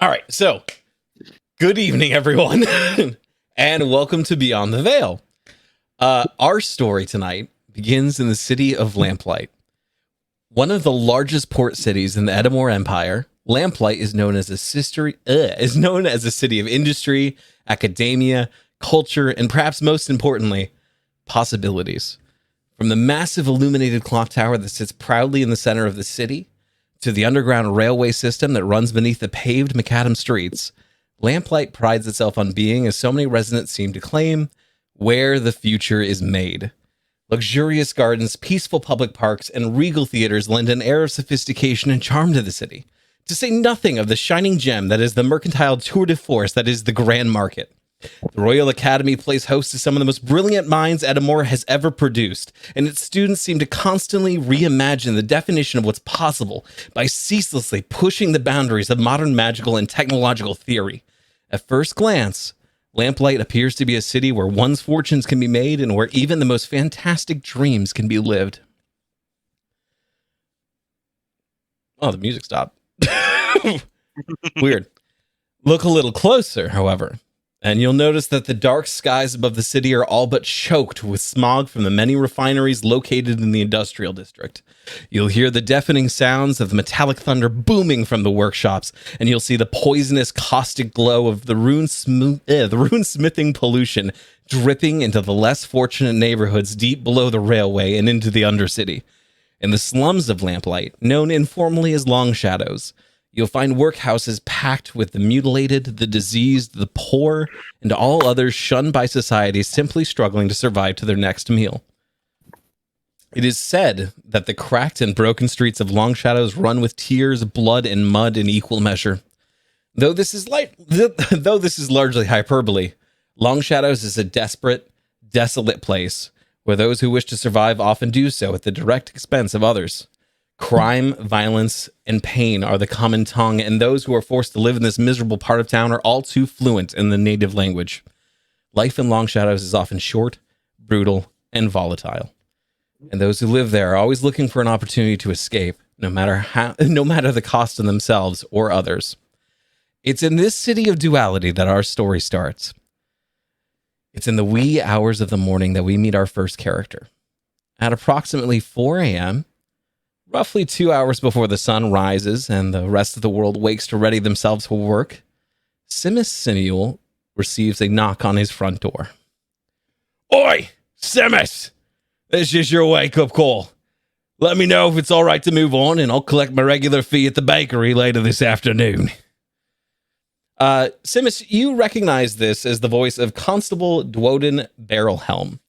All right, so good evening, everyone, and welcome to Beyond the Veil. Our story tonight begins in the city of Lamplight. One of the largest port cities in the Edamore Empire, Lamplight is known as a city of industry, academia, culture, and perhaps most importantly, possibilities. From the massive illuminated clock tower that sits proudly in the center of the city, to the underground railway system that runs beneath the paved macadam streets, Lamplight prides itself on being, as so many residents seem to claim, where the future is made. Luxurious gardens, peaceful public parks, and regal theaters lend an air of sophistication and charm to the city, to say nothing of the shining gem that is the mercantile tour de force that is the Grand Market. The Royal Academy plays host to some of the most brilliant minds Edamore has ever produced, and its students seem to constantly reimagine the definition of what's possible by ceaselessly pushing the boundaries of modern magical and technological theory. At first glance, Lamplight appears to be a city where one's fortunes can be made and where even the most fantastic dreams can be lived. Oh, the music stopped. Weird. Look a little closer, however, and you'll notice that the dark skies above the city are all but choked with smog from the many refineries located in the industrial district. You'll hear the deafening sounds of the metallic thunder booming from the workshops, and you'll see the poisonous caustic glow of the rune-smithing pollution dripping into the less fortunate neighborhoods deep below the railway and into the undercity. In the slums of Lamplight, known informally as Long Shadows, you'll find workhouses packed with the mutilated, the diseased, the poor, and all others shunned by society simply struggling to survive to their next meal. It is said that the cracked and broken streets of Long Shadows run with tears, blood, and mud in equal measure. Though this is largely hyperbole, Long Shadows is a desperate, desolate place where those who wish to survive often do so at the direct expense of others. Crime, violence, and pain are the common tongue, and those who are forced to live in this miserable part of town are all too fluent in the native language. Life in Long Shadows is often short, brutal, and volatile. And those who live there are always looking for an opportunity to escape, no matter the cost to themselves or others. It's in this city of duality that our story starts. It's in the wee hours of the morning that we meet our first character. At approximately 4 a.m., roughly 2 hours before the sun rises and the rest of the world wakes to ready themselves for work, Simus Sineul receives a knock on his front door. "Oi, Simus! This is your wake-up call. Let me know if it's all right to move on, and I'll collect my regular fee at the bakery later this afternoon." Simus, you recognize this as the voice of Constable Dwoden Barrelhelm,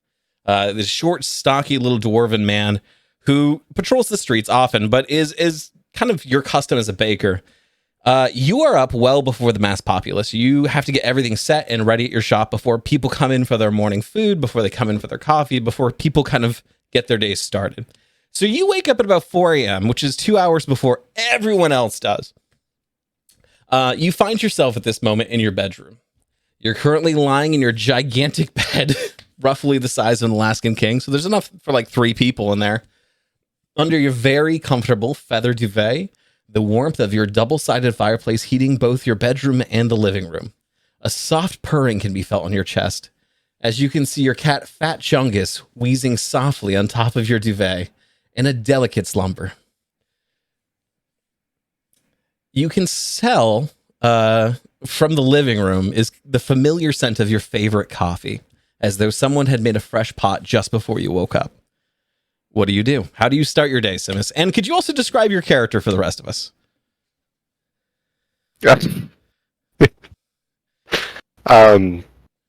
this short, stocky little dwarven man who patrols the streets often, but is kind of your custom as a baker. You are up well before the mass populace. You have to get everything set and ready at your shop before people come in for their morning food, before they come in for their coffee, before people kind of get their days started. So you wake up at about 4 a.m., which is 2 hours before everyone else does. You find yourself at this moment in your bedroom. You're currently lying in your gigantic bed, roughly the size of an Alaskan king, so there's enough for like 3 people in there. Under your very comfortable feather duvet, the warmth of your double-sided fireplace heating both your bedroom and the living room. A soft purring can be felt on your chest, as you can see your cat Fat Chungus wheezing softly on top of your duvet in a delicate slumber. You can smell from the living room is the familiar scent of your favorite coffee, as though someone had made a fresh pot just before you woke up. What do? How do you start your day, Simus? And could you also describe your character for the rest of us?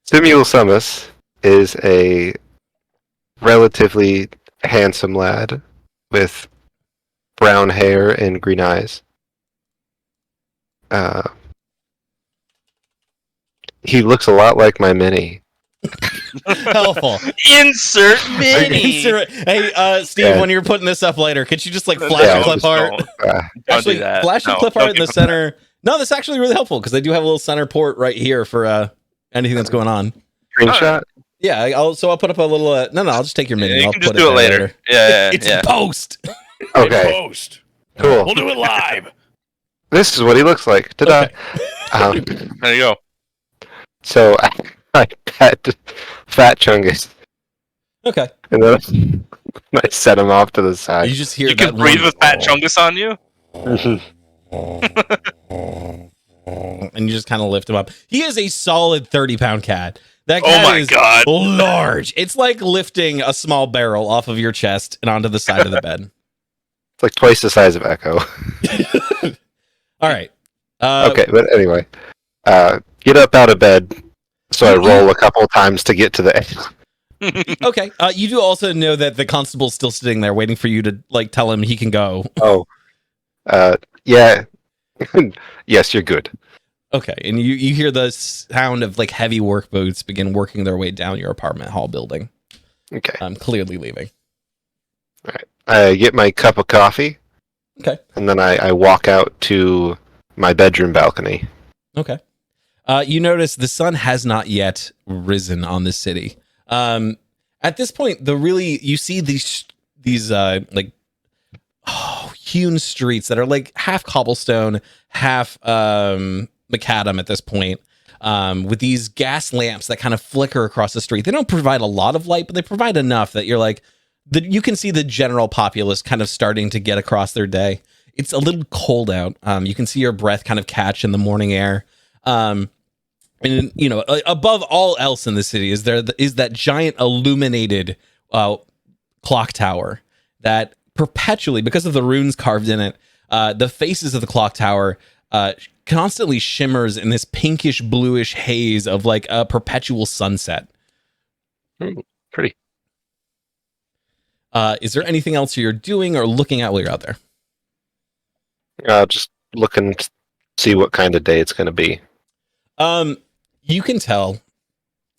Samuel Summers is a relatively handsome lad with brown hair and green eyes. He looks a lot like my Mini. Helpful. Insert Mini. Hey, Steve, when you're putting this up later, could you just like flash a clip art? Actually, flash a clip art in the center. No, that's actually really helpful because they do have a little center port right here for anything that's going on. Screenshot? Yeah, I'll put up a little. No, I'll just take your Mini. You I'll can just put do it later. Yeah, it's post. Okay. Post. Cool. We'll do it live. This is what he looks like. Ta-da. Okay. There you go. So I pet Fat Chungus, Okay. and then I set him off to the You side. just hear You that can breathe one, with Fat Chungus on you. and you just kind of lift him up. He is a solid 30-pound cat. That Oh cat my is God. large. It's like lifting a small barrel off of your chest and onto the side of the bed. It's like twice the size of Echo. All right. Okay, but anyway, get up out of bed. So I roll a couple times to get to the edge. Okay. You do also know that the constable's still sitting there waiting for you to like tell him he can go. Oh, yeah. Yes, you're good. Okay. And you hear the sound of like heavy work boots begin working their way down your apartment hall building. Okay. I'm clearly leaving. All right. I get my cup of coffee. Okay. And then I walk out to my bedroom balcony. Okay. You notice the sun has not yet risen on the city. At this point, you see these like hewn streets that are like half cobblestone, half macadam at this point, with these gas lamps that kind of flicker across the street. They don't provide a lot of light, but they provide enough that you're like, you can see the general populace kind of starting to get across their day. It's a little cold out. You can see your breath kind of catch in the morning air. And you know, above all else in the city is that giant illuminated clock tower that perpetually, because of the runes carved in it, the faces of the clock tower constantly shimmers in this pinkish bluish haze of like a perpetual sunset. Pretty. Is there anything else you're doing or looking at while you're out there? Just looking to see what kind of day it's going to be. You can tell,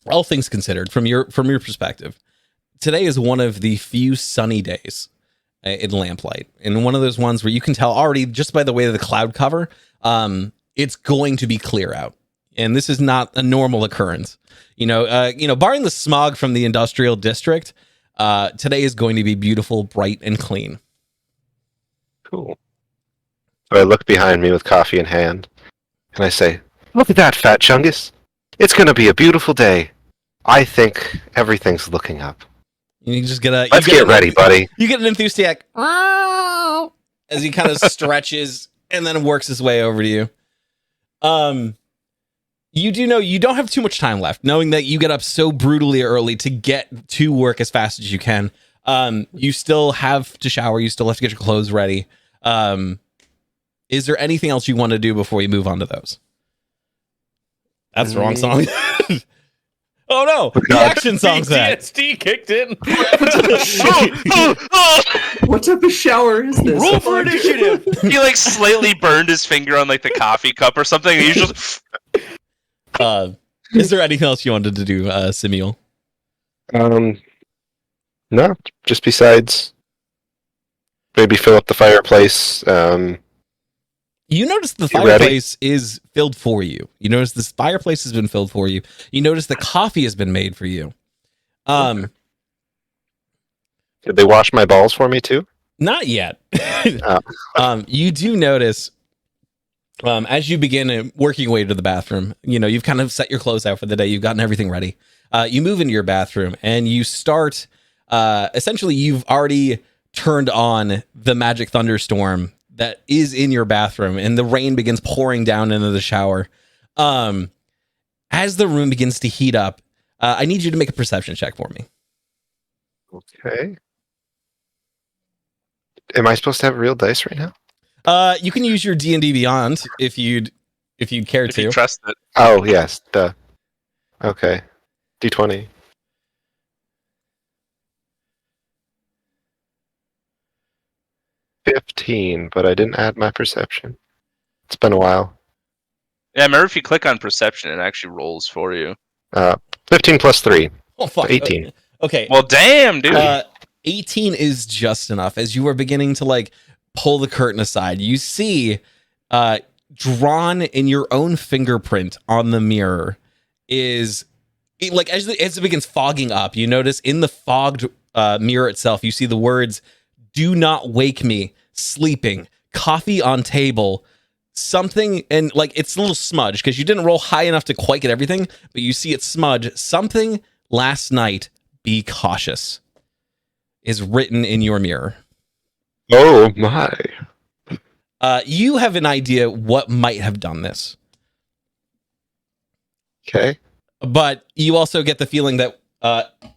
all things considered, from your perspective, today is one of the few sunny days in lamplight, and one of those ones where you can tell already just by the way of the cloud cover, it's going to be clear out, and this is not a normal occurrence. Barring the smog from the industrial district, today is going to be beautiful, bright, and clean. Cool. So I look behind me with coffee in hand, and I say, "Look at that, Fat Chungus. It's going to be a beautiful day. I think everything's looking up." You just get Let's get ready, buddy. You get an enthusiastic as he kind of stretches and then works his way over to you. You do know you don't have too much time left, knowing that you get up so brutally early to get to work as fast as you can. You still have to shower. You still have to get your clothes ready. Is there anything else you want to do before you move on to those? That's the wrong song. Oh no, the action song's that. PTSD kicked in. What type of shower is this? Roll for initiative. He like slightly burned his finger on like the coffee cup or something. And he's just. Is there anything else you wanted to do, Samuel? No, just besides maybe fill up the fireplace. You notice the You fireplace is filled for you. You notice this fireplace has been filled for you. You notice the coffee has been made for you. Did they wash my balls for me too? Not yet. Oh. You do notice as you begin working your way to the bathroom, you've kind of set your clothes out for the day. You've gotten everything ready. You move into your bathroom and you start, essentially you've already turned on the magic thunderstorm that is in your bathroom, and the rain begins pouring down into the shower. As the room begins to heat up, I need you to make a perception check for me. Okay. Am I supposed to have real dice right now? You can use your D&D Beyond if you'd care If to. you trust it. Oh, yes. Duh. Okay. D20. $15, but I didn't add my perception. It's been a while. Yeah, remember if you click on perception, it actually rolls for you. 15 plus 3. Oh, fuck. 18. Okay. Well, damn, dude. 18 is just enough. As you are beginning to like pull the curtain aside, you see drawn in your own fingerprint on the mirror as it begins fogging up, you notice in the fogged mirror itself, you see the words, "Do not wake me, sleeping, coffee on table, something, and like it's a little smudge because you didn't roll high enough to quite get everything, but you see it smudge. Something last night, be cautious, is written in your mirror. Oh my. You have an idea what might have done this, Okay. but you also get the feeling that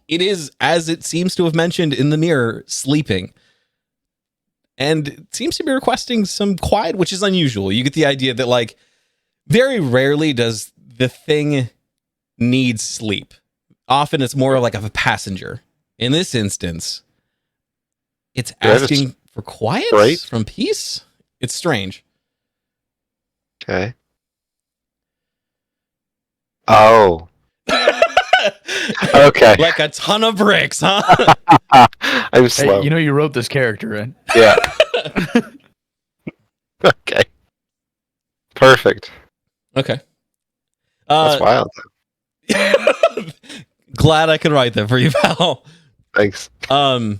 it is, as it seems to have mentioned in the mirror, sleeping. And it seems to be requesting some quiet, which is unusual. You get the idea that, like, very rarely does the thing need sleep. Often it's more like of a passenger. In this instance, it's asking for quiet from peace. It's strange. Okay. Oh. Okay. Like a ton of bricks, huh? I'm slow. Hey, you know you wrote this character, right? Yeah. Okay. Perfect. Okay. That's wild. Glad I could write that for you, pal. Thanks. So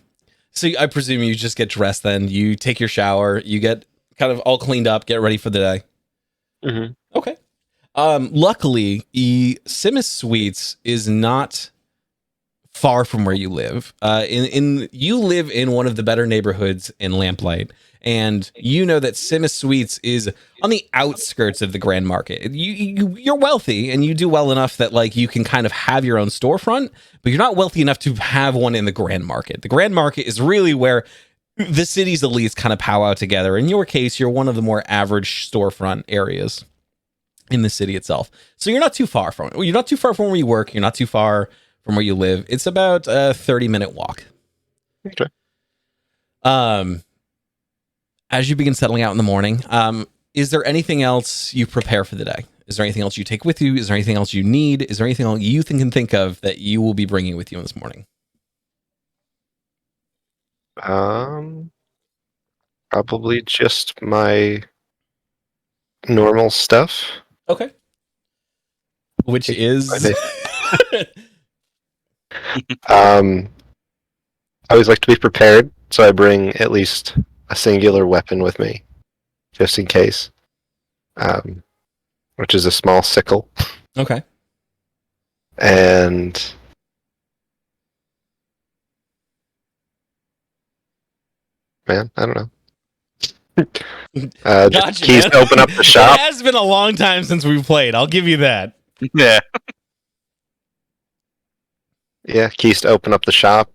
I presume you just get dressed then. You take your shower. You get kind of all cleaned up, get ready for the day. Mm-hmm. Okay. Luckily, Simis Suites is not far from where you live. You live in one of the better neighborhoods in Lamplight, and you know that Simis Suites is on the outskirts of the Grand Market. You're wealthy, and you do well enough that like you can kind of have your own storefront, but you're not wealthy enough to have one in the Grand Market. The Grand Market is really where the city's elites kind of powwow together. In your case, you're one of the more average storefront areas in the city itself. So you're not too far from it. You're not too far from where you work. You're not too far from where you live. It's about a 30-minute walk. Okay. As you begin settling out in the morning, is there anything else you prepare for the day? Is there anything else you take with you? Is there anything else you need? Is there anything else you can think of that you will be bringing with you this morning? Probably just my normal stuff. Okay. Which is... I always like to be prepared, so I bring at least a singular weapon with me, just in case. Which is a small sickle. Okay. And man, I don't know. Just Gotcha, keys man. to open up the shop. It has been a long time since we've played. I'll give you that. Yeah. Yeah, keys to open up the shop.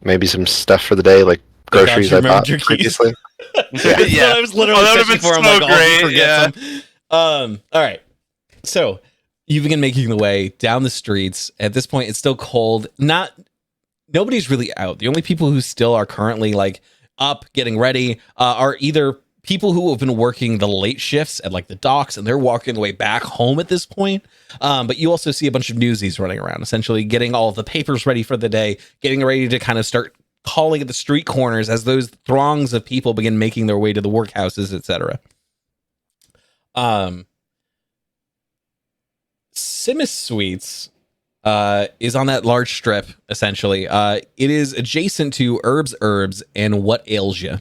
Maybe some stuff for the day, like groceries I bought previously. That's Yeah. what I was literally that would've searching been for. I'm so like, oh, great, forget yeah. some. All right. So you begin making the way down the streets. At this point, it's still cold. Nobody's really out. The only people who still are currently like up, getting ready, are either people who have been working the late shifts at like the docks, and they're walking their way back home at this point. But you also see a bunch of newsies running around, essentially getting all of the papers ready for the day, getting ready to kind of start calling at the street corners as those throngs of people begin making their way to the workhouses, etc. Simis Suites is on that large strip, essentially. It is adjacent to Herbs, and What Ails Ya.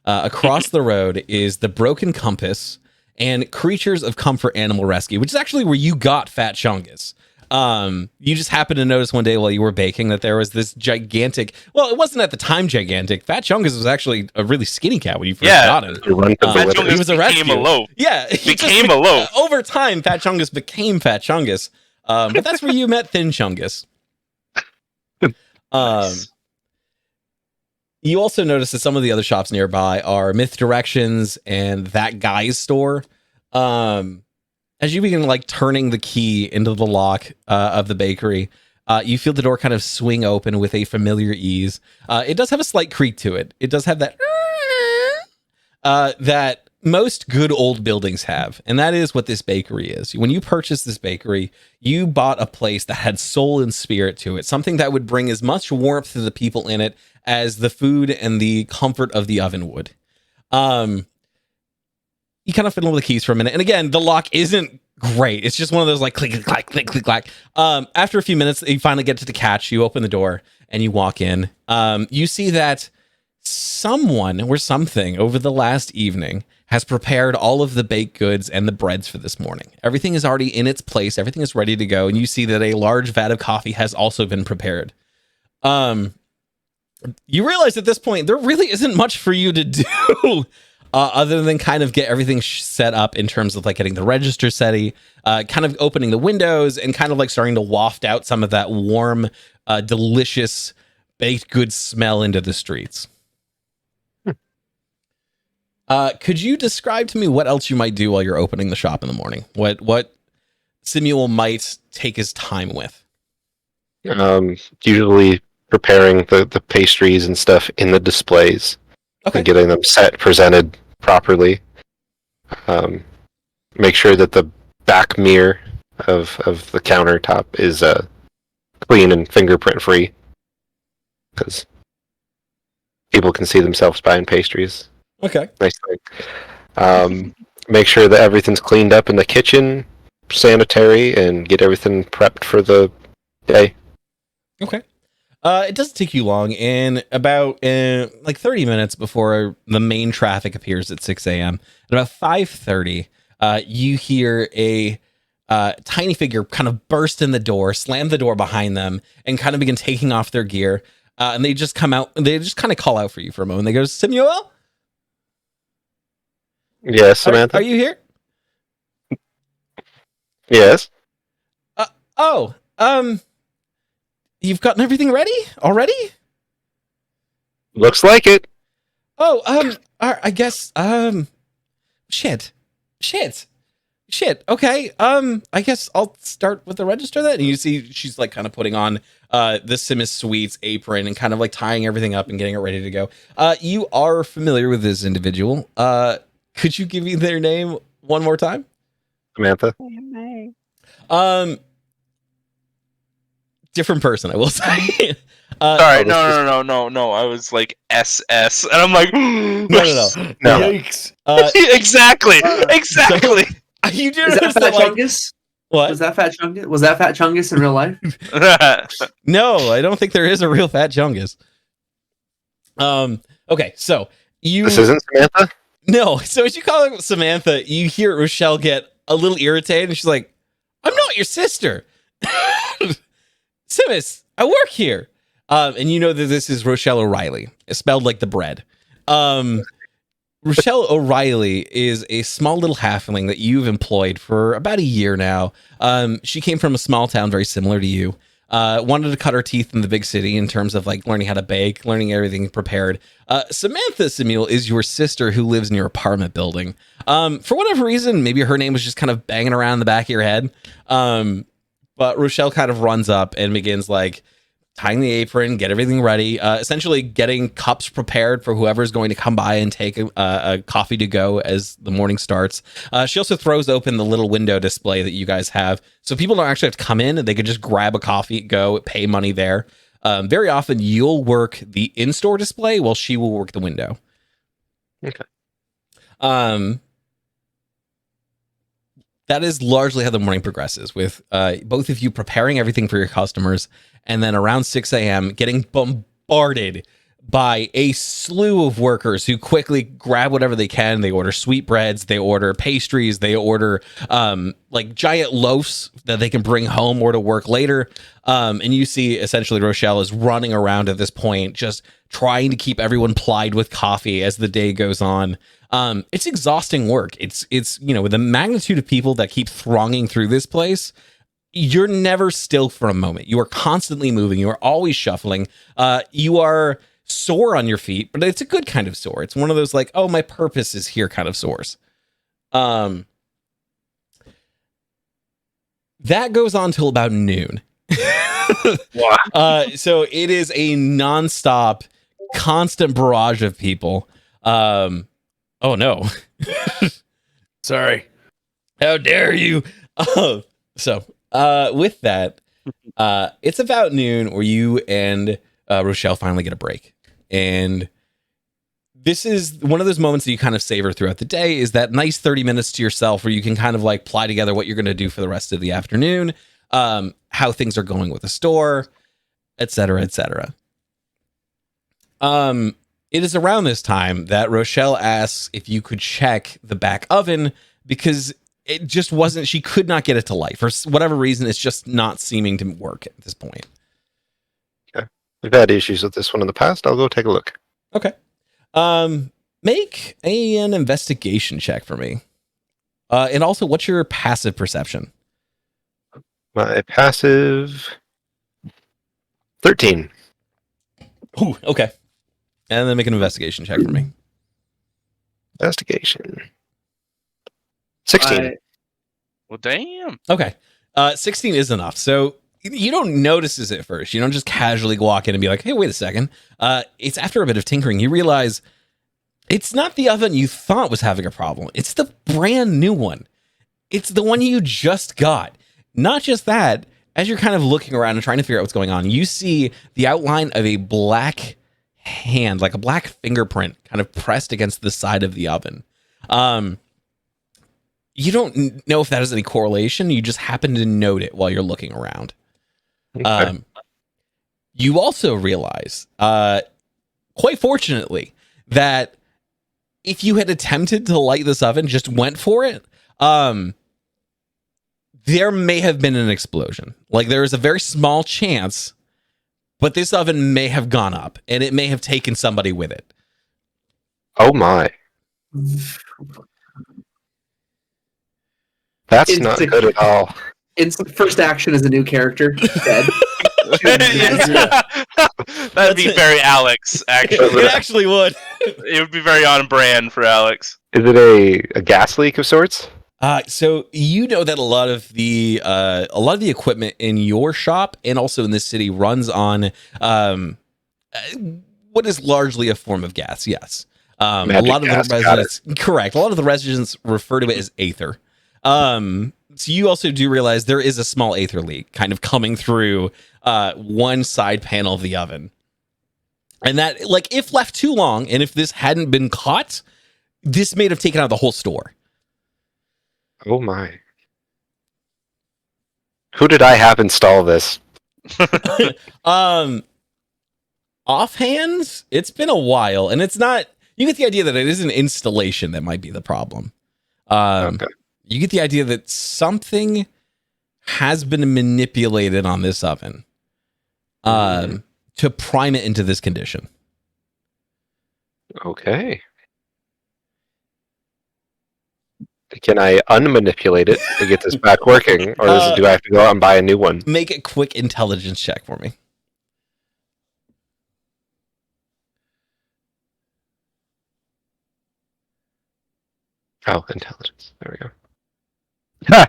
Across the road is The Broken Compass and Creatures of Comfort Animal Rescue, which is actually where you got Fat Chungus. You just happened to notice one day while you were baking that there was this gigantic, well, it wasn't at the time gigantic. Fat Chungus was actually a really skinny cat when you first got him. Fat Chungus he was a became rescue. a loaf. Yeah, Became a loaf. Over time, Fat Chungus became Fat Chungus. But that's where you met Thin Chungus. Nice. You also notice that some of the other shops nearby are Myth Directions and That Guy's Store. As you begin like turning the key into the lock of the bakery, you feel the door kind of swing open with a familiar ease. It does have a slight creak to it. It does have that that most good old buildings have, and that is what this bakery is. When you purchased this bakery, you bought a place that had soul and spirit to it, something that would bring as much warmth to the people in it as the food and the comfort of the oven would. You kind of fiddle with the keys for a minute, and again, the lock isn't great. It's just one of those like click, click, click, click, click. After a few minutes, you finally get to the catch. You open the door and you walk in. You see that someone or something over the last evening has prepared all of the baked goods and the breads for this morning. Everything is already in its place. Everything is ready to go. And you see that a large vat of coffee has also been prepared. You realize at this point, there really isn't much for you to do other than kind of get everything set up in terms of like getting the register set, kind of opening the windows and kind of like starting to waft out some of that warm, delicious baked goods smell into the streets. Could you describe to me what else you might do while you're opening the shop in the morning? What Samuel might take his time with? Usually preparing the pastries and stuff in the displays. Okay. And getting them set, presented properly. Make sure that the back mirror of the countertop is clean and fingerprint free. Because people can see themselves buying pastries. Okay. Nice thing. Make sure that everything's cleaned up in the kitchen, sanitary, and get everything prepped for the day. Okay. It doesn't take you long. In about like 30 minutes before the main traffic appears at 6 a.m., at about 5:30, you hear a tiny figure kind of burst in the door, slam the door behind them, and kind of begin taking off their gear. And they just come out, they just kind of call out for you for a moment. They go, Samuel? Yes, Samantha? Are you here? Yes. You've gotten everything ready already? Looks like it. I guess, shit. Okay. I guess I'll start with the register then. And you see she's like kind of putting on the Simis Suites apron and kind of like tying everything up and getting it ready to go. You are familiar with this individual. Could you give me their name one more time? Samantha. Different person, I will say. Sorry, no. I was like SS, and I'm like, No. Yikes. exactly. You do Is that notice Fat that, like, Chungus? what? Was that Fat Chungus? Was that Fat Chungus in real life? No, I don't think there is a real Fat Chungus. Okay, so This isn't Samantha? No, so as you call her Samantha, you hear Rochelle get a little irritated, and she's like, I'm not your sister. Simis, I work here. And you know that this is Rochelle O'Reilly, spelled like the bread. Rochelle O'Reilly is a small little halfling that you've employed for about a year now. She came from a small town very similar to you. Wanted to cut her teeth in the big city in terms of like learning how to bake, learning everything prepared. Samantha Samuel is your sister who lives in your apartment building. For whatever reason, maybe her name was just kind of banging around in the back of your head. But Rochelle kind of runs up and begins like tying the apron, get everything ready, essentially getting cups prepared for whoever's going to come by and take a coffee to go as the morning starts. She also throws open the little window display that you guys have. So people don't actually have to come in. They could just grab a coffee, go, pay money there. Very often you'll work the in-store display while she will work the window. Okay. That is largely how the morning progresses, with both of you preparing everything for your customers, and then around 6 a.m. getting bombarded by a slew of workers who quickly grab whatever they can. They order sweetbreads, they order pastries, they order like giant loaves that they can bring home or to work later. And you see essentially Rochelle is running around at this point, just trying to keep everyone plied with coffee as the day goes on. It's exhausting work. It's with the magnitude of people that keep thronging through this place, you're never still for a moment. You are constantly moving. You are always shuffling. You are sore on your feet, but it's a good kind of sore. It's one of those like, oh, my purpose is here kind of sores. That goes on till about noon. So it is a nonstop, constant barrage of people. Oh no. Sorry. How dare you? With that, it's about noon where you and Rochelle finally get a break. And this is one of those moments that you kind of savor throughout the day, is that nice 30 minutes to yourself where you can kind of like ply together what you're going to do for the rest of the afternoon, how things are going with the store, et cetera, et cetera. it is around this time that Rochelle asks if you could check the back oven because it just wasn't, she could not get it to light. For whatever reason, it's just not seeming to work at this point. Okay. We've had issues with this one in the past. I'll go take a look. Okay. Make an investigation check for me. And also, what's your passive perception? My passive 13. Ooh, okay. And then make an investigation check for me. Investigation. 16. Well, damn. Okay. 16 is enough. So you don't notice this at first. You don't just casually walk in and be like, hey, wait a second. It's after a bit of tinkering, you realize it's not the oven you thought was having a problem. It's the brand new one. It's the one you just got. Not just that, as you're kind of looking around and trying to figure out what's going on, you see the outline of a black hand, like a black fingerprint kind of pressed against the side of the oven. You don't know if that has any correlation. You just happen to note it while you're looking around. Okay. You also realize, quite fortunately, that if you had attempted to light this oven, just went for it, there may have been an explosion. Like there is a very small chance, but this oven may have gone up and it may have taken somebody with it. Oh my. That's It's not a- good at all. First action as a new character. Dead. That'd be very Alex, actually. It actually would. It would be very on brand for Alex. Is it a gas leak of sorts? So you know that a lot of the equipment in your shop and also in this city runs on what is largely a form of gas. Yes, a lot of gas, the residents, correct. A lot of the residents refer to it as aether. So you also do realize there is a small aether leak kind of coming through one side panel of the oven, and that, like, if left too long, and if this hadn't been caught, this may have taken out the whole store. Oh my. Who did I have install this? Offhand, it's been a while, and it's not. You get the idea that it is an installation that might be the problem. Okay. You get the idea that something has been manipulated on this oven to prime it into this condition. Okay. Can I unmanipulate it to get this back working, or do I have to go out and buy a new one? Make a quick intelligence check for me. Oh, intelligence. There we go. Ha!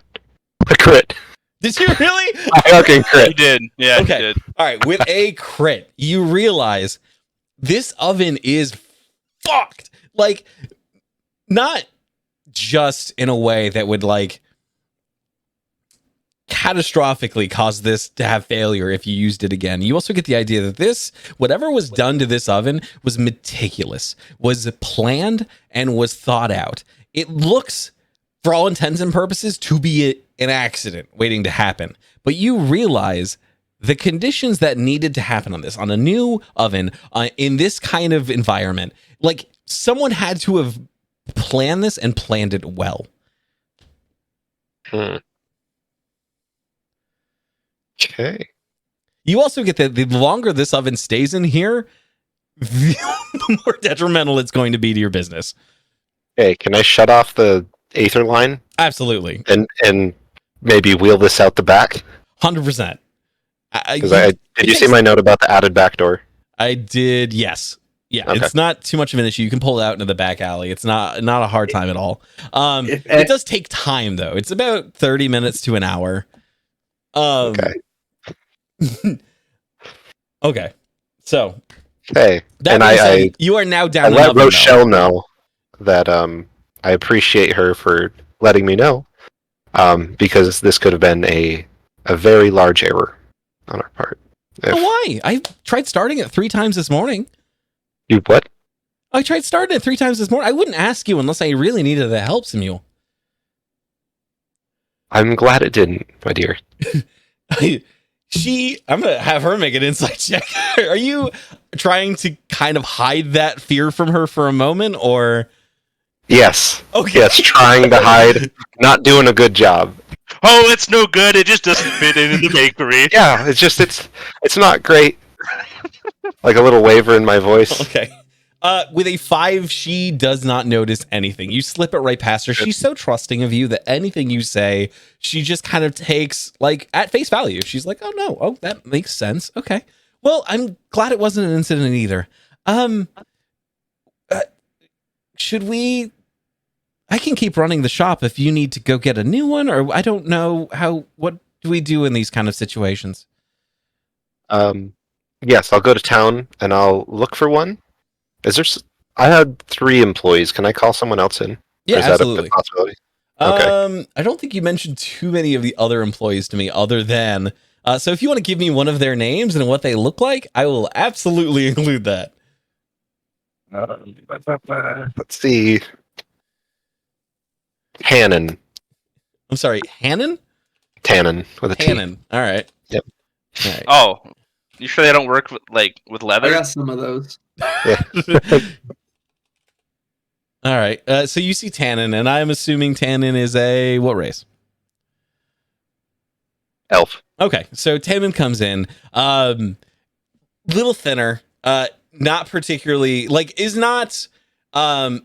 A crit. Did you really? I fucking He crit. did. Yeah, Okay. he did. All right. With a crit, you realize this oven is fucked. Like, not just in a way that would, like, catastrophically cause this to have failure if you used it again. You also get the idea that this, whatever was done to this oven, was meticulous, was planned, and was thought out. It looks, for all intents and purposes, to be an accident waiting to happen. But you realize the conditions that needed to happen on this, on a new oven, in this kind of environment, like, someone had to have planned this and planned it well. Okay. You also get that the longer this oven stays in here, the more detrimental it's going to be to your business. Hey, can I shut off the aether line Absolutely. and maybe wheel this out the back? 100%. Because did you see my note about the added back door? I did, yes. Yeah, Okay. It's not too much of an issue. You can pull it out into the back alley. It's not a hard time at all. If- It does take time, though. It's about 30 minutes to an hour. Okay. Okay. So, Hey, that and being said, I you are now down I an let oven, though. Rochelle know that I appreciate her for letting me know, because this could have been a very large error on our part. Oh, why? I tried starting it 3 times this morning. You what? I tried starting it 3 times this morning. I wouldn't ask you unless I really needed the help, Samuel. I'm glad it didn't, my dear. I'm gonna have her make an insight check. Are you trying to kind of hide that fear from her for a moment, or? Yes. Okay. Yes, trying to hide, not doing a good job. Oh, it's no good. It just doesn't fit in the bakery. Yeah, it's not great. Like a little waver in my voice. Okay. With a 5, she does not notice anything. You slip it right past her. She's so trusting of you that anything you say, she just kind of takes like at face value. She's like, "Oh no, oh that makes sense. Okay. Well, I'm glad it wasn't an incident either. Should we? I can keep running the shop if you need to go get a new one, or I don't know how. What do we do in these kind of situations?" Yes, I'll go to town and I'll look for one. I had 3 employees. Can I call someone else in? Yeah, Or is that a absolutely. good possibility? Okay. I don't think you mentioned too many of the other employees to me, other than. So if you want to give me one of their names and what they look like, I will absolutely include that. Let's see. Hannon. I'm sorry, Hannon? Tannin with a T. Hannon. All right. Yep. All right. Oh, you sure they don't work with I leather? got some of those. All right. So you see Tannin, and I'm assuming Tannin is a what race? Elf. Okay, so Tannin comes in, little thinner, not particularly is not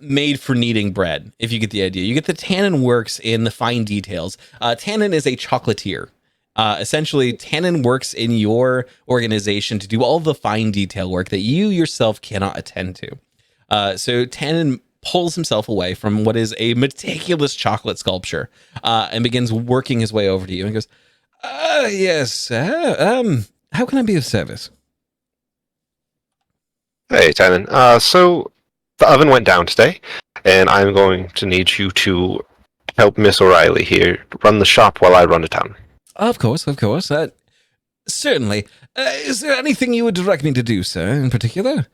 made for kneading bread. If you get the idea, you get the Tannin works in the fine details. Tannin is a chocolatier. Essentially, Tannin works in your organization to do all the fine detail work that you yourself cannot attend to. So Tannin pulls himself away from what is a meticulous chocolate sculpture and begins working his way over to you and goes, yes, how can I be of service? Hey, Tannin. So the oven went down today, and I'm going to need you to help Miss O'Reilly here run the shop while I run to town. Of course. Certainly. Is there anything you would direct me to do, sir, in particular?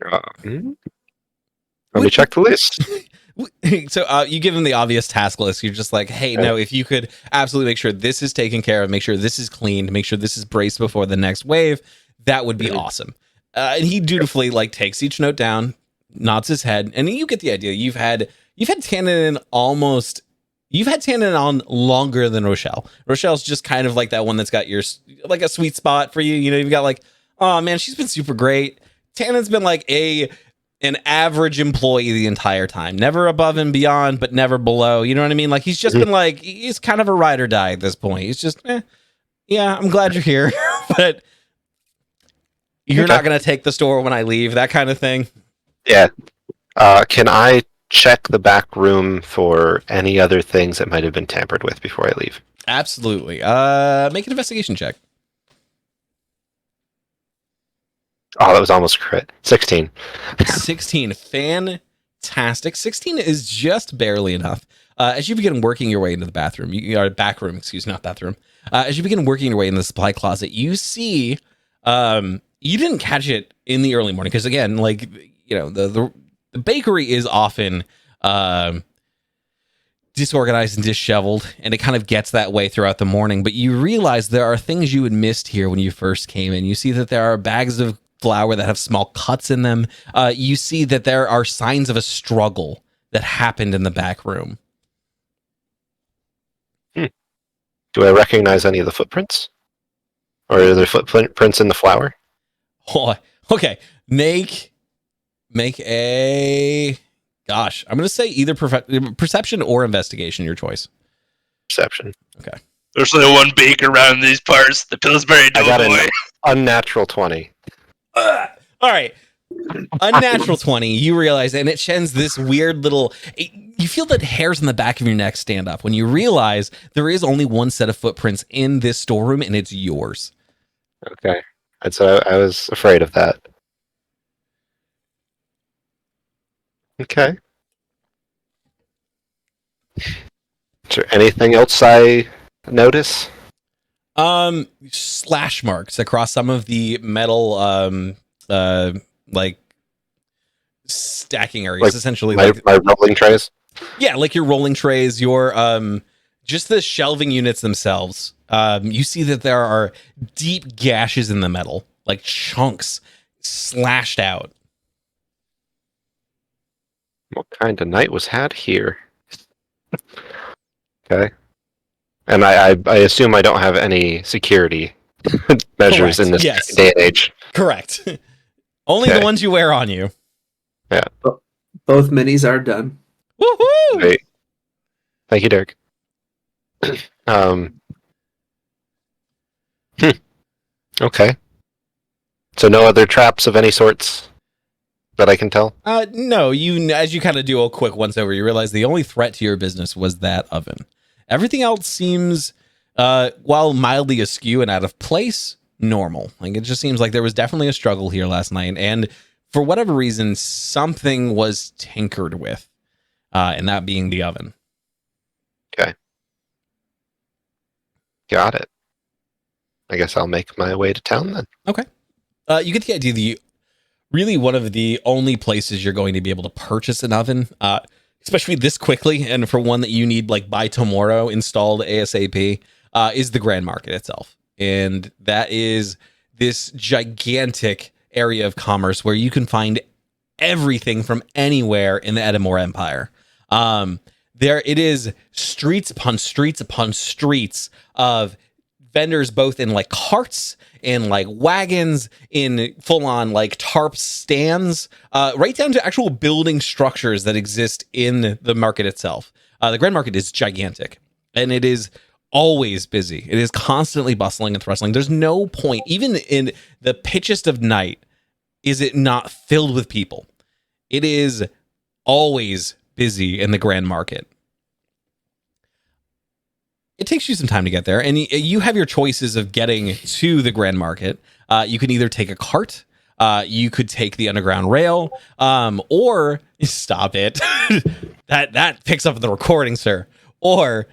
Let me check the list. So you give him the obvious task list. You're just like, hey, no, if you could absolutely make sure this is taken care of, make sure this is cleaned, make sure this is braced before the next wave, that would be awesome. And he dutifully takes each note down, nods his head, and you get the idea. You've had Tannin on longer than Rochelle. Rochelle's just kind of like that one that's got your a sweet spot for you. You know, you've got oh man, she's been super great. Tannin's been an average employee the entire time, never above and beyond, but never below. You know what I mean? He's just been he's kind of a ride or die at this point. He's just, yeah, I'm glad you're here, but you're not going to take the store when I leave, that kind of thing. Yeah. Can I check the back room for any other things that might have been tampered with before I leave? Absolutely. Make an investigation check. Oh, that was almost crit. 16. 16. Fantastic. 16 is just barely enough. As you begin working your way into the back room, not bathroom. As you begin working your way in the supply closet, you see, you didn't catch it in the early morning because again, the bakery is often disorganized and disheveled, and it kind of gets that way throughout the morning. But you realize there are things you had missed here when you first came in. You see that there are bags of flour that have small cuts in them. You see that there are signs of a struggle that happened in the back room. Do I recognize any of the footprints? Or are there footprints in the flour? Oh, okay. Make a... Gosh, I'm going to say either perception or investigation, your choice. Perception. Okay. There's only one baker around these parts, the Pillsbury I got Doughboy. an unnatural 20. All right. Unnatural 20, you realize, and it sheds this weird little... You feel that hairs on the back of your neck stand up when you realize there is only one set of footprints in this storeroom, and it's yours. Okay. And so I was afraid of that. Okay. Is there anything else I notice? Slash marks across some of the metal, stacking areas, essentially. My rolling trays? Yeah, like your rolling trays, your just the shelving units themselves, you see that there are deep gashes in the metal, like chunks slashed out. What kind of night was had here? Okay. And I assume I don't have any security measures Correct, in this yes. day and age. Correct. Only Okay. the ones you wear on you. Both minis are done. Woohoo! Great. Thank you, Derek. Okay. So no other traps of any sorts that I can tell? No, as you kind of do a quick once over, you realize the only threat to your business was that oven. Everything else seems, while mildly askew and out of place, normal. Like, it just seems like there was definitely a struggle here last night, and for whatever reason, something was tinkered with, and that being the oven. Okay. Got it. I guess I'll make my way to town then. Okay. You get the idea that really one of the only places you're going to be able to purchase an oven, especially this quickly, and for one that you need like by tomorrow installed ASAP, is the Grand Market itself. And that is this gigantic area of commerce where you can find everything from anywhere in the Edamore Empire. There it is, streets upon streets upon streets of vendors, both in like carts, in like wagons, in full on like tarp stands, right down to actual building structures that exist in the market itself. The Grand Market is gigantic, and it is always busy. It is constantly bustling and thrustling. There's no point, even in the pitchest of night, is it not filled with people. It is always busy in the Grand Market. It takes you some time to get there, and you have your choices of getting to the Grand Market. You can either take a cart, you could take the underground rail, or stop it. that picks up the recording, sir. Or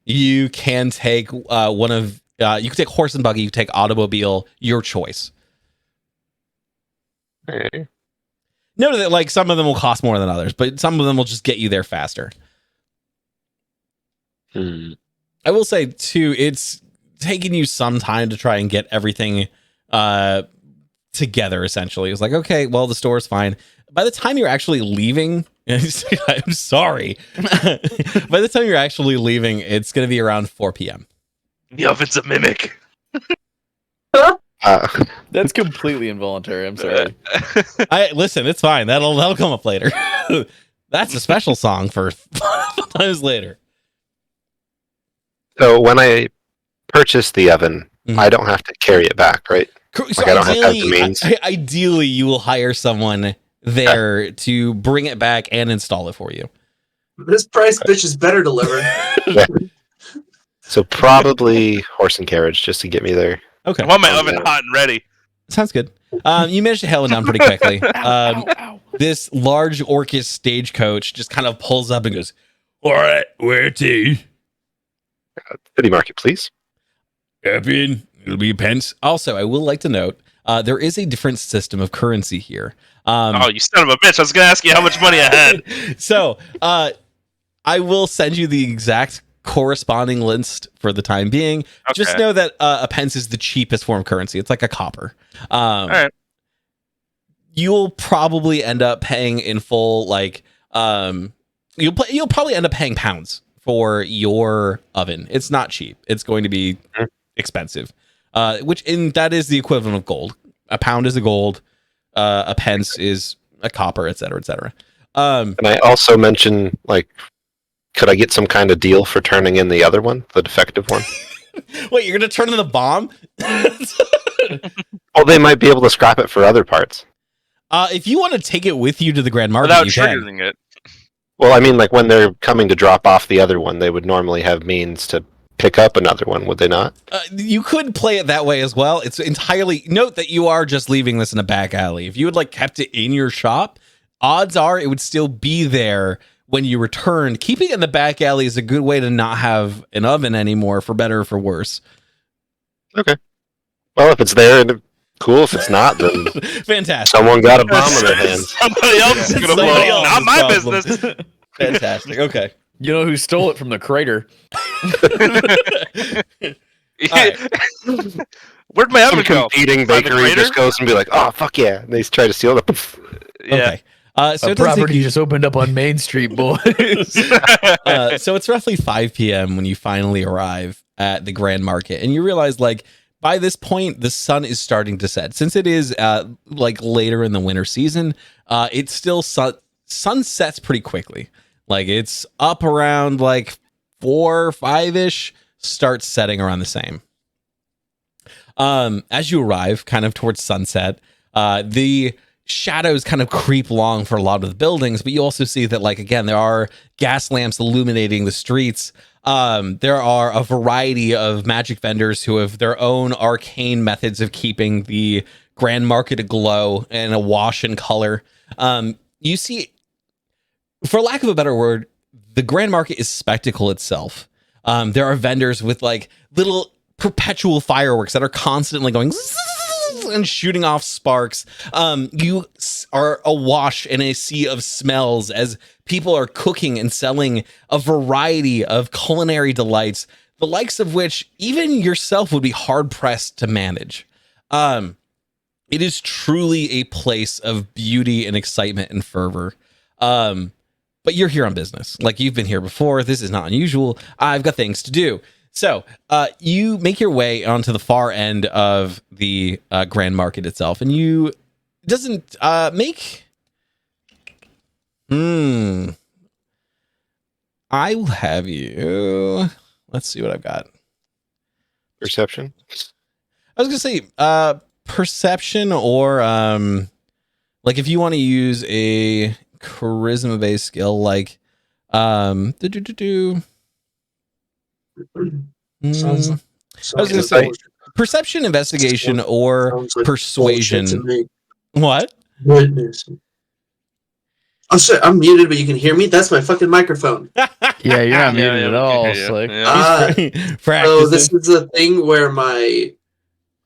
you can take you can take horse and buggy, you can take automobile, your choice. Okay. Note that like some of them will cost more than others, but some of them will just get you there faster. I will say too, it's taking you some time to try and get everything together. Essentially, it's like, okay, well, the store's fine. By the time you're actually leaving, I'm sorry. By the time you're actually leaving, it's going to be around 4 p.m. The oven's a mimic. That's completely involuntary. I'm sorry. Listen, it's fine. That'll come up later. That's a special song for times later. So when I purchase the oven, I don't have to carry it back, right? So Like I don't have to have the means. Ideally, you will hire someone there to bring it back and install it for you. This price bitch is better delivered. Yeah. So probably horse and carriage just to get me there. Okay, I want my oven hot and ready. sounds good. You managed to hail it down pretty quickly. This large orcish stagecoach just kind of pulls up and goes, "All right, where to? City market, please. Happy, it'll be pence." Also, I will like to note, there is a different system of currency here. Oh, you son of a bitch. I was going to ask you how much money I had. So, I will send you the exact corresponding list for the time being. Okay. Just know that a pence is the cheapest form of currency. It's like a copper. All right. You'll probably end up paying in full, like, you'll probably end up paying pounds for your oven. It's not cheap. It's going to be expensive. That is the equivalent of gold. A pound is a gold. A pence is a copper, et cetera, et cetera. And I also mentioned, like, could I get some kind of deal for turning in the other one, the defective one? Wait, you're going to turn in the bomb? Well, they might be able to scrap it for other parts. If you want to take it with you to the Grand Market, Without you can. triggering it. Well, I mean, like when they're coming to drop off the other one, they would normally have means to pick up another one, would they not? You could play it that way as well. It's entirely... Note that you are just leaving this in a back alley. If you had like kept it in your shop, odds are it would still be there when you returned. Keeping it in the back alley is a good way to not have an oven anymore, for better or for worse. Okay. Well, if it's there, cool. If it's not, then Fantastic. someone got a bomb in their hands. Somebody else is going to blow Somebody up. else's Not my problem. business. Fantastic. Okay. You know who stole it from the crater? Where'd my Some oven go? competing Find the bakery crater? just goes and be like, "Oh fuck yeah!" And they try to steal it. Yeah. Okay. So A it doesn't take property you- just opened up on Main Street, boys. so it's roughly 5 p.m. when you finally arrive at the Grand Market, and you realize like by this point the sun is starting to set. Since it is like later in the winter season, it's still sun sets pretty quickly. Like it's up around like 4 or 5ish, starts setting around the same. As you arrive kind of towards sunset, the shadows kind of creep along for a lot of the buildings, but you also see that, like, again, there are gas lamps illuminating the streets. There are a variety of magic vendors who have their own arcane methods of keeping the Grand Market aglow and awash in color. You see, for lack of a better word, the Grand Market is spectacle itself. There are vendors with like little perpetual fireworks that are constantly going and shooting off sparks. You are awash in a sea of smells as people are cooking and selling a variety of culinary delights, the likes of which even yourself would be hard pressed to manage. It is truly a place of beauty and excitement and fervor. But you're here on business. Like, you've been here before. This is not unusual. I've got things to do. So you make your way onto the far end of the Grand Market itself, and you doesn't make. I will have you. Let's see what I've got. Perception. I was gonna say perception, or like if you want to use a charisma based skill, like Sounds I was gonna say perception, investigation, or sounds like persuasion. bullshit to me. What? Goodness. Oh shit, I'm muted, but you can hear me? That's my fucking microphone. Yeah, you're not Yeah, muted yeah, at we all, can hear you. Slick. Yeah. So Practicing. this is a thing where my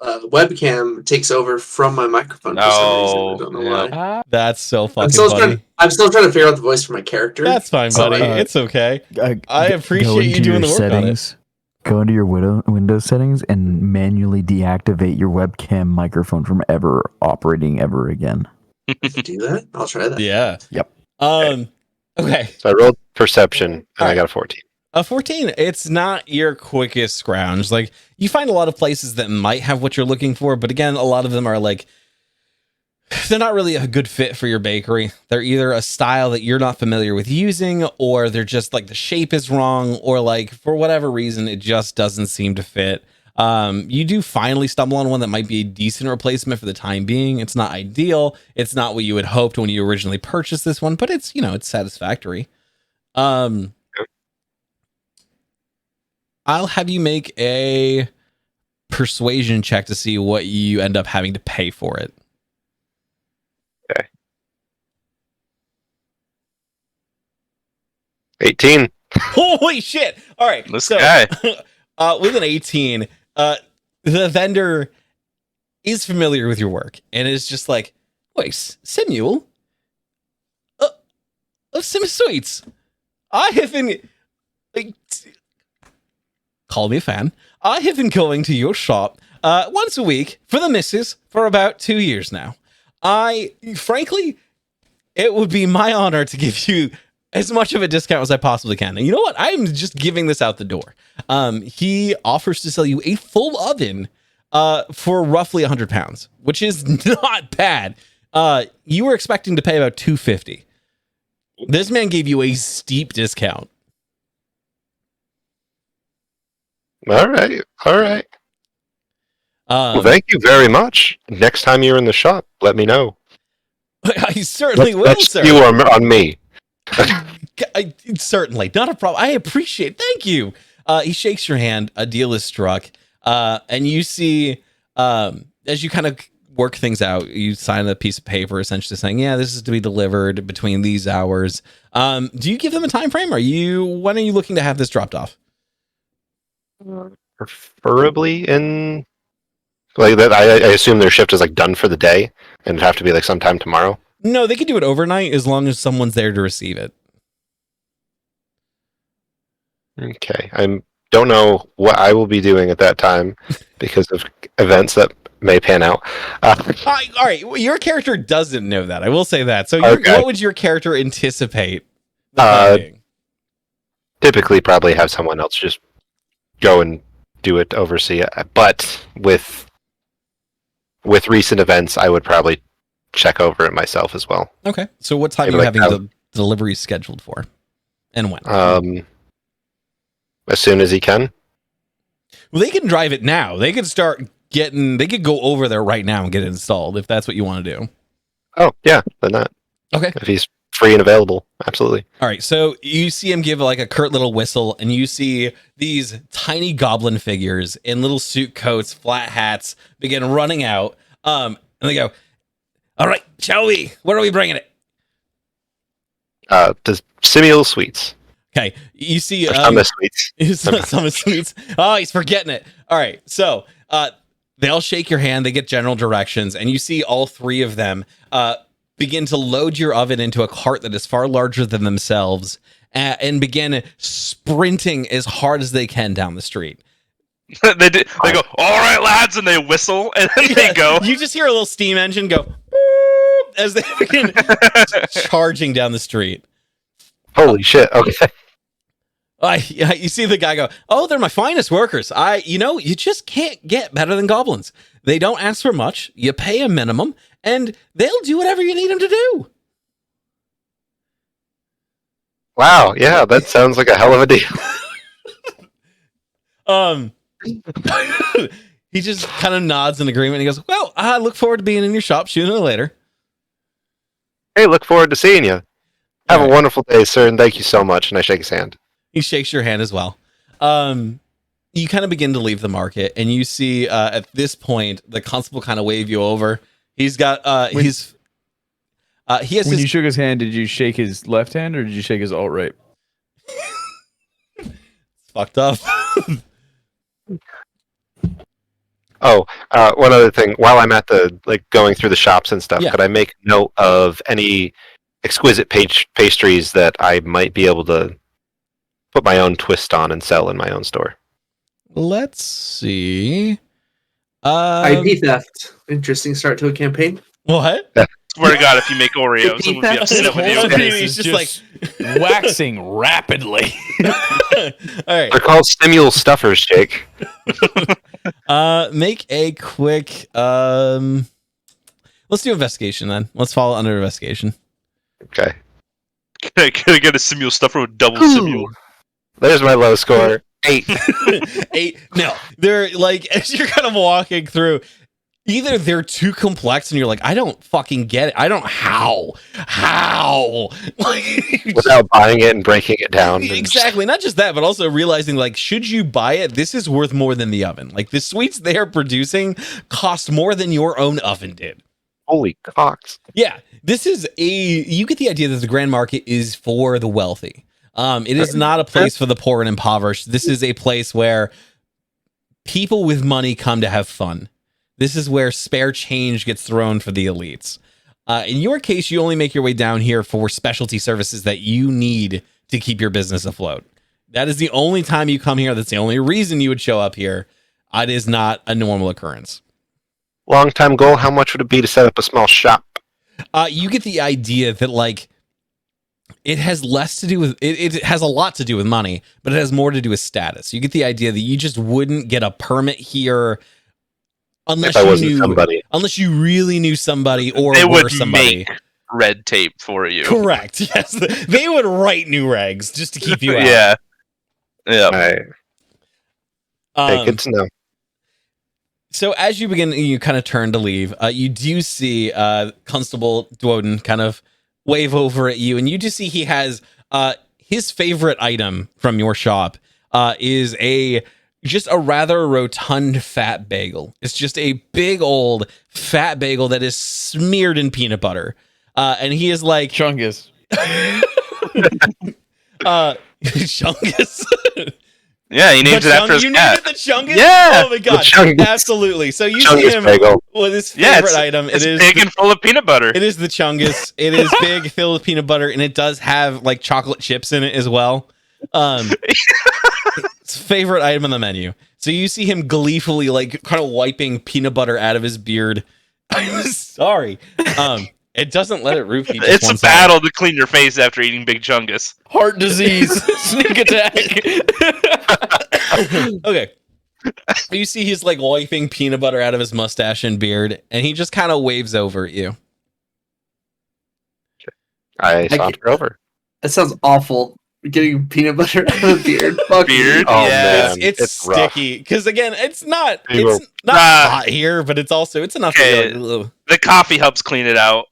webcam takes over from my microphone for some reason. I don't know yeah. why. That's so I'm fucking still, funny. I'm still trying to figure out the voice for my character. That's fine, So, buddy. like, It's okay. I Go appreciate you into doing the your work on it. settings. Go into your Windows settings and manually deactivate your webcam microphone from ever operating ever again. I can do that. I'll try that. Yeah. Yep. Okay. So I rolled perception and I Alright. got a 14. A 14, it's not your quickest scrounge. Like, you find a lot of places that might have what you're looking for, but again, a lot of them are like, they're not really a good fit for your bakery. They're either a style that you're not familiar with using, or they're just like the shape is wrong, or like for whatever reason, it just doesn't seem to fit. You do finally stumble on one that might be a decent replacement for the time being. It's not ideal. It's not what you had hoped when you originally purchased this one, but it's, it's satisfactory. I'll have you make a persuasion check to see what you end up having to pay for it. Okay. 18. Holy shit! All right, This guy. with an 18, the vendor is familiar with your work and is just like, "Wait, Samuel, of Sim Sweets, I have been call me a fan. I have been going to your shop once a week for the missus for about 2 years now. Frankly, it would be my honor to give you as much of a discount as I possibly can. And you know what? I'm just giving this out the door. He offers to sell you a full oven for roughly £100, which is not bad. You were expecting to pay about $250. This man gave you a steep discount. All right. Well, Um, thank you very much. Next time you're in the shop, let me know. I certainly will, That's sir. you on me. Certainly, not a problem. I appreciate. Thank you. He shakes your hand. A deal is struck, and you see as you kind of work things out, you sign a piece of paper essentially saying, "Yeah, this is to be delivered between these hours." Do you give them a time frame? When are you looking to have this dropped off? Preferably in like that. I assume their shift is like done for the day and it'd have to be like sometime tomorrow. No, they could do it overnight as long as someone's there to receive it. Okay. I don't know what I will be doing at that time because of events that may pan out. All right. Well, your character doesn't know that. I will say that. So, Okay. what would your character anticipate the Uh, plan being? Typically, probably have someone else just go and do it, oversee it. But with recent events, I would probably check over it myself as well. Okay. So, what time Maybe are you like having the delivery scheduled for, and when? As soon as he can. Well, they can drive it now. They could start getting. They could go over there right now and get it installed if that's what you want to do. Oh yeah, then that. Okay. If he's free and available, absolutely. All right. So you see him give like a curt little whistle, and you see these tiny goblin figures in little suit coats, flat hats, begin running out. And they go, "All right, shall we? Where are we bringing it?" To Simul Suites. Okay. You see, Or Summit Suites. Summit Suites. Oh, he's forgetting it. All right. So they'll shake your hand. They get general directions, and you see all three of them begin to load your oven into a cart that is far larger than themselves and begin sprinting as hard as they can down the street. They go, all right, lads, and they whistle, and then they go. You just hear a little steam engine go boop, as they begin charging down the street. Holy shit! Okay. You see the guy go, "Oh, they're my finest workers. You just can't get better than goblins. They don't ask for much. You pay a minimum, and they'll do whatever you need them to do." Wow. Yeah, that sounds like a hell of a deal. He just kind of nods in agreement. He goes, "Well, I look forward to being in your shop sooner or later." Hey, look forward to seeing you. Have a wonderful day, sir, and thank you so much. And I shake his hand. He shakes your hand as well. You kind of begin to leave the market, and you see at this point the constable kind of wave you over. He's got he has When his, you shook his hand, did you shake his left hand or did you shake his alt right? it's fucked up. Oh, one other thing. While I'm at the going through the shops and stuff, Yeah. could I make note of any exquisite pastries that I might be able to put my own twist on and sell in my own store? Let's see. ID theft. Interesting start to a campaign. What? Swear to God, if you make Oreos, I'm gonna be upset with whole you. thing He's is just like waxing rapidly. all right. They're called Stimul Stuffers, Jake. Make a quick let's do investigation then. Let's follow under investigation. Okay. Can I get a Simul stuffer with double Simul? There's my low score. 8. 8. No, they're like, as you're kind of walking through, either they're too complex and you're like, I don't fucking get it. I don't how like Without buying it and breaking it down. exactly. Not just that, but also realizing like, should you buy it? This is worth more than the oven. Like the sweets they are producing cost more than your own oven did. Holy cocks. Yeah, this is you get the idea that the Grand Market is for the wealthy. It is not a place for the poor and impoverished. This is a place where people with money come to have fun. This is where spare change gets thrown for the elites. In your case, you only make your way down here for specialty services that you need to keep your business afloat. That is the only time you come here. That's the only reason you would show up here. It is not a normal occurrence. Long time goal. How much would it be to set up a small shop? You get the idea that like it has less to do with it has a lot to do with money, but it has more to do with status. You get the idea that you just wouldn't get a permit here unless If I you wasn't knew somebody. unless you really knew somebody or They were would somebody. make red tape for you. Correct. Yes, they would write new regs just to keep you out. Yeah. Yeah. Hey, good to know. So as you begin, you kind of turn to leave. You do see Constable Dwoden kind of wave over at you, and you do see he has his favorite item from your shop is just a rather rotund fat bagel. It's just a big old fat bagel that is smeared in peanut butter, and he is like Chungus. Chungus. Yeah, he named it after his you cat. named it the Chungus? Yeah, Oh my god. Chungus. Absolutely. So you Chungus see him bagel. with his Yeah, favorite item. It's It is big and full of peanut butter. it is the Chungus. It is big, filled with peanut butter, and it does have like chocolate chips in it as well. favorite item on the menu. So you see him gleefully, like, kind of wiping peanut butter out of his beard. I'm sorry. It doesn't let it roofie. It's a battle to clean your face after eating Big Chungus. Heart disease. Sneak attack. Okay. You see he's like wiping peanut butter out of his mustache and beard, and he just kind of waves over at you. I saunter over. That sounds awful. Getting peanut butter out of the beard. Fuck Beard? Oh, Yeah. man. It's rough. sticky because again, it's not will- hot here, but it's also it's enough. Okay. To be like, The coffee helps clean it out.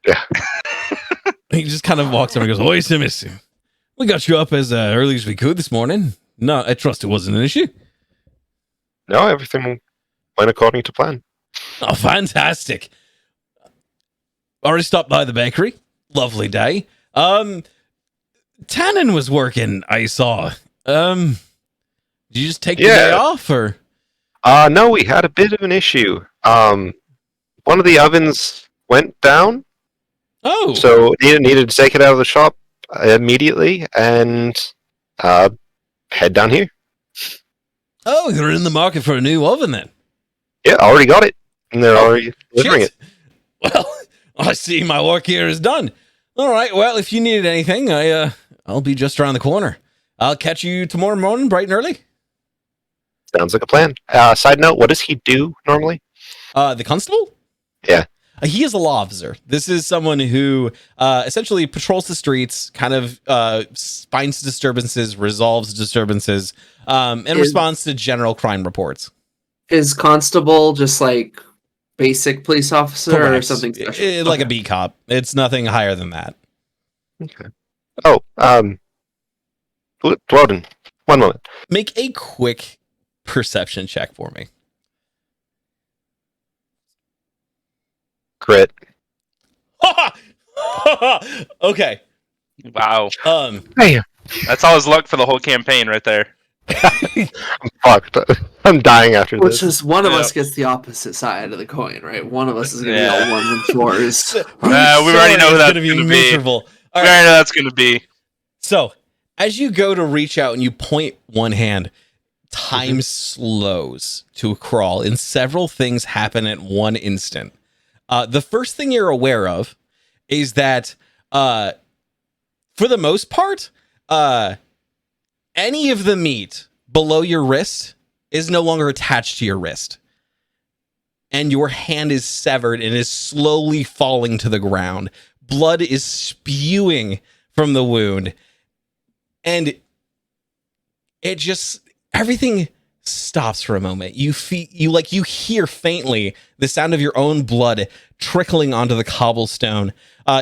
Yeah. he just kind of walks over and goes, "Oi, Simis, we got you up as early as we could this morning. No, I trust it wasn't an issue. No, everything went according to plan. Oh, fantastic! Already stopped by the bakery. Lovely day. Tannen was working. I saw. Did you just take the day off, or? No, we had a bit of an issue. One of the ovens went down, Oh, so needed to take it out of the shop immediately and head down here. oh, you're in the market for a new oven then. Yeah, already got it, and they're already delivering Shit. Well, I see my work here is done. All right. Well, if you needed anything, I'll be just around the corner. I'll catch you tomorrow morning, bright and early. it. Sounds like a plan. Side note: what does he do normally? The constable? Yeah. He is a law officer. This is someone who essentially patrols the streets, kind of finds disturbances, resolves disturbances, and responds to general crime reports. Is constable just like basic police officer or Correct. something special? Like a beat cop. It's nothing higher than that. Okay. Oh, Dwoden, one moment. Make a quick perception check for me. Crit. Okay. Wow. Hey, That's all his luck for the whole campaign right there. I'm fucked. I'm dying after Which this. is one of Yeah. us gets the opposite side of the coin, right? One of us is going to Yeah. be all ones and fours. We already know who that's going to be gonna be. miserable. All We right. already know that's going to be. So, as you go to reach out and you point one hand, time slows to a crawl, and several things happen at one instant. The first thing you're aware of is that, for the most part, any of the meat below your wrist is no longer attached to your wrist. And your hand is severed and is slowly falling to the ground. Blood is spewing from the wound. And it just, everything stops for a moment. You hear faintly the sound of your own blood trickling onto the cobblestone.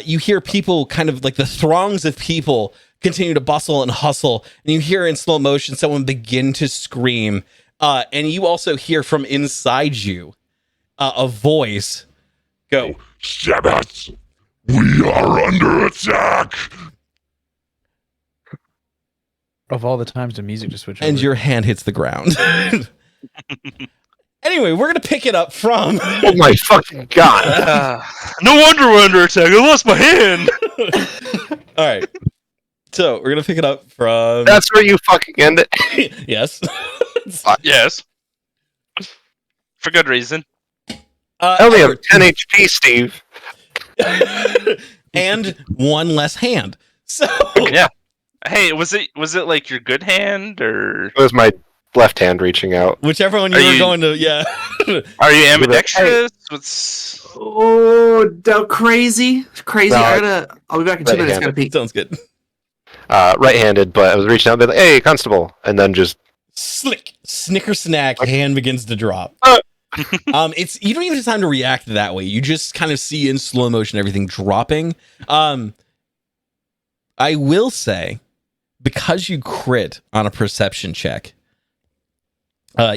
You hear people, kind of like the throngs of people, continue to bustle and hustle, and you hear in slow motion someone begin to scream. And you also hear from inside you a voice go, Sabbath, we are under attack. Of all the times the music just switched and over. your hand hits the ground. Anyway, we're gonna pick it up from. Oh my fucking god! No wonder we're under attack. I lost my hand. All right, so we're gonna pick it up from. That's where you fucking end it. Yes. Yes. For good reason. I only have Edward. 10 HP, Steve. And one less hand. So Yeah. Hey, was it like your good hand or It was my left hand reaching out. whichever one Are you were you- going to, yeah. are you ambidextrous? What's Oh, crazy. Crazy. No, I'll be back in 2 minutes. right-handed. Gotta pee. Sounds good. Right-handed, but I was reaching out and be like, hey, constable. And then just, Slick, snicker snack, hand begins to drop. It's you don't even have time to react that way. You just kind of see in slow motion everything dropping. I will say, because you crit on a perception check,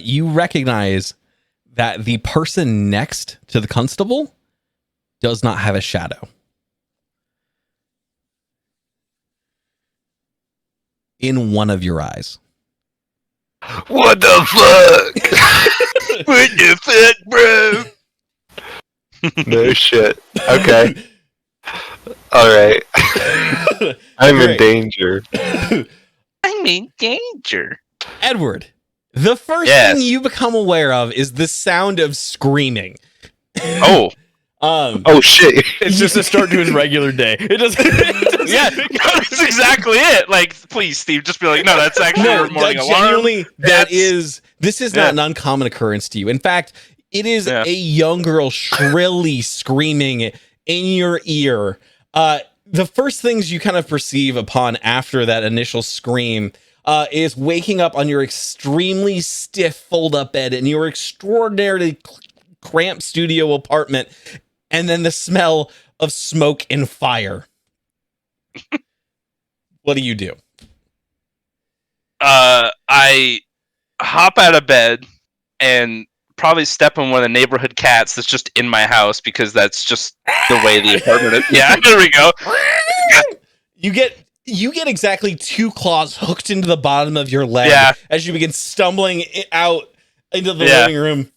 you recognize that the person next to the constable does not have a shadow. In one of your eyes. what the fuck? what the fuck, bro? No shit. Okay. Alright. I'm in Great. danger. I'm in danger. Edward, the first thing you become aware of is the sound of screaming. Oh. Oh shit! It's just a start to his regular day. It doesn't. Yeah, that's exactly it. Like, please, Steve, just be like, no, that's actually No, your morning genuinely, alarm. this is not an uncommon occurrence to you. In fact, it is a young girl shrilly screaming in your ear. The first things you kind of perceive upon after that initial scream is waking up on your extremely stiff fold-up bed in your extraordinarily cramped studio apartment, and then the smell of smoke and fire. What do you do? I hop out of bed and probably step on one of the neighborhood cats that's just in my house because that's just the way the apartment is. Yeah, there we go. You get exactly 2 claws hooked into the bottom of your leg as you begin stumbling out into the living room.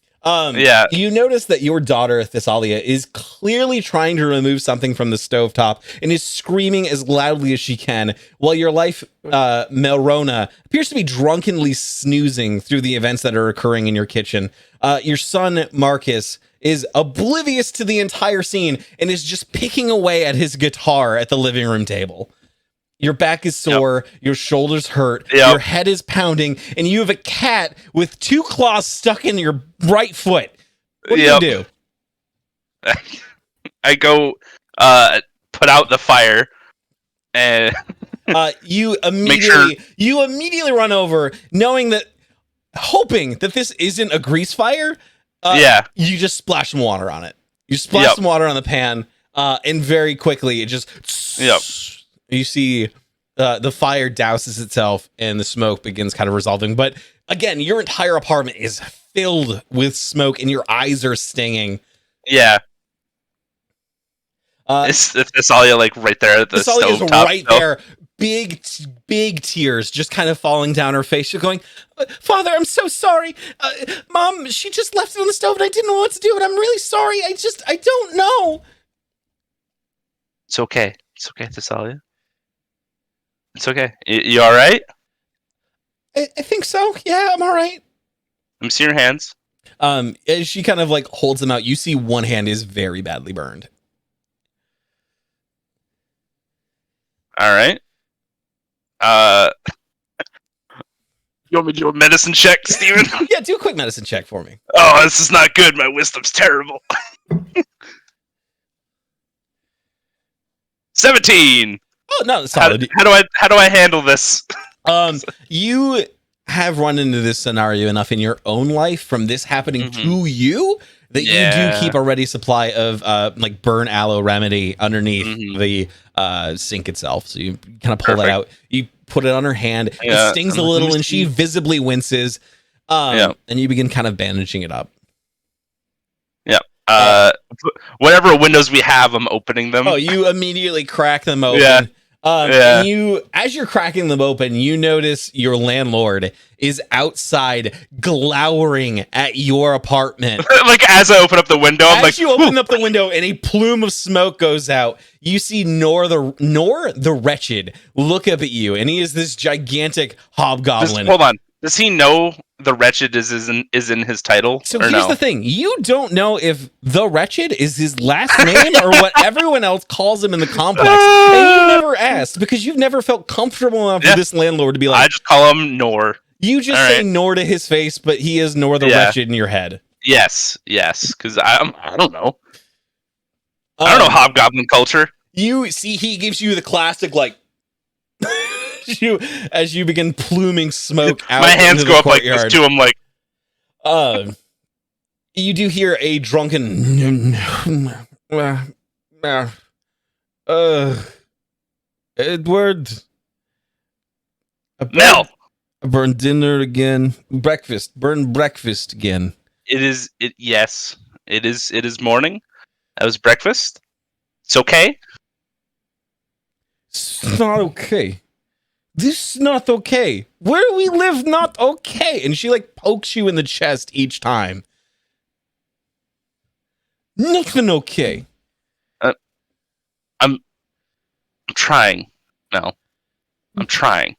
You notice that your daughter, Thessalia, is clearly trying to remove something from the stovetop and is screaming as loudly as she can, while your wife, Melrona, appears to be drunkenly snoozing through the events that are occurring in your kitchen. Your son, Marcus, is oblivious to the entire scene and is just picking away at his guitar at the living room table. Your back is sore, your shoulders hurt, your head is pounding, and you have a cat with 2 claws stuck in your right foot. What do you do? I go put out the fire and you immediately run over, hoping that this isn't a grease fire. You just splash some water on it. You splash some water on the pan, and very quickly it just you see the fire douses itself and the smoke begins kind of resolving. But again, your entire apartment is filled with smoke and your eyes are stinging. Yeah. It's all like right there at the stove top. Right there. Big tears just kind of falling down her face. She's going, Father, I'm so sorry. Mom, she just left it on the stove and I didn't know what to do. And I'm really sorry. I don't know. It's okay. It's okay, Thessalia. It's okay. You all right? I think so. Yeah, I'm all right. Let me see your hands. As she kind of like holds them out, you see one hand is very badly burned. All right. You want me to do a medicine check, Steven? Yeah, do a quick medicine check for me. Oh, this is not good. My wisdom's terrible. 17. Oh no, solid. How do I handle this? You have run into this scenario enough in your own life from this happening to you that you do keep a ready supply of like burn aloe remedy underneath the sink itself. So you kind of pull that out. You put it on her hand. It stings a little, and she visibly winces. And you begin kind of bandaging it up. Whatever windows we have, I'm opening them. Oh, you immediately crack them open. And as you're cracking them open, you notice your landlord is outside glowering at your apartment. Like as I open up the window, I'm like, you open up the window and a plume of smoke goes out. You see Nor the Wretched look up at you, and he is this gigantic hobgoblin. Hold on. Does he know the Wretched is in his title? So here's the thing. You don't know if the Wretched is his last name or what everyone else calls him in the complex. And you never asked because you've never felt comfortable enough with this landlord to be like... I just call him Nor. You just say Nor to his face, but he is Nor the Wretched in your head. Yes, because I don't know. I don't know hobgoblin culture. You see, he gives you the classic, like... as you begin pluming smoke out. My hands go up courtyard. Like this too. I'm like, you do hear a drunken Edward. Mel. Burn dinner again. Burn breakfast again. Yes. It is morning. That was breakfast. It's okay. It's not okay. This is not okay. Where we live, not okay. And she like pokes you in the chest each time. Nothing okay. I'm trying. No, I'm trying.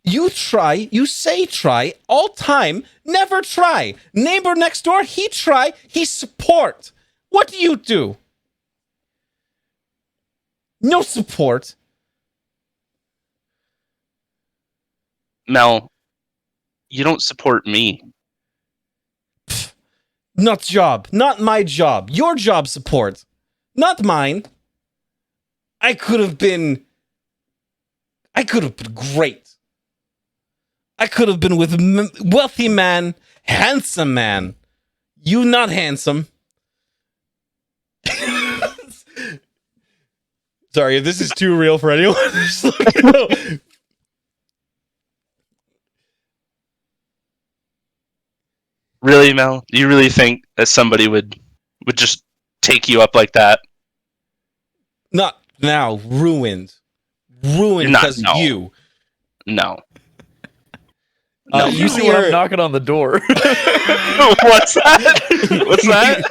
You try, you say try, all time, never try. Neighbor next door, he try, he support. What do you do? No support. Mel, you don't support me. Not job, not my job. Your job support, not mine. I could have been great. I could have been with wealthy man, handsome man. You not handsome. Sorry if this is too real for anyone. Just let me know. Really, Mel? Do you really think that somebody would just take you up like that? Not now. Ruined because no. you. No. You see when her I'm knocking on the door. What's that? What's that?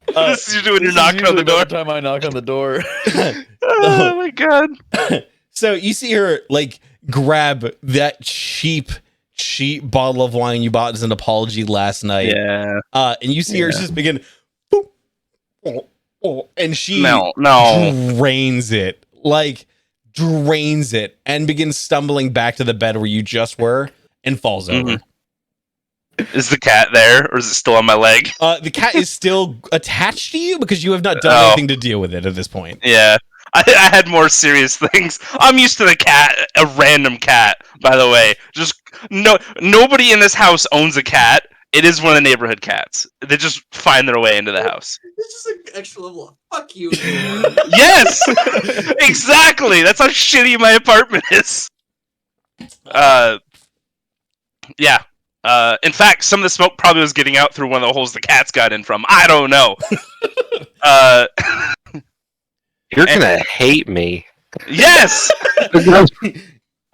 This is usually when you're knocking on the door. Every time I knock on the door. Oh my god. So you see her like grab that cheap bottle of wine you bought as an apology last night. Yeah. And you see her just begin, and she No. drains it, and begins stumbling back to the bed where you just were and falls over. Is the cat there, or is it still on my leg? The cat is still attached to you because you have not done anything to deal with it at this point. Yeah. I had more serious things. I'm used to the cat, a random cat, by the way. Just nobody in this house owns a cat. It is one of the neighborhood cats. They just find their way into the house. It's just an extra level of fuck you. Yes! Exactly! That's how shitty my apartment is. Yeah. In fact, some of the smoke probably was getting out through one of the holes the cats got in from. I don't know. You're gonna hate me. Yes!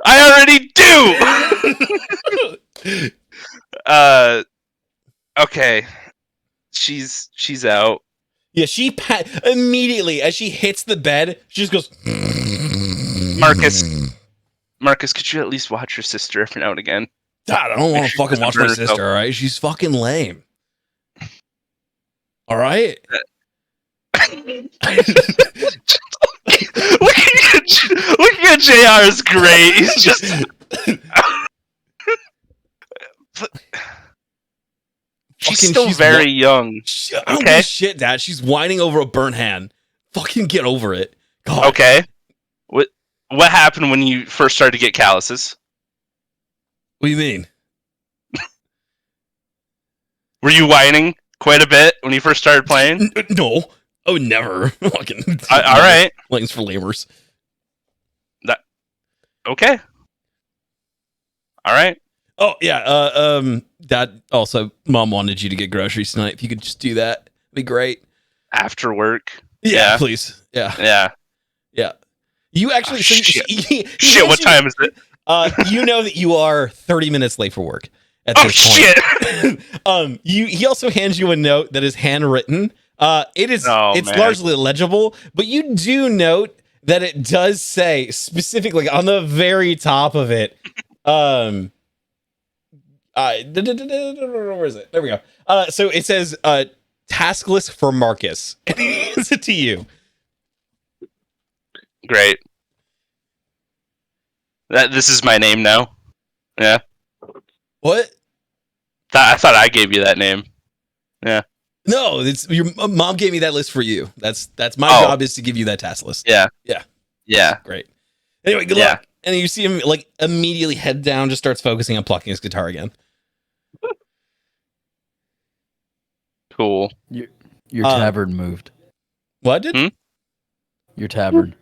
I already do! Okay. She's out. Yeah, she immediately as she hits the bed, she just goes. Marcus, could you at least watch your sister every now and again? God, I don't want to fucking watch my sister. All right, she's fucking lame. All right. Looking at JR is great. He's just. She's still very young. I don't give a shit, Dad. She's whining over a burnt hand. Fucking get over it. God. Okay. What happened when you first started to get calluses? What do you mean? Were you whining quite a bit when you first started playing? No. Oh, never. Fucking. All right. Lanes for lamers. Okay. All right. Oh yeah. Dad. Also, Mom wanted you to get groceries tonight. If you could just do that, it'd be great. After work. Yeah. Please. Yeah. Yeah. Yeah. You actually. Shit. Shit. What time is it? You know that you are 30 minutes late for work at this point. Shit. He also hands you a note that is handwritten. It's largely illegible, but you do note that it does say specifically on the very top of it. Where is it? There we go. So it says task list for Marcus. It's it to you. Great. This is my name now. Yeah. What? I thought I gave you that name. Yeah. No, it's your mom gave me that list for you. That's my job is to give you that task list. Yeah. Yeah. Yeah. Great. Anyway, good luck. And you see him like immediately head down, just starts focusing on plucking his guitar again. Cool. Your tavern moved. What did? Your tavern.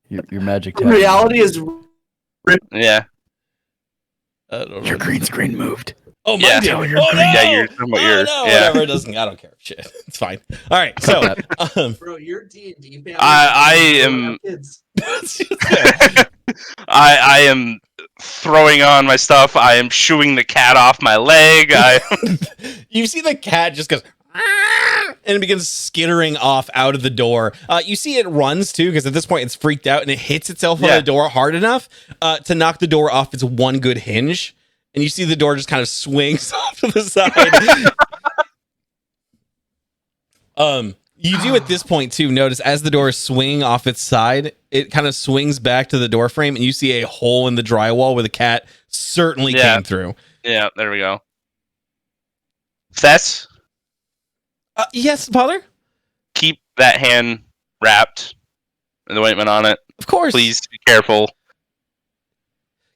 Your magic tavern. Reality is. Yeah. Your green screen moved. Oh, my did. Oh, no. Yeah, you're talking about yours. No, yeah. whatever. It doesn't. I don't care. Shit. It's fine. All right. So, Bro, your D&D family. I am. Kids. I am throwing on my stuff. I am shooing the cat off my leg. You see the cat just goes. and it begins skittering off out of the door. You see it runs too, because at this point it's freaked out and it hits itself on the door hard enough to knock the door off its one good hinge. And you see the door just kind of swings off to the side. You do at this point too notice as the door swing off its side, it kind of swings back to the door frame, and you see a hole in the drywall where the cat certainly came through. Yeah, there we go. Thess? Yes, father? Keep that hand wrapped with the ointment on it. Of course. Please be careful.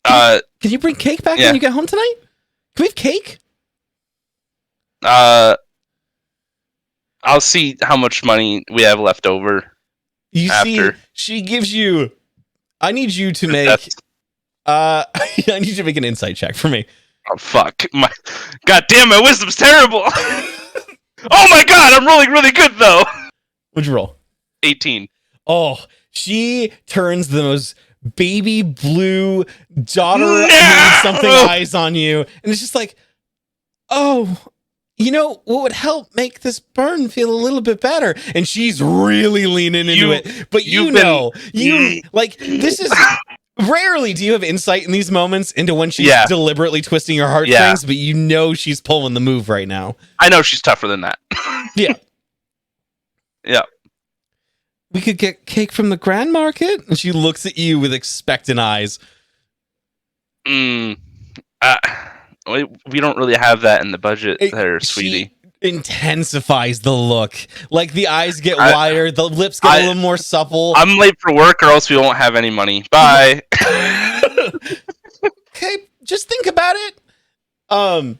Can you bring cake back when you get home tonight? Can we have cake? I'll see how much money we have left over. You after. see, she gives you. I need you to make. I need you to make an insight check for me. Oh fuck! God damn, my wisdom's terrible. Oh my god, I'm rolling really good though. What'd you roll? 18. Oh, she turns the most baby blue daughter something eyes on you, and it's just like, oh. You know what would help make this burn feel a little bit better? And she's really leaning into it. But this is rarely do you have insight in these moments into when she's deliberately twisting your heartstrings, but you know she's pulling the move right now. I know she's tougher than that. Yeah. Yeah. We could get cake from the Grand Market? And she looks at you with expectant eyes. We don't really have that in the budget there, sweetie. She intensifies the look. Like the eyes get wider, the lips get a little more supple. I'm late for work or else we won't have any money. Bye. Okay, just think about it.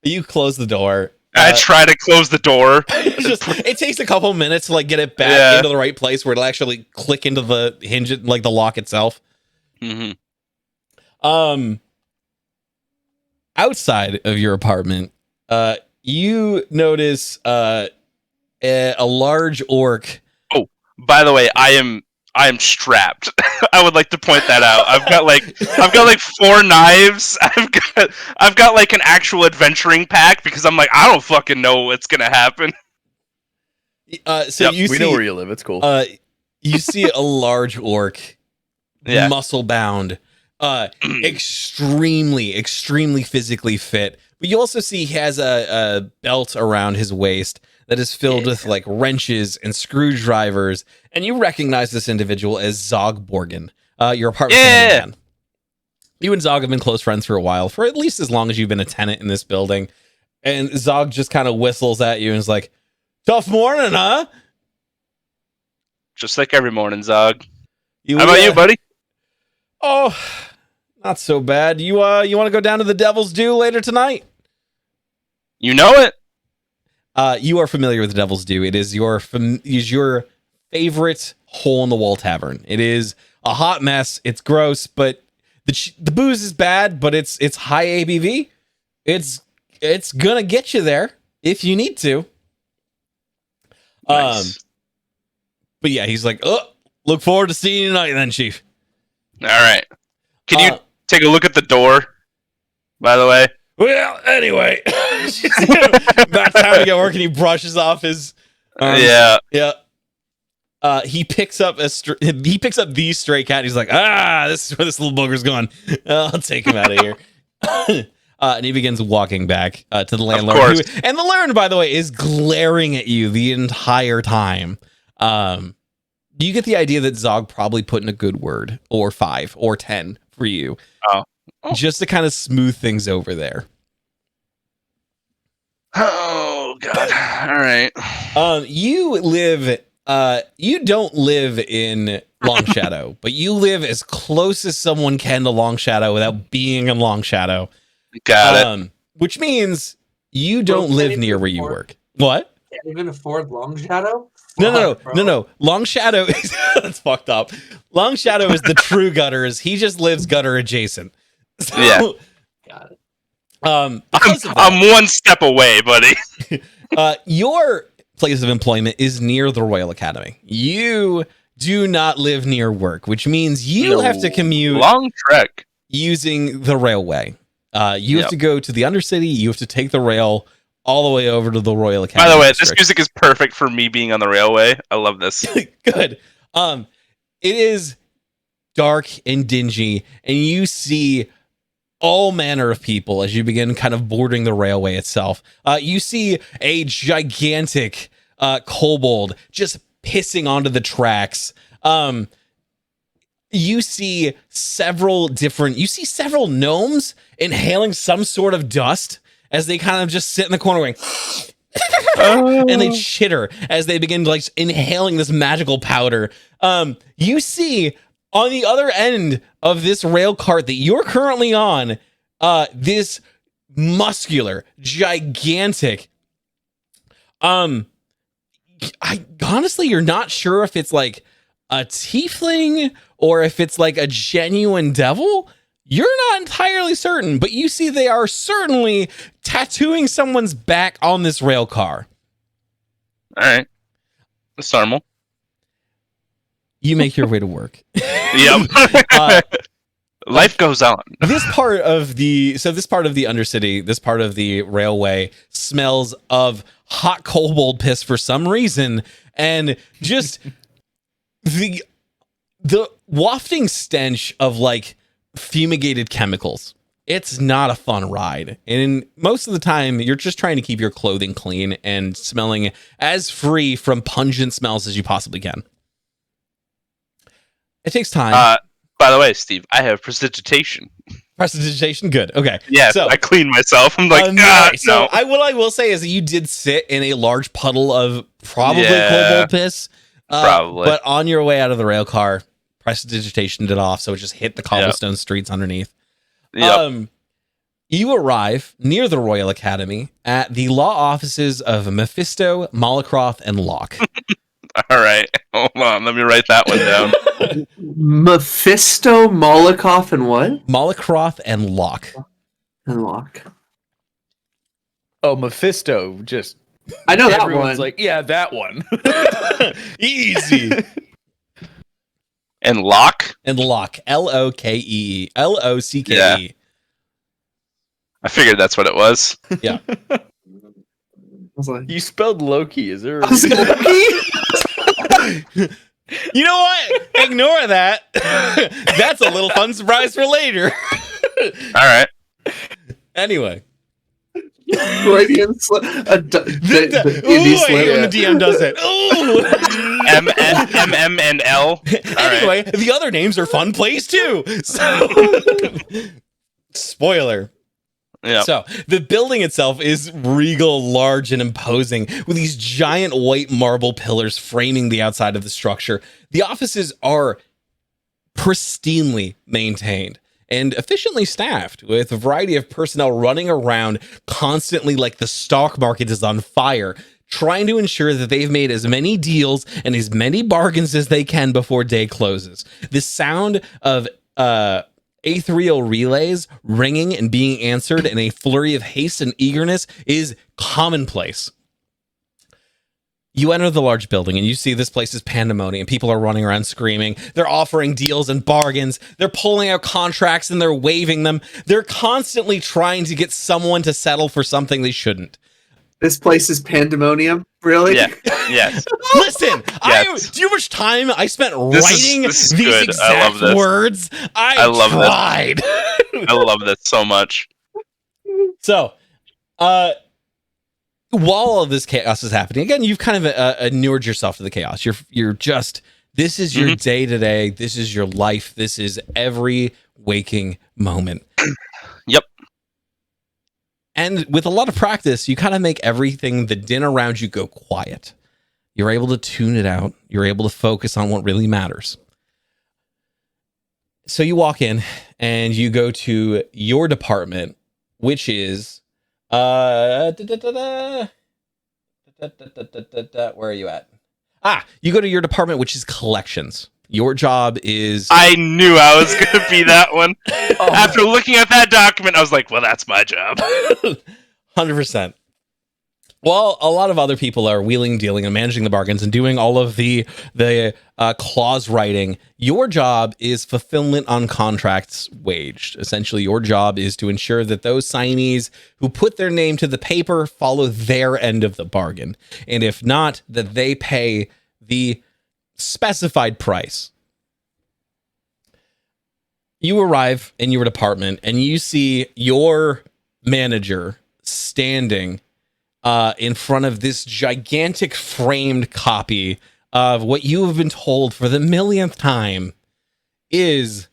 You close the door. I try to close the door. It takes a couple minutes to like get it back into the right place where it'll actually click into the hinge, like the lock itself. Mm-hmm. Outside of your apartment, you notice a large orc. Oh, by the way, I am strapped. I would like to point that out. I've got like 4 knives. I've got like an actual adventuring pack because I'm like, I don't fucking know what's gonna happen. We know where you live. It's cool. You see a large orc, muscle bound. Extremely physically fit. But you also see he has a belt around his waist that is filled with like wrenches and screwdrivers. And you recognize this individual as Zog Borgen, your apartment man. You and Zog have been close friends for a while, for at least as long as you've been a tenant in this building. And Zog just kind of whistles at you and is like, tough morning, huh? Just like every morning, Zog. How about you, buddy? Oh, not so bad. You want to go down to the Devil's Due later tonight? You know it. You are familiar with the Devil's Due. It is your favorite hole in the wall tavern. It is a hot mess. It's gross, but the booze is bad, but it's high ABV. It's gonna get you there if you need to. Nice. But yeah, he's like, oh, look forward to seeing you tonight, then, Chief. All right. Can you take a look at the door, by the way? Well, anyway. That's how we get working. He brushes off his arms. Yeah. He picks up the stray cat. He's like, this is where this little booger's going. I'll take him out of here. And he begins walking back to the landlord. And the landlord, by the way, is glaring at you the entire time. You get the idea that Zog probably put in a good word, or 5 or 10 for you. Just to kind of smooth things over there. Oh God! All right. You don't live in Long Shadow, but you live as close as someone can to Long Shadow without being in Long Shadow. Got it. Which means you don't live near where you work. What? Can't even afford Long Shadow? No. Long Shadow is that's fucked up. Long Shadow is the true gutters. He just lives gutter adjacent. So, yeah. Got it. I'm one step away, buddy. Your place of employment is near the Royal Academy. You do not live near work, which means you have to commute long trek using the railway. You have to go to the Undercity. You have to take the rail all the way over to the Royal Academy. By the way, district. this music is perfect for me being on the railway. I love this. Good. It is dark and dingy, and you see all manner of people as you begin kind of boarding the railway itself. You see a gigantic kobold just pissing onto the tracks. You see several gnomes inhaling some sort of dust as they kind of just sit in the corner going and they chitter as they begin like inhaling this magical powder. You see on the other end of this rail cart that you're currently on, this muscular, gigantic, honestly, you're not sure if it's like a tiefling or if it's like a genuine devil. You're not entirely certain, but you see they are certainly tattooing someone's back on this rail car. All right. That's normal. You make your way to work. Yep. Life goes on. This part of the Undercity, this part of the railway smells of hot kobold piss for some reason, and just the wafting stench of like fumigated chemicals. It's not a fun ride, and most of the time you're just trying to keep your clothing clean and smelling as free from pungent smells as you possibly can. It takes time. By the way, Steve, I have prestidigitation. Prestidigitation, good. Okay. Yeah, so I clean myself. I'm like, so no. what I will say is that you did sit in a large puddle of probably Yeah. kobold piss. Probably. But on your way out of the rail car, prestidigitation did off, so it just hit the cobblestone streets underneath. Yep. You arrive near the Royal Academy at the law offices of Mephisto, Molocroth, and Locke. All right. Hold on. Let me write that one down. Mephisto, Molokov, and what? Molocroth and Locke. And Locke. Oh, Mephisto. Just I know that everyone's one. like, yeah, that one. Easy. And Locke? And Locke. L-O-K-E-E. L-O-C-K-E. Yeah. I figured that's what it was. Yeah. I was like, You spelled Loki. Is there? I was like, Loki? You know what? Ignore that. That's a little fun surprise for later. All right. Anyway. Freudian Ooh, I hate when the DM does it. Ooh. M and L. Anyway, the other names are fun plays too. So, spoiler. Yeah. So the building itself is regal, large, and imposing, with these giant white marble pillars framing the outside of the structure. The offices are pristinely maintained and efficiently staffed, with a variety of personnel running around constantly like the stock market is on fire, trying to ensure that they've made as many deals and as many bargains as they can before day closes. The sound of ethereal relays ringing and being answered in a flurry of haste and eagerness is commonplace. You enter the large building and you see this place is pandemonium. People are running around screaming. They're offering deals and bargains. They're pulling out contracts and they're waiving them. They're constantly trying to get someone to settle for something they shouldn't. This place is pandemonium? Really? Yeah. Yes. Listen, Yes. do you know how much time I spent This writing is these good. I exact love this. words? I love this. tried. I love this so much. So, while all of this chaos is happening, again, you've kind of inured yourself to the chaos. You're just, this is your day to day. This is your life. This is every waking moment. Yep. And with a lot of practice, you kind of make everything, the din around you, go quiet. You're able to tune it out. You're able to focus on what really matters. So you walk in and you go to your department, which is where are you at? You go to your department, which is collections. Your job is... I knew I was going to be that one. After looking at that document, I was like, well, that's my job. 100%. While a lot of other people are wheeling, dealing, and managing the bargains and doing all of the clause writing, your job is fulfillment on contracts waged. Essentially, your job is to ensure that those signees who put their name to the paper follow their end of the bargain. And if not, that they pay the specified price. You arrive in your department and you see your manager standing in front of this gigantic framed copy of what you have been told for the millionth time is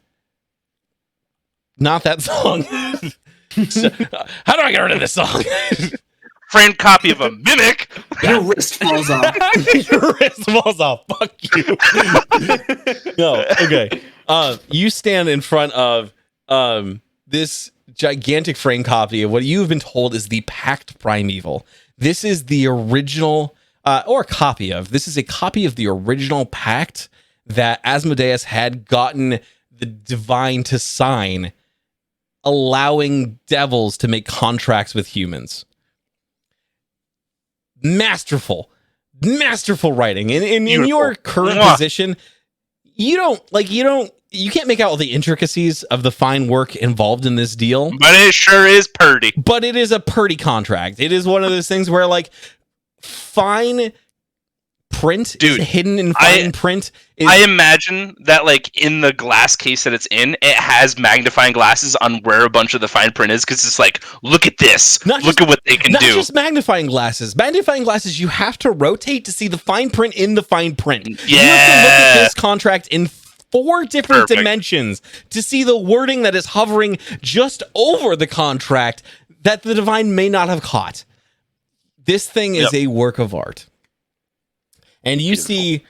not that song. So, how do I get rid of this song? Framed copy of a mimic. Your wrist falls off. Your wrist falls off. Fuck you. No, okay. You stand in front of this gigantic frame copy of what you've been told is the Pact Primeval. This is the original, or a copy of. This is a copy of the original pact that Asmodeus had gotten the Divine to sign, allowing devils to make contracts with humans. Masterful writing. In your current position, you can't make out all the intricacies of the fine work involved in this deal. But it sure is purty. But it is a purty contract. It is one of those things where, like, fine print is hidden in fine print. I imagine that, like, in the glass case that it's in, it has magnifying glasses on where a bunch of the fine print is, because it's like, look at this. Look at what they can do. Not just magnifying glasses. Magnifying glasses, you have to rotate to see the fine print in the fine print. Yeah. You have to look at this contract in 4 different dimensions to see the wording that is hovering just over the contract that the Divine may not have caught. This thing is a work of art. And you see,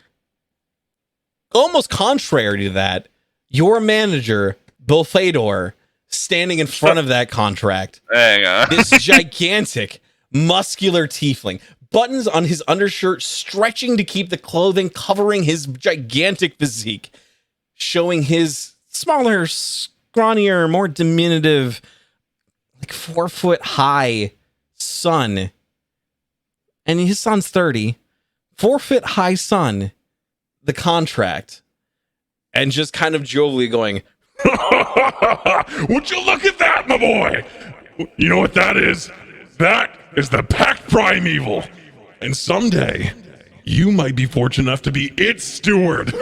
almost contrary to that, your manager, Bill Fedor, standing in front of that contract. There you go. This gigantic, muscular tiefling. Buttons on his undershirt stretching to keep the clothing covering his gigantic physique, showing his smaller, scrawnier, more diminutive, like 4 foot high son. And his son's 30. 4 foot high son, the contract, and just kind of jovially going, Would you look at that, my boy? You know what that is? That is the Pact Primeval. And someday, you might be fortunate enough to be its steward.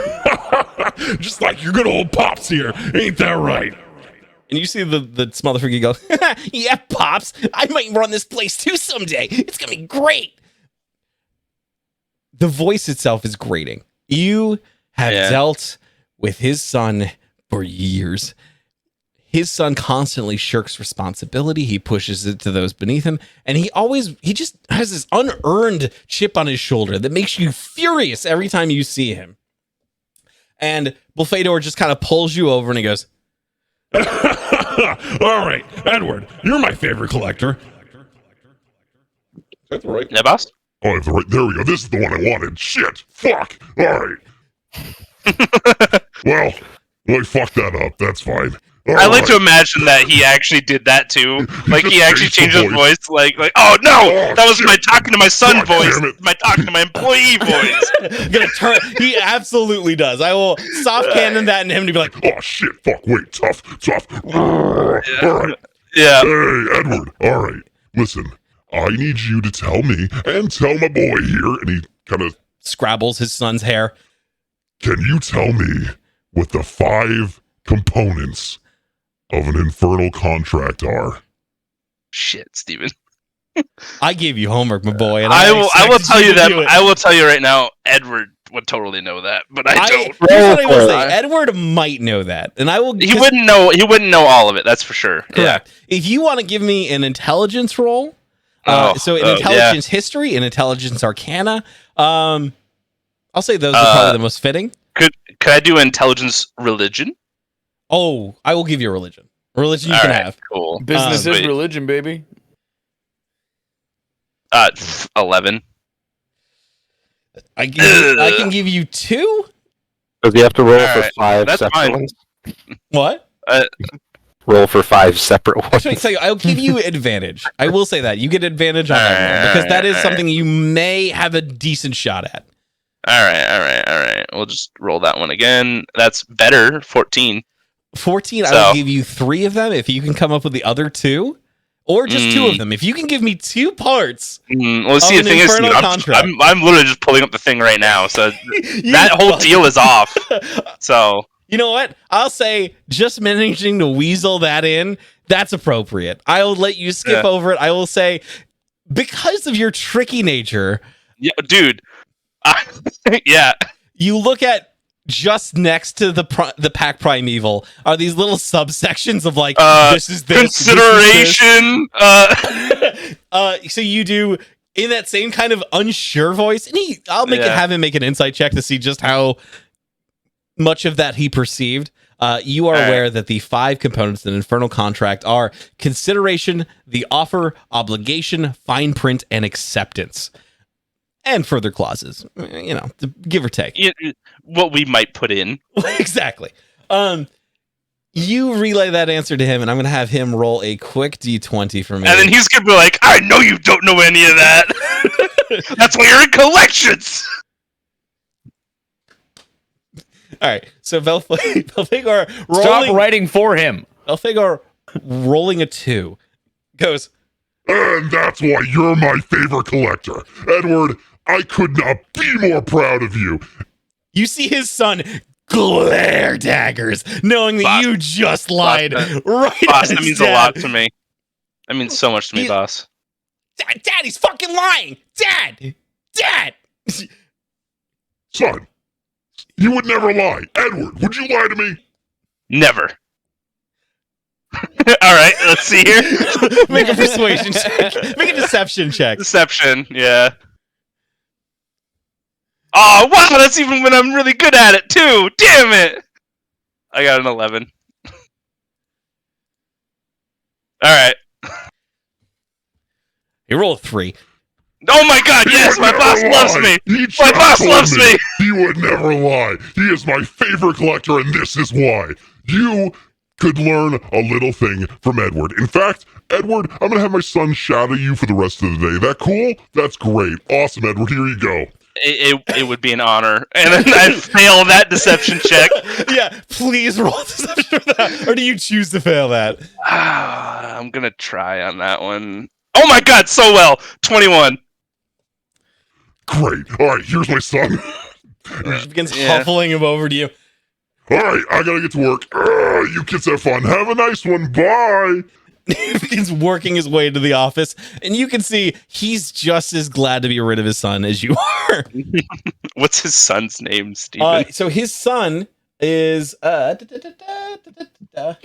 Just like your good old Pops here. Ain't that right? and you see the small freaky go, yeah, Pops, I might run this place too someday. It's going to be great. The voice itself is grating. You have dealt with his son for years. His son constantly shirks responsibility. He pushes it to those beneath him. And he just has this unearned chip on his shoulder that makes you furious every time you see him. And Bulfador just kind of pulls you over and he goes, all right, Edward, you're my favorite collector. That's right. Yeah, boss? Oh, that's right. There we go. This is the one I wanted. Shit. Fuck. All right. Well, I fucked that up. That's fine. I like to imagine that he actually did that too. Like he actually changed his voice. Like, oh no, that was my talking to my son voice. My talking to my employee voice. Gonna turn. He absolutely does. I will soft cannon that in him to be like, oh shit, fuck, wait, tough. All right. Yeah. Hey, Edward. All right. Listen, I need you to tell me and tell my boy here, and he kind of scrabbles his son's hair. Can you tell me what the 5 components of an infernal contract are? Shit, Steven. I gave you homework, my boy, and I will tell you that. I will tell you right now, Edward would totally know that, but I don't. Here's what I will say: Edward might know that, and I will. He wouldn't know. He wouldn't know all of it. That's for sure. Correct. Yeah. If you want to give me an intelligence roll, so an intelligence history, an intelligence arcana, I'll say those are probably the most fitting. Could I do intelligence religion? Oh, I will give you a religion. Religion you can have. Cool. Business is religion, baby. 11. I can give you 2. Does he have to roll for right, 5 that's separate fine. ones? What? roll for 5 separate ones. Actually, so I'll give you advantage. I will say that. You get advantage on that one, because that is something you may have a decent shot at. All right. We'll just roll that one again. That's better. 14. 14, So- I will give you 3 of them if you can come up with the other 2. Or just 2 of them. If you can give me 2 parts. Well, see, Of the an thing is, Infernal Steve, contract. I'm literally just pulling up the thing right now. So that whole deal is off. So You know what? I'll say just managing to weasel that in, that's appropriate. I'll let you skip over it. I will say, because of your tricky nature, yeah, dude. Yeah. you look at just next to the pack primeval are these little subsections of like, this is this. Consideration. So you do in that same kind of unsure voice, and I'll have him make an insight check to see just how much of that he perceived. You are aware that the 5 components of an infernal contract are consideration, the offer, obligation, fine print, and acceptance. And further clauses, give or take. What we might put in. Exactly. You relay that answer to him, and I'm going to have him roll a quick D20 for me. And then he's going to be like, I know you don't know any of that. That's why you're in collections. All right. So Belphegor Stop writing for him. Belphegor rolling a 2 goes, And that's why you're my favorite collector. Edward, I could not be more proud of you. you see his son glare daggers, knowing that Boss. you just lied right Boss, at that his means a dad. lot to me. That means so much to me, You- boss. Dad, he's fucking lying. Dad. Son, you would never lie. Edward, would you lie to me? Never. All right, let's see here. Make a persuasion check. Make a deception check. Deception, yeah. Oh, wow, that's even when I'm really good at it, too. Damn it. I got an 11. All right. You roll a 3. Oh my god, He yes, would my never boss loves lie. me. He My just boss told loves me. He would never lie. He is my favorite collector, and this is why. You could learn a little thing from Edward. In fact, Edward, I'm gonna have my son shadow you for the rest of the day. That cool? That's great. Awesome, Edward. Here you go. It would be an honor. And then I fail that deception check. Yeah, please roll deception for that. Or do you choose to fail that? I'm going to try on that one. Oh my god, so well. 21. Great. All right, here's my son. He begins Yeah. huffling him over to you. All right, I gotta get to work. You kids have fun. Have a nice one. Bye. He begins working his way to the office, and you can see he's just as glad to be rid of his son as you are. What's his son's name, Steven? So his son is Can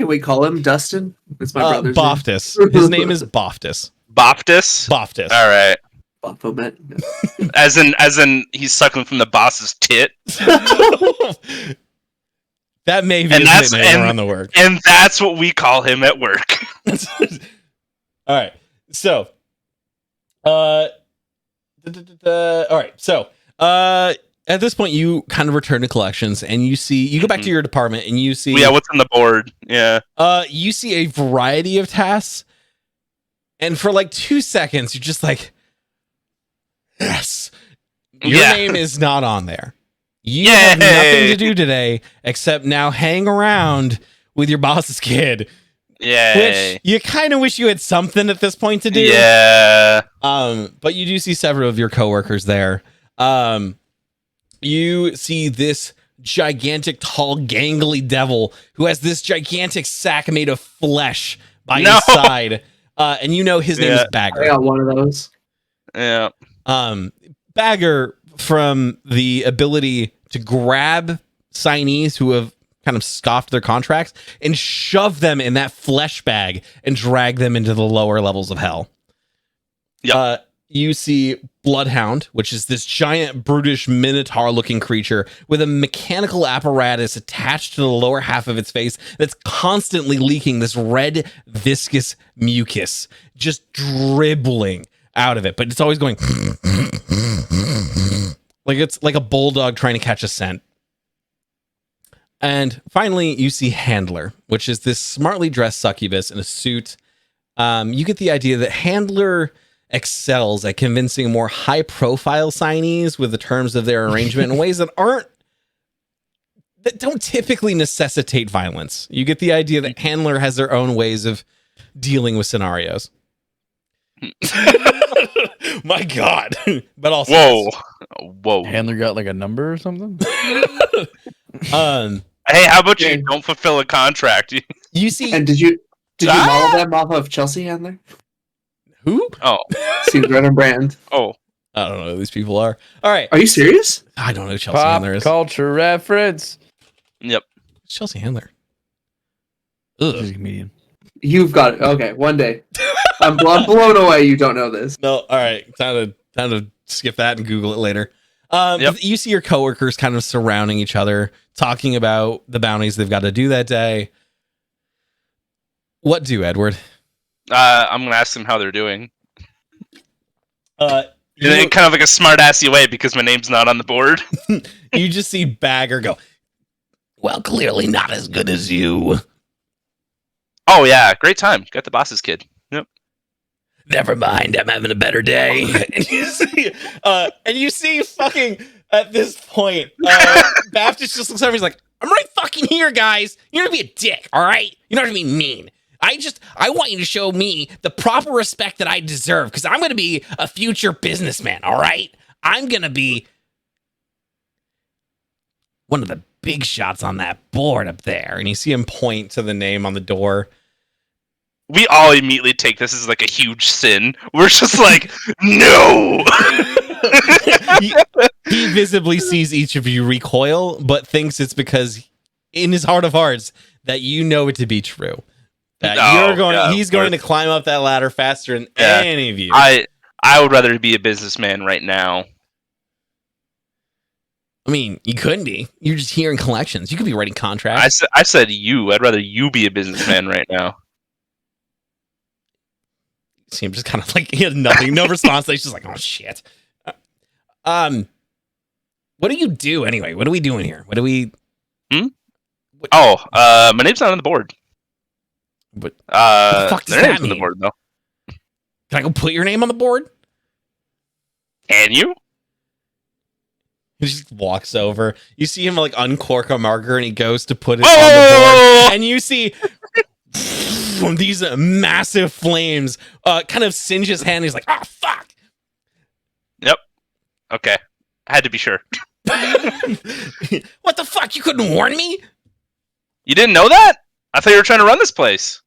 we call him Dustin? It's my brother's Boftus. His name is Boftus. Boftus? Boftus. All right. name. Baphomet. As in he's sucking from the boss's tit. That may be And his that's- nickname and- around the work. And that's what we call him at work. All right. So, all right. So, at this point, you kind of return to collections, and you go back to your department, and you see, Yeah, what's on the board? Yeah. you see a variety of tasks, and for like 2 seconds, you're just like, yes, your Yeah. name is not on there. You have Yay! nothing to do today except now hang around with your boss's kid, Yay. which you kind of wish you had something at this point to do. Yeah. But you do see several of your coworkers there. You see this gigantic, tall, gangly devil who has this gigantic sack made of flesh by No! his side. And you know his name is Yeah. I Bagger. got one of those. Yeah. Bagger, from the ability to grab signees who have kind of scoffed their contracts and shove them in that flesh bag and drag them into the lower levels of hell. Yep. You see Bloodhound, which is this giant, brutish, minotaur-looking creature with a mechanical apparatus attached to the lower half of its face that's constantly leaking this red, viscous mucus, just dribbling out of it. But it's always going like it's like a bulldog trying to catch a scent. And finally, you see Handler, which is this smartly dressed succubus in a suit. You get the idea that Handler excels at convincing more high-profile signees with the terms of their arrangement in ways that don't typically necessitate violence. You get the idea that Handler has their own ways of dealing with scenarios. My God. But also Whoa. Handler got like a number or something? Hey, how about you don't fulfill a contract? You see, And did you model them off of Chelsea Handler? who? Oh. Seems right on brand. Oh. I don't know who these people are. All right. Are you serious? I don't know who Chelsea Pop Handler is. culture reference. Yep. Chelsea Handler. She's a Ugh. comedian. You've got it. Okay, one day. I'm blown away you don't know this. No, all right. Time to skip that and Google it later. Yep. You see your coworkers kind of surrounding each other, talking about the bounties they've got to do that day. What do, Edward? I'm gonna ask them how they're doing. You, In kind of like a smart-assy way because my name's not on the board. you just see Bagger go, well, clearly not as good as you. Oh yeah, great time. Got the boss's kid. Yep. Never mind, I'm having a better day. And you see fucking at this point, Baptist just looks over, he's like, I'm right fucking here, guys. You don't have to be a dick, all right? You don't have to be mean. I want you to show me the proper respect that I deserve, because I'm going to be a future businessman, all right? I'm going to be one of the big shots on that board up there. And you see him point to the name on the door. We all immediately take this as like a huge sin. We're just like, no. He visibly sees each of you recoil, but thinks it's because in his heart of hearts that you know it to be true. That he's going to climb up that ladder faster than any of you. I would rather be a businessman right now. I mean, you couldn't be. You're just here in collections. You could be writing contracts. I said you. I'd rather you be a businessman right now. See him just kind of like, he had nothing, no response. He's just like, oh shit. What do you do anyway? What are we doing here? What do we? My name's not on the board. What the fuck does their that name's on the mean? board though. Can I go put your name on the board? Can you? He just walks over. You see him like uncork a marker, and he goes to put it on the board. And you see these massive flames kind of singe his hand. He's like, "Oh fuck!" Yep. Okay. I had to be sure. What the fuck? You couldn't warn me? You didn't know that? I thought you were trying to run this place.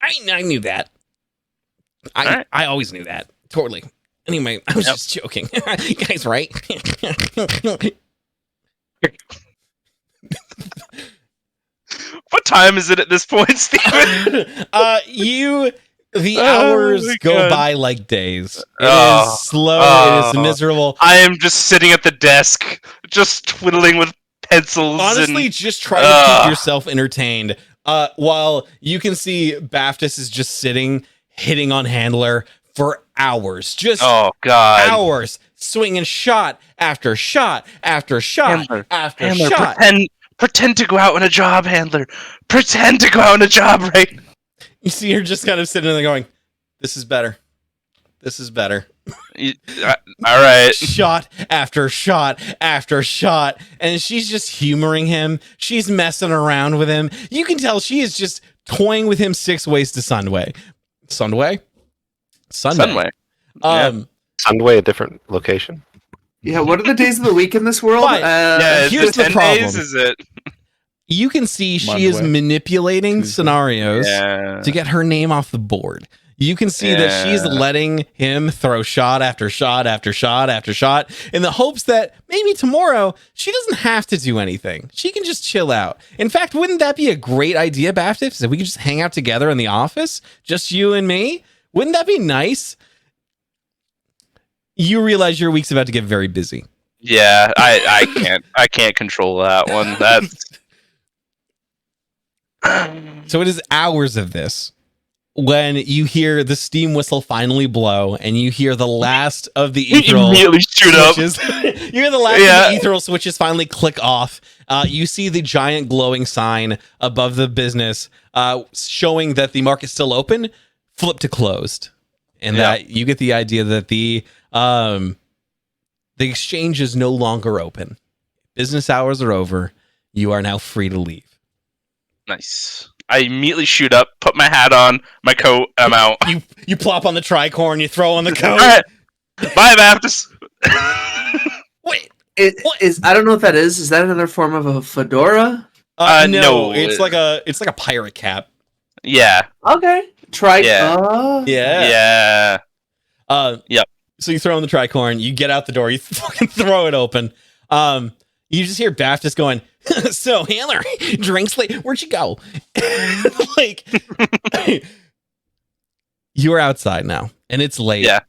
I knew that. Alright. I always knew that. Totally. Anyway, I was just joking. You guys, right? What time is it at this point, Steven? The hours go by like days. It is slow. It is miserable. I am just sitting at the desk, just twiddling with pencils. Honestly, just try to keep yourself entertained. While you can see Baptist is just sitting, hitting on Handler for hours. Just hours. Swinging shot after shot after shot after shot. Pretend to go out on a job, Handler. Pretend to go out on a job, right? You see her just kind of sitting there going, this is better. This is better. All right. Shot after shot after shot. And she's just humoring him. She's messing around with him. You can tell she is just toying with him 6 ways to Sunway. Sunway? Sunway. Sunway, a different location. Yeah, what are the days of the week in this world? But, here's the 10 problem. days, is it? You can see she is manipulating scenarios to get her name off the board. You can see that she's letting him throw shot after shot after shot after shot in the hopes that maybe tomorrow she doesn't have to do anything. She can just chill out. In fact, wouldn't that be a great idea, Baptist, if we could just hang out together in the office? Just you and me? Wouldn't that be nice? You realize your week's about to get very busy. Yeah, I can't control that one. That's So it is hours of this. when you hear the steam whistle finally blow and you hear the last of the ethereal Immediately shoot up. switches. You hear the last of the ethereal switches finally click off. You see the giant glowing sign above the business showing that the market's still open, flip to closed. And that you get the idea that the exchange is no longer open. Business hours are over. You are now free to leave. Nice. I immediately shoot up, put my hat on, my coat, I'm out. You plop on the tricorn, you throw on the coat. All right. Bye, Baptist. Wait, I don't know what that is. Is that another form of a fedora? No. it's like a pirate cap. Yeah. Okay. Yeah. Yep. So you throw in the tricorn, you get out the door, you fucking throw it open. You just hear Baptist going, "So, handler, drinks late. Where'd you go?" Like, you are outside now, and it's late. Yeah.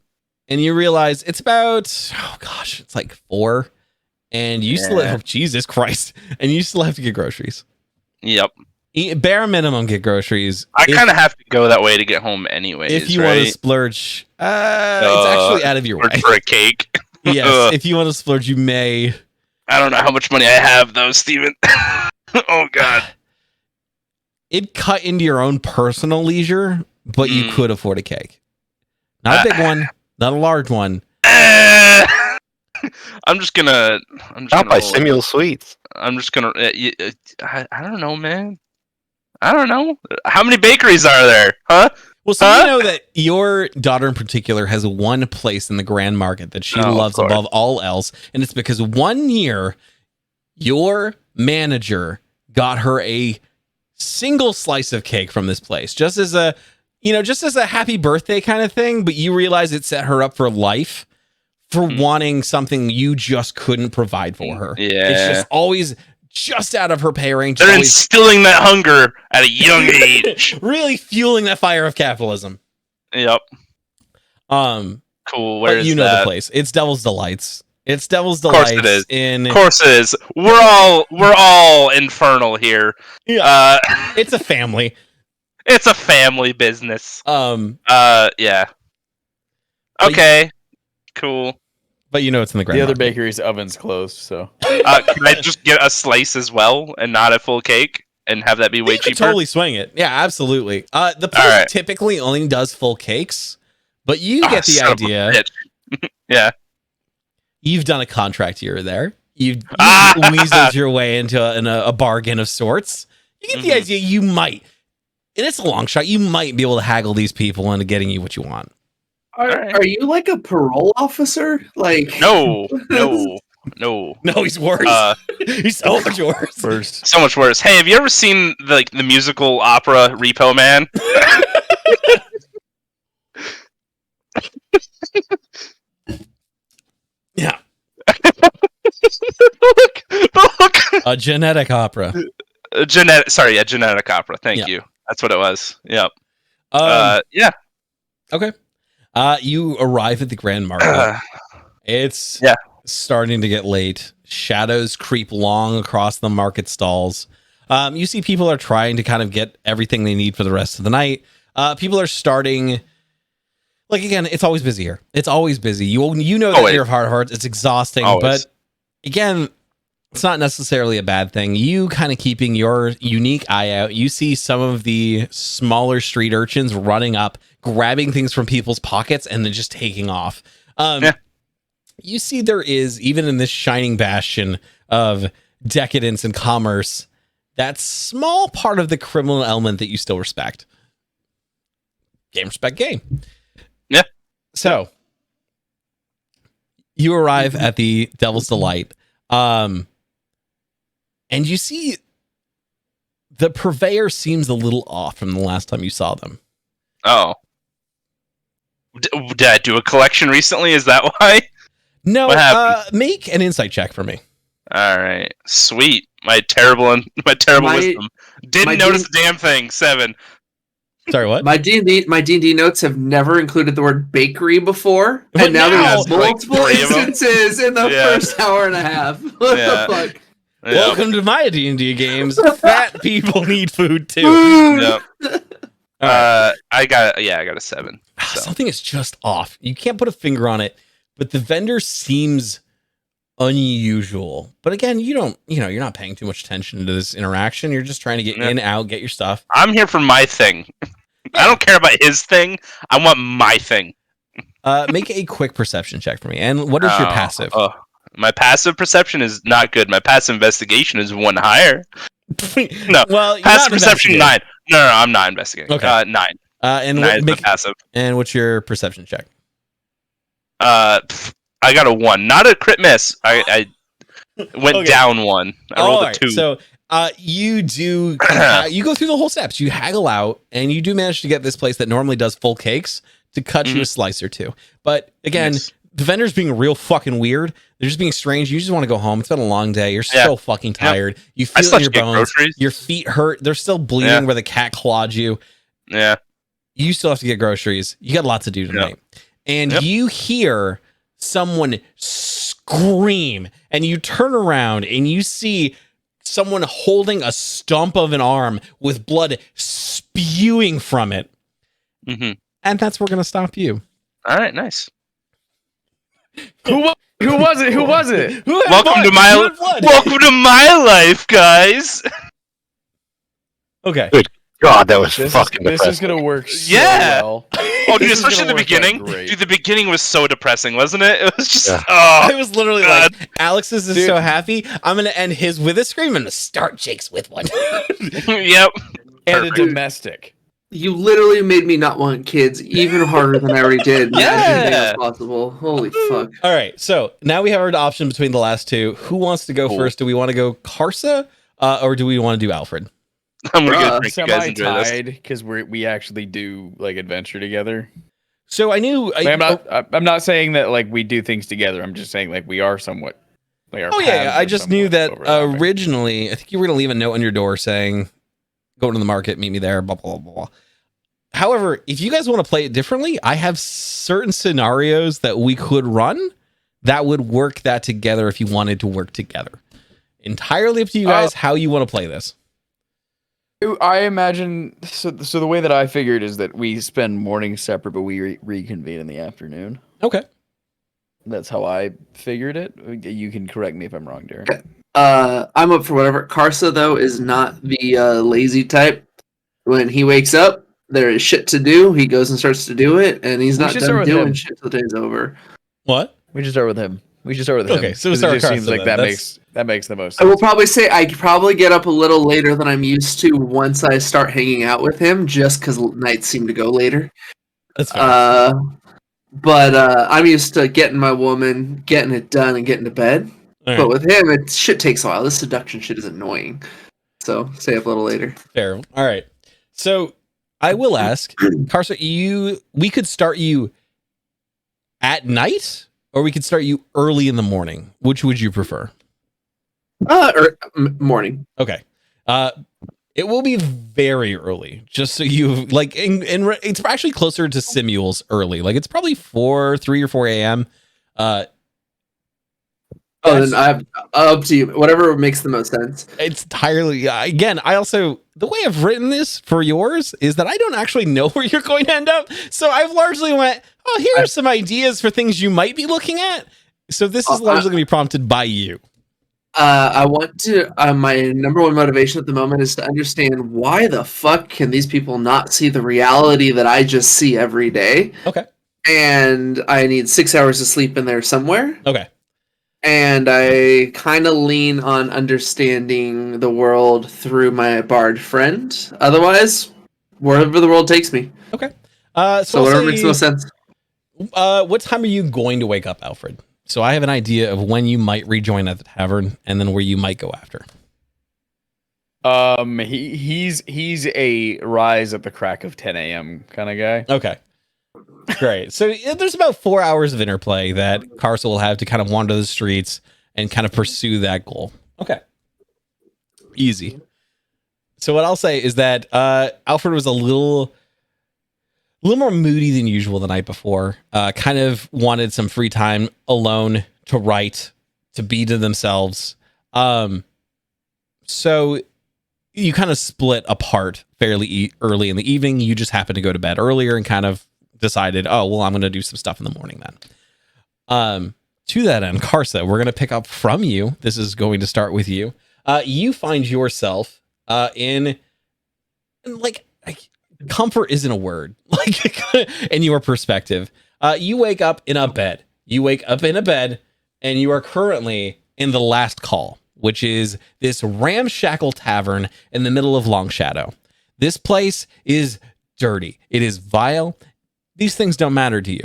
And you realize it's about, it's like 4, and you still have, Jesus Christ, and you still have to get groceries. Yep. Bare minimum, get groceries. I kind of have to go that way to get home anyways. If you want to splurge, it's actually out of your way. For a cake. Yes, if you want to splurge, you may. I don't know how much money I have, though, Steven. Oh, God. It'd cut into your own personal leisure, but you could afford a cake. Not a big one, not a large one. I'm just gonna... Not by Simul Sweets. I'm just gonna... I don't know, man. I don't know. How many bakeries are there? Huh? Well, so you know that your daughter in particular has one place in the Grand Market that she loves above all else, and it's because one year your manager got her a single slice of cake from this place, just as a happy birthday kind of thing, but you realize it set her up for life for wanting something you just couldn't provide for her. Yeah. It's just always just out of her pay range. They're instilling that hunger at a young age. Really fueling that fire of capitalism. Yep. Cool. Where is the place? It's Devil's Delights. It's Devil's Delights. Of course it is. Of course it is. We're all infernal here. Yeah. It's a family. It's a family business. Yeah. Okay. Cool. But it's in the Grand The other Market. bakery's oven's closed, so. Can I just get a slice as well and not a full cake and have that be way You could cheaper? totally swing it. Yeah, absolutely. The place typically only does full cakes, but you get the idea. Yeah. You've done a contract here or there. You've weaseled your way into a bargain of sorts. You get the idea you might, and it's a long shot, you might be able to haggle these people into getting you what you want. Are you like a parole officer? Like No. No, he's worse. He's so much worse. So much worse. Hey, have you ever seen the musical opera Repo Man? Yeah. Look. A genetic opera. A genetic opera. Thank you. That's what it was. Yep. Yeah. Okay. You arrive at the Grand Market. It's starting to get late. Shadows creep long across the market stalls. You see people are trying to kind of get everything they need for the rest of the night. People are starting... Like, again, it's always busy here. It's always busy. You know that Year of Hard Hearts. It's exhausting. Always. But, again, it's not necessarily a bad thing. You kind of keeping your unique eye out. You see some of the smaller street urchins running up, grabbing things from people's pockets, and then just taking off. You see there is, even in this shining bastion of decadence and commerce, that small part of the criminal element that you still respect. Game respect game. Yeah. So you arrive at the Devil's Delight, and you see the purveyor seems a little off from the last time you saw them. Oh. Did I do a collection recently? Is that why? No, make an insight check for me. All right. Sweet. My terrible wisdom. Didn't notice a damn thing. 7. Sorry, what? My D&D notes have never included the word bakery before, But and now now- there's multiple Like 3 of 'em? instances in the first hour and a half. What the fuck? Welcome to my D&D games. Fat people need food too. Yep. I got a 7. So. Something is just off. You can't put a finger on it, but the vendor seems unusual. But again, you're not paying too much attention to this interaction. You're just trying to get in, out, get your stuff. I'm here for my thing. I don't care about his thing. I want my thing. Make a quick perception check for me. And what is your passive? My passive perception is not good. My passive investigation is 1 higher. No. Well, passive perception 9. No, I'm not investigating. Okay. 9. And 9 is the passive. And what's your perception check? I got a 1. Not a crit miss. I went down 1. I rolled a 2. So you do you go through the whole steps. You haggle out, and you do manage to get this place that normally does full cakes to cut you a slice or two. But again, the vendor's being real fucking weird. They're just being strange. You just want to go home. It's been a long day. You're so fucking tired. You feel it in your bones. Groceries. Your feet hurt. They're still bleeding where the cat clawed you. Yeah. You still have to get groceries. You got lots to do tonight. And you hear someone scream, and you turn around and you see someone holding a stump of an arm with blood spewing from it. Mm-hmm. And that's where we're going to stop you. All right, nice. Who was it? Who was it? Welcome to my life, guys. Okay. Good God, that was fucking This depressing. is gonna work so well. Oh, dude, especially the beginning. Dude, the beginning was so depressing, wasn't it? It was just, I was literally like, Alex's is so happy. I'm going to end his with a scream and start Jake's with one. Yep. And a domestic. You literally made me not want kids even harder than I already did. Everything else possible. Holy fuck. All right, so now we have our option between the last two. Who wants to go first? Do we want to go Karsa or do we want to do Alfred? I'm gonna drink. You guys enjoy this. Semi-tied because we actually do like adventure together. So I knew I'm not saying that like we do things together. I'm just saying like we are somewhat. Like our I just knew that originally. I think you were gonna leave a note on your door saying, "Go to the market, meet me there." Blah blah blah blah. However, if you guys want to play it differently, I have certain scenarios that we could run that would work that together if you wanted to work together. Entirely up to you guys how you want to play this. I imagine so the way that I figured is that we spend mornings separate, but we reconvene in the afternoon. Okay. That's how I figured it. You can correct me if I'm wrong, Darren. Okay. I'm up for whatever. Karsa, though, is not the lazy type. When he wakes up, there is shit to do. He goes and starts to do it, and he's not done doing shit till the day's over. What? We should start with him. Okay, so it just seems like that makes the most sense. I will probably say I could probably get up a little later than I'm used to once I start hanging out with him, just because nights seem to go later. That's fair. But I'm used to getting my woman, getting it done, and getting to bed. Right. But with him, shit takes a while. This seduction shit is annoying. So stay up a little later. Fair. All right. So I will ask, Karsa, we could start you at night, or we could start you early in the morning. Which would you prefer? Morning. Okay. It will be very early, just so you like. It's actually closer to Simuel's early. Like it's probably 3 or 4 a.m. Then I'm up to you. Whatever makes the most sense. It's entirely. Again, I also the way I've written this for yours is that I don't actually know where you're going to end up. So I've largely went, here are some ideas for things you might be looking at. So this is largely going to be prompted by you. I want to. My number one motivation at the moment is to understand why the fuck can these people not see the reality that I just see every day. Okay. And I need 6 hours of sleep in there somewhere. Okay. And I kind of lean on understanding the world through my bard friend. Otherwise, wherever the world takes me. Okay. So whatever makes the most sense. What time are you going to wake up, Alfred? So I have an idea of when you might rejoin at the tavern, and then where you might go after. He's a rise at the crack of 10 a.m. kind of guy. Okay. Great. So there's about 4 hours of interplay that Karsa will have to kind of wander the streets and kind of pursue that goal. Okay. Easy. So what I'll say is that Alfred was a little more moody than usual the night before. Kind of wanted some free time alone to write, to be to themselves. So you kind of split apart fairly early in the evening. You just happen to go to bed earlier and kind of decided, oh, well, I'm going to do some stuff in the morning then. To that end, Karsa, we're going to pick up from you. This is going to start with you. You find yourself in like comfort isn't a word, like in your perspective. You wake up in a bed. You wake up in a bed and you are currently in the Last Call, which is this ramshackle tavern in the middle of Long Shadow. This place is dirty. It is vile. These things don't matter to you.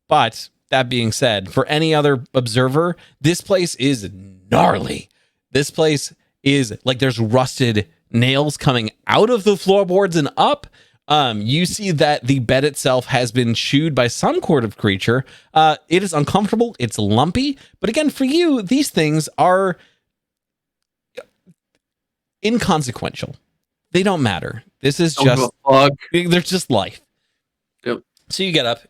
But that being said, for any other observer, this place is gnarly. This place is like there's rusted nails coming out of the floorboards and up. You see that the bed itself has been chewed by some sort of creature. It is uncomfortable. It's lumpy. But again, for you, these things are inconsequential. They don't matter. This is just, they're just life. Yep. So you get up.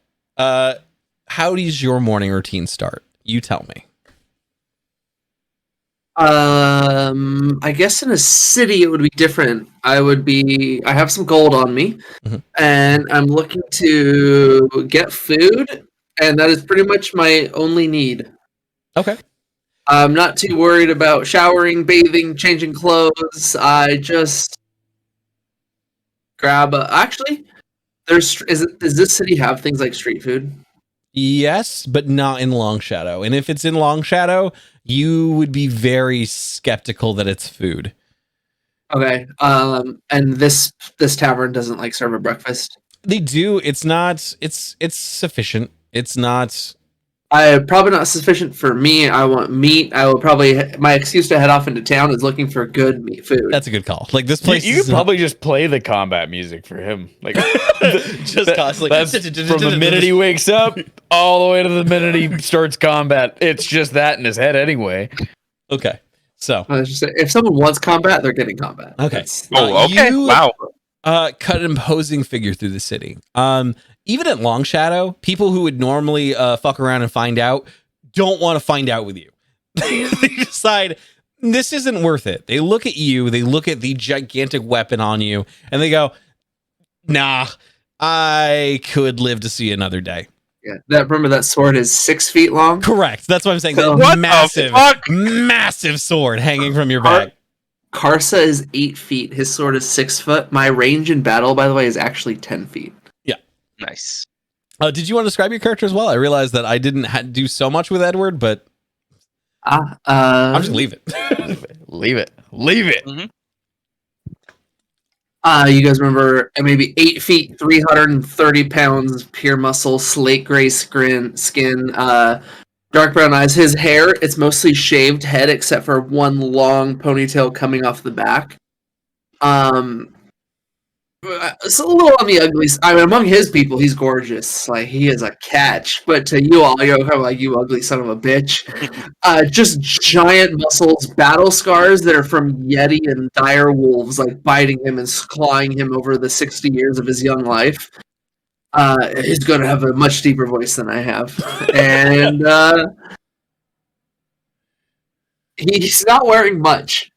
How does your morning routine start? You tell me. I guess in a city it would be different. I have some gold on me, and I'm looking to get food, and that is pretty much my only need. Okay. I'm not too worried about showering, bathing, changing clothes. I just grab actually, does this city have things like street food? Yes, but not in Long Shadow. And if it's in Long Shadow, you would be very skeptical that it's food. Okay. And this tavern doesn't like serve a breakfast. They do. It's not. It's sufficient. It's not. Probably not sufficient for me. I want meat. I will probably. My excuse to head off into town is looking for good meat food. That's a good call. Like this place. You could probably just play the combat music for him. Like just constantly. That's from the minute he wakes up all the way to the minute he starts combat. It's just that in his head anyway. Okay. So if someone wants combat, they're getting combat. Okay. Okay. Wow. Cut an imposing figure through the city. Even at Long Shadow, people who would normally fuck around and find out don't want to find out with you. They decide this isn't worth it. They look at you, they look at the gigantic weapon on you, and they go, nah, I could live to see another day. Yeah, remember that sword is 6 feet long? Correct. That's what I'm saying. So, Massive sword hanging from your back. Karsa is 8 feet. His sword is 6 foot. My range in battle, by the way, is actually 10 feet. Nice. Did you want to describe your character as well? I realized that I didn't do so much with Edward, but I'll just leave it. Leave it. Mm-hmm. You guys remember maybe 8 feet, 330 pounds, pure muscle, slate gray skin, dark brown eyes. His hair, it's mostly shaved head except for one long ponytail coming off the back. It's a little on the ugly side. I mean, among his people, he's gorgeous. Like, he is a catch. But to you all, you're kind of like, you ugly son of a bitch. Just giant muscles, battle scars that are from Yeti and dire wolves, like, biting him and clawing him over the 60 years of his young life. He's going to have a much deeper voice than I have. And he's not wearing much.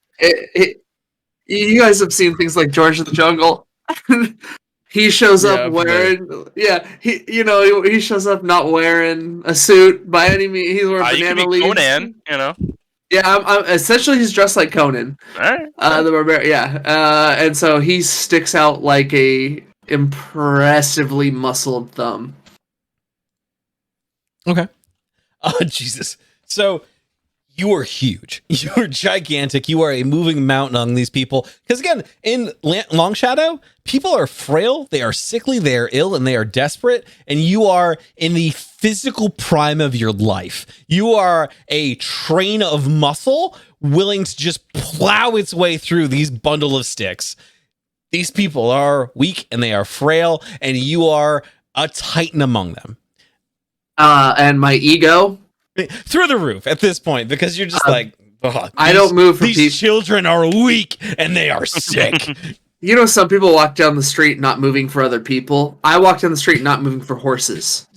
You guys have seen things like George of the Jungle. He shows up wearing, he shows up not wearing a suit by any means. He's wearing banana leaves. Conan, you know. Yeah, I'm essentially he's dressed like Conan, All right. the barbarian. Yeah, and so he sticks out like a impressively muscled thumb. Okay. Oh, Jesus. So you are huge. You are gigantic. You are a moving mountain on these people. Because again, in Long Shadow, people are frail, they are sickly, they are ill, and they are desperate. And you are in the physical prime of your life. You are a train of muscle willing to just plow its way through these bundle of sticks. These people are weak and they are frail, and you are a titan among them. And my ego through the roof at this point, because you're just I don't move for these children are weak and they are sick. You know, some people walk down the street not moving for other people. I walk down the street not moving for horses.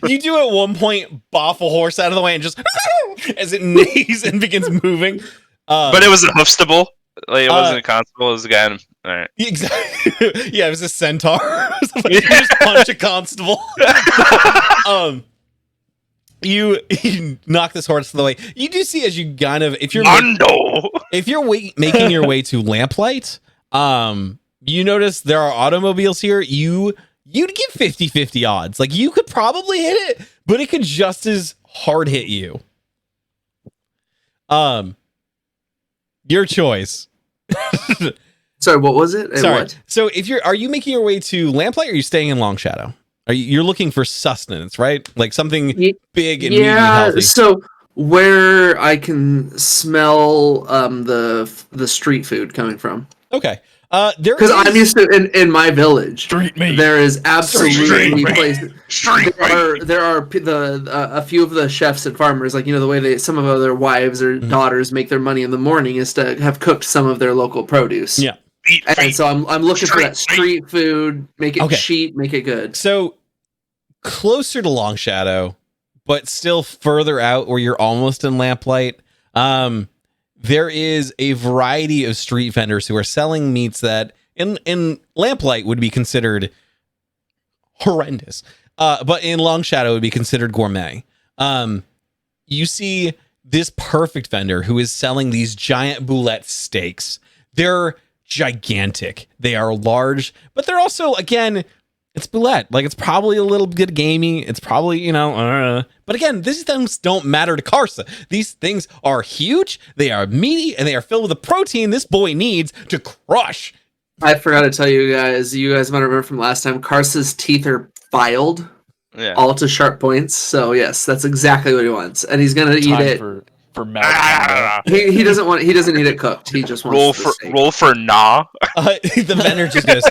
You do at one point boff a horse out of the way and just as it neighs and begins moving. But it was a hoofstable. Like, it wasn't a constable. It was a guy right. Exactly. Yeah, it was a centaur. You just punch a constable. You knock this horse to the way. You do see as you kind of if you're making your way to Lamplight, you notice there are automobiles here. You'd give 50-50 odds. Like you could probably hit it, but it could just as hard hit you. Your choice. Sorry, what was it? Sorry. What? So are you making your way to Lamplight or are you staying in Long Shadow? You're looking for sustenance, right? Like something big and meaty and healthy. So where I can smell the street food coming from. Okay. Because I'm used to in my village. Street meat. There is absolutely places. Street There are a few of the chefs and farmers, like the way some of their wives or daughters make their money in the morning is to have cooked some of their local produce. Yeah. And so I'm looking for that street food, make it cheap, make it good. So closer to Long Shadow, but still further out where you're almost in Lamplight. There is a variety of street vendors who are selling meats that in Lamplight would be considered horrendous. But in Long Shadow would be considered gourmet. You see this perfect vendor who is selling these giant boulette steaks. They're gigantic. They are large, but they're also, again, it's boulette. Like it's probably a little bit gamey. It's probably, but again, these things don't matter to Karsa. These things are huge. They are meaty and they are filled with the protein this boy needs to crush. I forgot to tell you guys might remember from last time, Karsa's teeth are filed. Yeah. All to sharp points. So yes, that's exactly what he wants. And he's going to eat it. He doesn't need it cooked. He just wants roll for nah. The vendor just goes,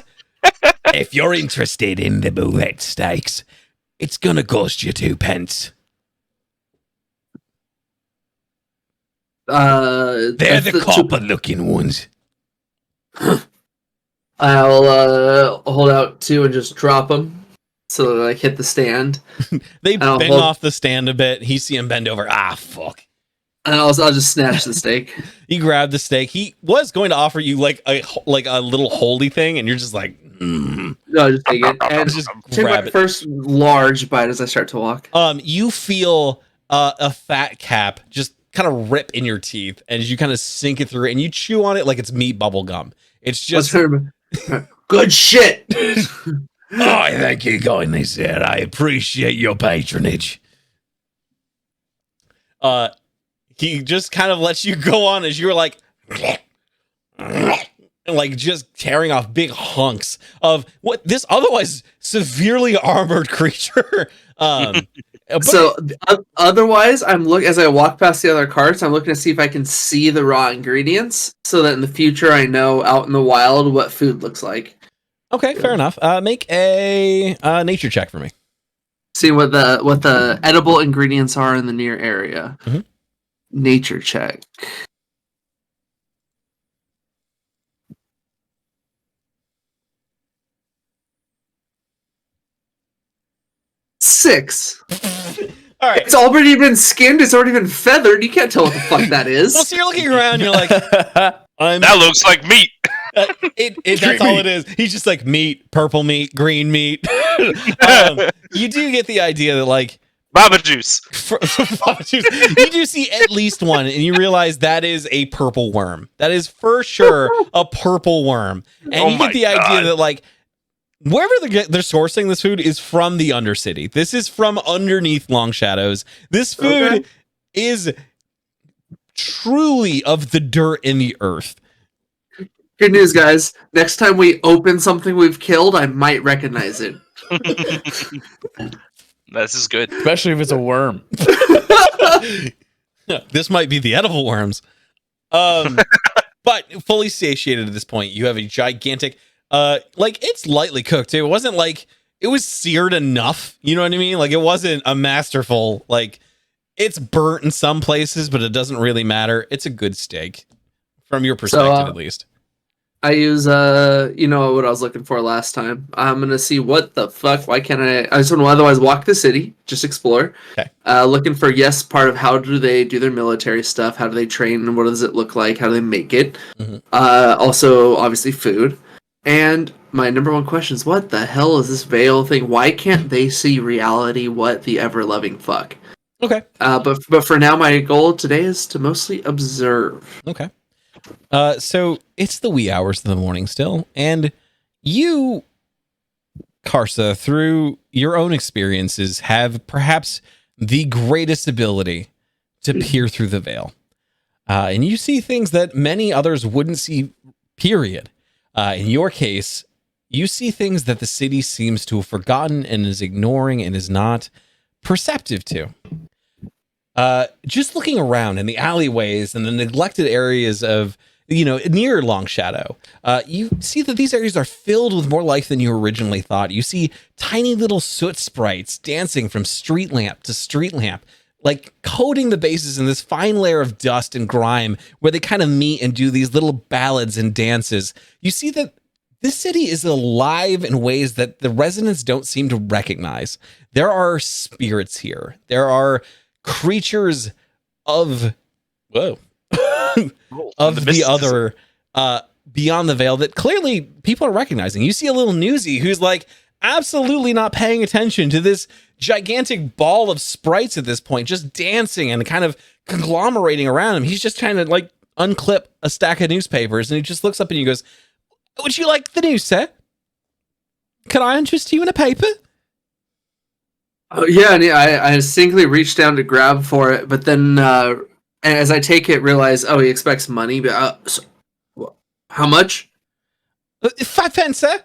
if you're interested in the boulette steaks, it's gonna cost you 2 pence. They're the copper-looking ones. I'll hold out 2 and just drop them so that I hit the stand. They bang off the stand a bit. You see him bend over. Fuck. And I'll just snatch the steak. You grab the steak. He was going to offer you like a little holy thing, and you're just like, No, just take it. And just grab it. First large bite as I start to walk. You feel a fat cap just kind of rip in your teeth, and you kind of sink it through, and you chew on it like it's meat bubble gum. It's just good shit. I thank you kindly, sir. I appreciate your patronage. He just kind of lets you go on as you're like, like just tearing off big hunks of what this otherwise severely armored creature. Otherwise, as I walk past the other carts, I'm looking to see if I can see the raw ingredients, so that in the future I know out in the wild what food looks like. Okay, fair enough. Make a nature check for me. See what the edible ingredients are in the near area. Mm-hmm. Nature check. Six. All right. It's already been skinned. It's already been feathered. You can't tell what the fuck that is. Well, so you're looking around. You're like, that looks like meat. That's all it is. He's just like meat, purple meat, green meat. You do get the idea that like Baba juice. You do see at least one, and you realize that is a purple worm. That is for sure a purple worm. And you get the idea that like wherever they're sourcing this food is from the Undercity. This is from underneath Long Shadows. This food is truly of the dirt in the earth. Good news, guys. Next time we open something we've killed, I might recognize it. This is good. Especially if it's a worm. This might be the edible worms. But fully satiated at this point, you have a gigantic, like it's lightly cooked too. It wasn't like it was seared enough. You know what I mean? Like it wasn't a masterful, like it's burnt in some places, but it doesn't really matter. It's a good steak from your perspective, at least. I use what I was looking for last time. I'm gonna see what the fuck. Why can't I just want to otherwise walk the city, just explore. Okay. Looking for part of how do they do their military stuff? How do they train? And what does it look like? How do they make it? Mm-hmm. Also, obviously, food. And my number one question is, what the hell is this veil thing? Why can't they see reality? What the ever-loving fuck? Okay. But for now, my goal today is to mostly observe. Okay. So it's the wee hours of the morning still, and you, Karsa, through your own experiences, have perhaps the greatest ability to peer through the veil. And you see things that many others wouldn't see, period. In your case, you see things that the city seems to have forgotten and is ignoring and is not perceptive to. Just looking around in the alleyways and the neglected areas of, near Long Shadow, you see that these areas are filled with more life than you originally thought. You see tiny little soot sprites dancing from street lamp to street lamp, like coating the bases in this fine layer of dust and grime where they kind of meet and do these little ballads and dances. You see that this city is alive in ways that the residents don't seem to recognize. There are spirits here. There are creatures of the other beyond the veil that clearly people are recognizing. You see a little newsie who's like absolutely not paying attention to this gigantic ball of sprites at this point, just dancing and kind of conglomerating around him. He's just trying to like unclip a stack of newspapers, and he just looks up and he goes, "Would you like the news, sir? Can I interest you in a paper?" Oh yeah, and I distinctly reached down to grab for it, but then as I take it, realize, he expects money. But how much? 5 pence, sir.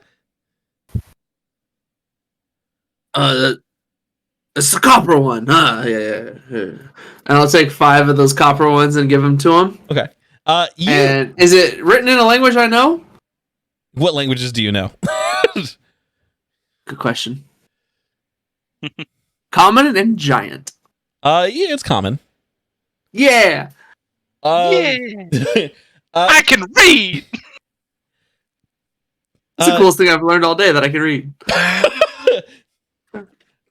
It's the copper one. Yeah. And I'll take 5 of those copper ones and give them to him. Okay. And is it written in a language I know? What languages do you know? Good question. Common and giant. Yeah, it's common. Yeah. I can read. It's the coolest thing I've learned all day that I can read.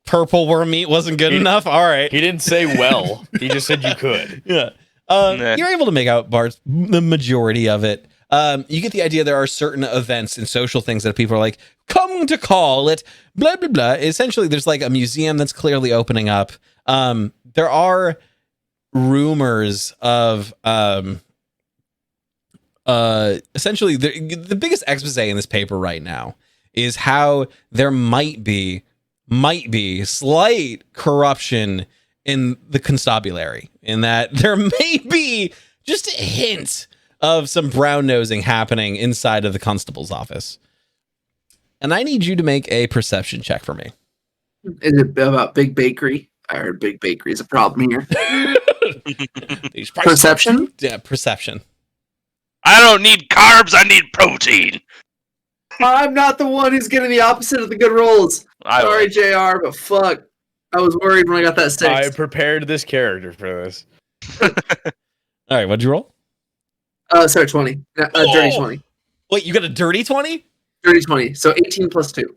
Purple worm meat wasn't good enough. All right. He didn't say well. He just said you could. Yeah. Nah. You're able to make out the majority of it. You get the idea there are certain events and social things that people are like, come to call it, blah, blah, blah. Essentially, there's like a museum that's clearly opening up. There are rumors of essentially the biggest expose in this paper right now is how there might be slight corruption in the constabulary, in that there may be just a hint of some brown nosing happening inside of the constable's office. And I need you to make a perception check for me. Is it about Big Bakery? I heard Big Bakery is a problem here. Perception? Yeah, perception. I don't need carbs. I need protein. I'm not the one who's getting the opposite of the good rolls. Sorry, JR, but fuck. I was worried when I got that 6. I prepared this character for this. All right, what'd you roll? Sorry, 20. Dirty 20. Wait, you got a dirty 20? Dirty 20. So 18 plus 2.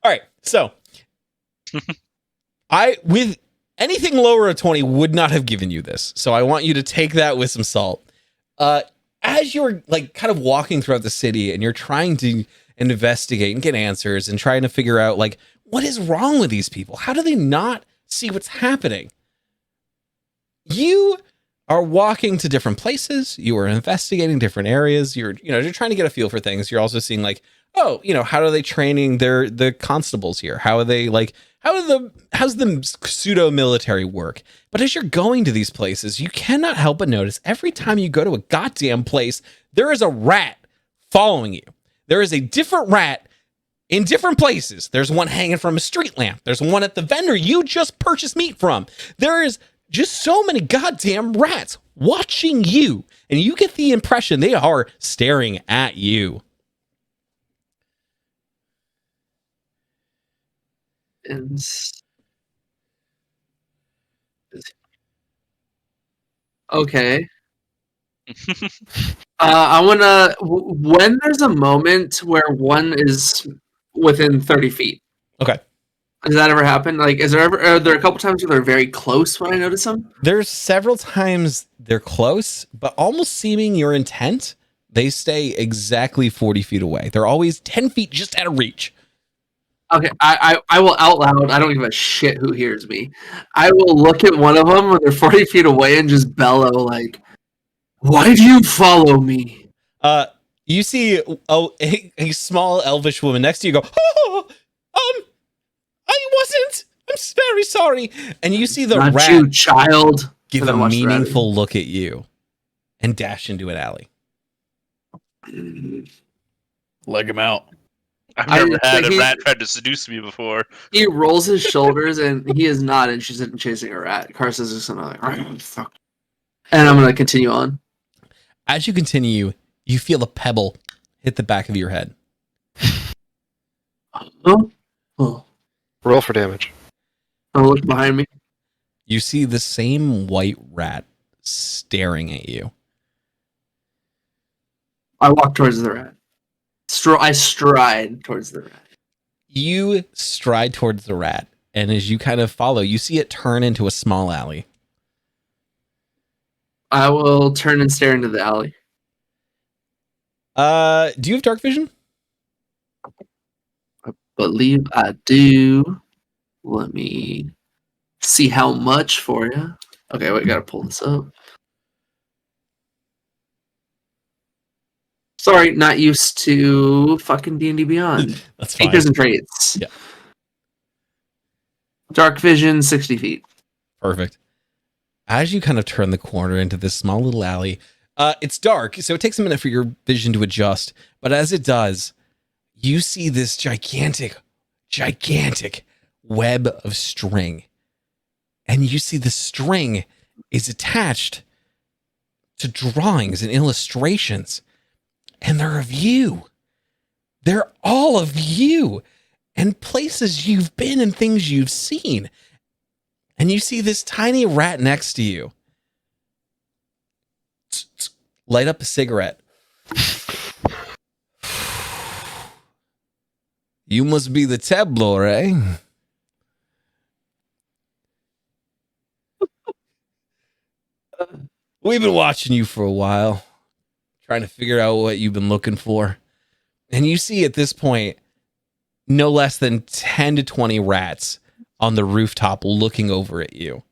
All right, so with anything lower than 20 would not have given you this. So I want you to take that with some salt. As you're like kind of walking throughout the city and you're trying to investigate and get answers and trying to figure out like what is wrong with these people? How do they not see what's happening? You are walking to different places. You are investigating different areas. You're trying to get a feel for things. You're also seeing like, how are they training the constables here? How's the pseudo military work? But as you're going to these places, you cannot help but notice every time you go to a goddamn place, there is a rat following you. There is a different rat in different places. There's one hanging from a street lamp. There's one at the vendor you just purchased meat from. There is just so many goddamn rats watching you, and you get the impression they are staring at you. And okay. I wanna when there's a moment where one is within 30 feet. Okay. Does that ever happen? Like, are there a couple times where they're very close when I notice them? There's several times they're close, but almost seeming your intent They stay exactly 40 feet away. They're always 10 feet just out of reach. Okay, I will out loud. I don't give a shit who hears me. I will look at one of them when they're 40 feet away and just bellow like, "Why do you follow me?" You see a small elvish woman next to you go, "Oh, I wasn't. I'm very sorry." And you see the Not rat you, child. give And a I watch the rat. meaningful look at you and dash into an alley. Leg him out. I've I never just had think a rat try to seduce me before. He rolls his shoulders and he is not interested in chasing a rat. Karsa's just gonna like, "Oh, fuck," and I'm gonna continue on. As you continue, you feel a pebble hit the back of your head. Oh, Roll for damage. I look behind me. You see the same white rat staring at you. I walk towards the rat. I stride towards the rat. You stride towards the rat, and as you kind of follow, you see it turn into a small alley. I will turn and stare into the alley. Do you have dark vision? I believe I do. Let me see how much for you. Okay, wait, gotta pull this up. Sorry, not used to fucking D&D Beyond. That's fine. Features and traits. Yeah. Dark vision, 60 feet. Perfect. As you kind of turn the corner into this small little alley, it's dark, so it takes a minute for your vision to adjust. But as it does, you see this gigantic web of string. And you see the string is attached to drawings and illustrations. And they're of you. They're all of you. And places you've been and things you've seen. And you see this tiny rat next to you. Light up a cigarette. You must be the tableau, eh? We've been watching you for a while, trying to figure out what you've been looking for. And you see at this point, no less than 10 to 20 rats on the rooftop looking over at you.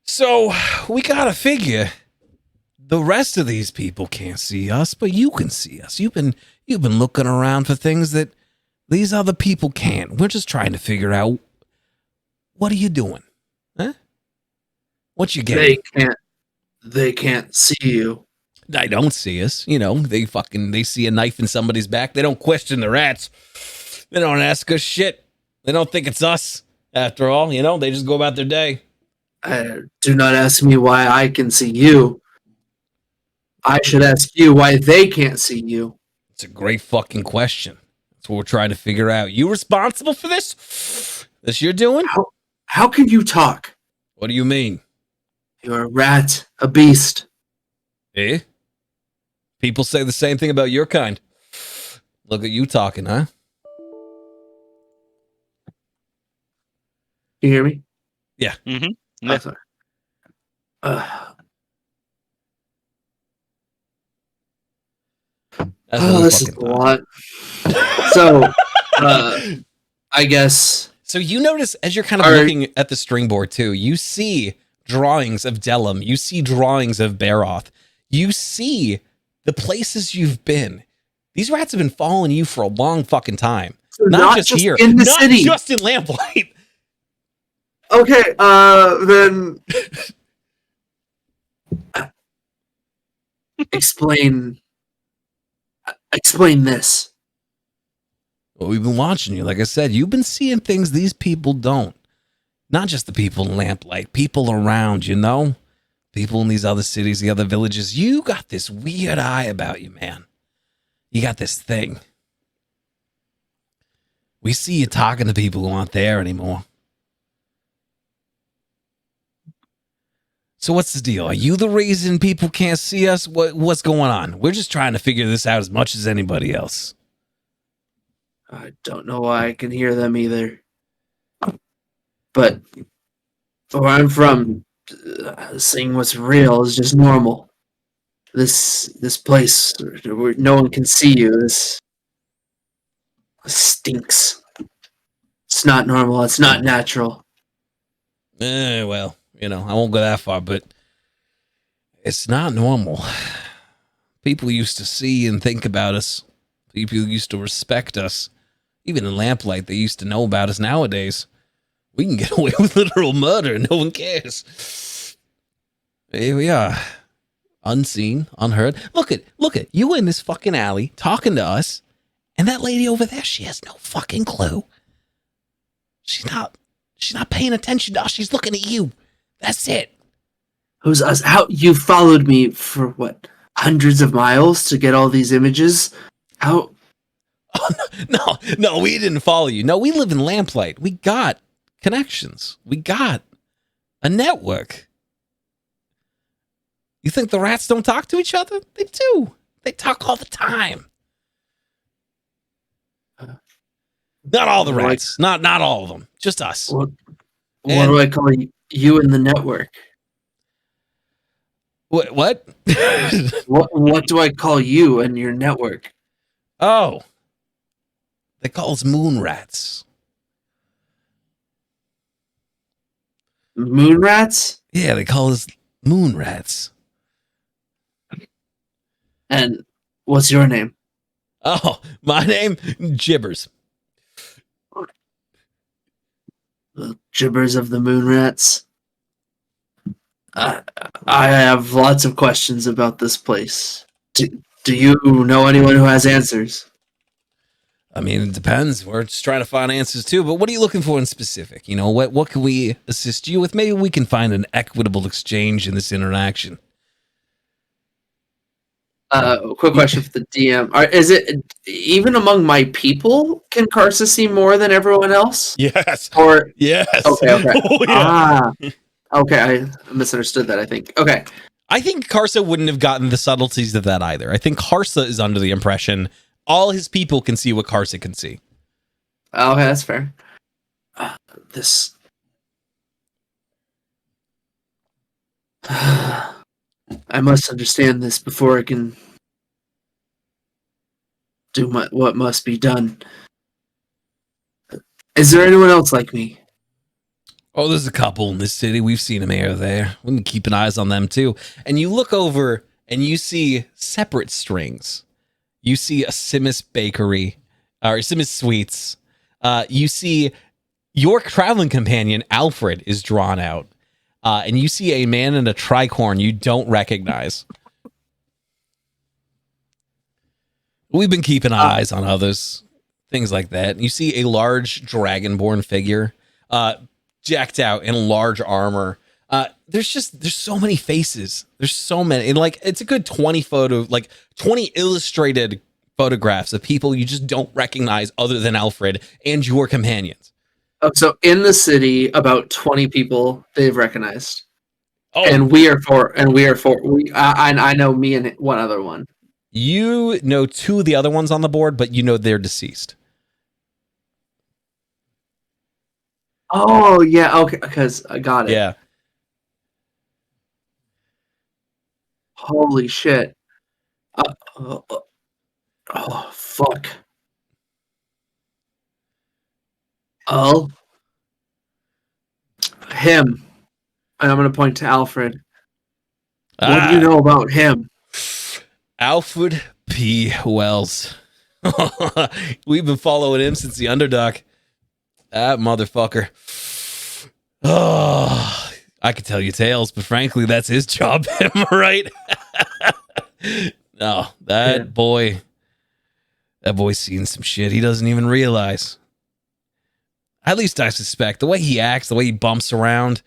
So we gotta figure the rest of these people can't see us, but you can see us. You've been looking around for things that these other people can't. We're just trying to figure out, what are you doing? Huh? What you getting? They can't see you. They don't see us. You know, they see a knife in somebody's back. They don't question the rats. They don't ask us shit. They don't think it's us. After all, you know, they just go about their day. Do not ask me why I can see you. I should ask you why they can't see you. It's a great fucking question. That's what we're trying to figure out. You responsible for this? This you're doing? How can you talk? What do you mean? You're a rat, a beast. Eh? People say the same thing about your kind. Look at you talking, huh? You hear me? Yeah. Mm-hmm. Oh, sorry. That's what we This is fucking a thought. lot. So, I guess. So you notice as you're kind of looking at the string board too, you see drawings of Delum. You see drawings of Baroth. You see the places you've been. These rats have been following you for a long fucking time. So Not just here. in the Not city. just in Lamplight. Okay, then explain this. Well, we've been watching you. Like I said, you've been seeing things these people don't. Not just the people in Lamplight, people around, you know? People in these other cities, the other villages. You got this weird eye about you, man. You got this thing. We see you talking to people who aren't there anymore. So what's the deal? Are you the reason people can't see us? What's going on? We're just trying to figure this out as much as anybody else. I don't know why I can hear them either. But where I'm from, seeing what's real is just normal. This place where no one can see you. This stinks. It's not normal. It's not natural. Well, I won't go that far, but it's not normal. People used to see and think about us. People used to respect us. Even in lamplight, they used to know about us. Nowadays, we can get away with literal murder and no one cares. Here we are. Unseen, unheard. Look at you in this fucking alley talking to us, and that lady over there, she has no fucking clue. She's not paying attention to us. She's looking at you. That's it. Who's us? How you followed me for what? Hundreds of miles to get all these images? How? Oh, no, we didn't follow you. No, we live in lamplight. We got connections. We got a network. You think the rats don't talk to each other? They do. They talk all the time. Not all the rats. Not all of them. Just us. What do I call you in the network? What? What do I call you and your network? Oh. They call us moon rats. Moon rats? Yeah, they call us moon rats. And what's your name? Oh, my name? Gibbers. The gibbers of the moon rats. I have lots of questions about this place. Do you know anyone who has answers? I mean, it depends. We're just trying to find answers too. But what are you looking for in specific? What can we assist you with? Maybe we can find an equitable exchange in this interaction. Quick question for the DM. Is it even among my people? Can Karsa see more than everyone else? Yes. Or yes. Okay. Oh, yeah. Okay. I misunderstood that. I think. Okay. I think Karsa wouldn't have gotten the subtleties of that either. I think Karsa is under the impression all his people can see what Karsa can see. Okay, that's fair. I must understand this before I can do what must be done. Is there anyone else like me? Oh, there's a couple in this city. We've seen them here or there. We can keep an eyes on them too. And you look over and you see separate strings. You see a Simis bakery, or Simis sweets. You see your traveling companion, Alfred, is drawn out. And you see a man in a tricorn you don't recognize. We've been keeping eyes on others, things like that. You see a large dragonborn figure, jacked out in large armor. There's so many faces. There's so many. And it's a good 20 illustrated photographs of people you just don't recognize other than Alfred and your companions. Oh, so in the city, about 20 people they've recognized. Oh, and we are four. I know me and one other one. You know two of the other ones on the board, but you know they're deceased. Oh, yeah, okay, because I got it. Yeah. Holy shit. Fuck. Oh. Him. And I'm going to point to Alfred. What do you know about him? Alfred P. Wells. We've been following him since the Underdark. That motherfucker. Oh, I could tell you tales, but frankly, that's his job. Am I right? No, that boy's seen some shit he doesn't even realize. At least I suspect. The way he acts, the way he bumps around,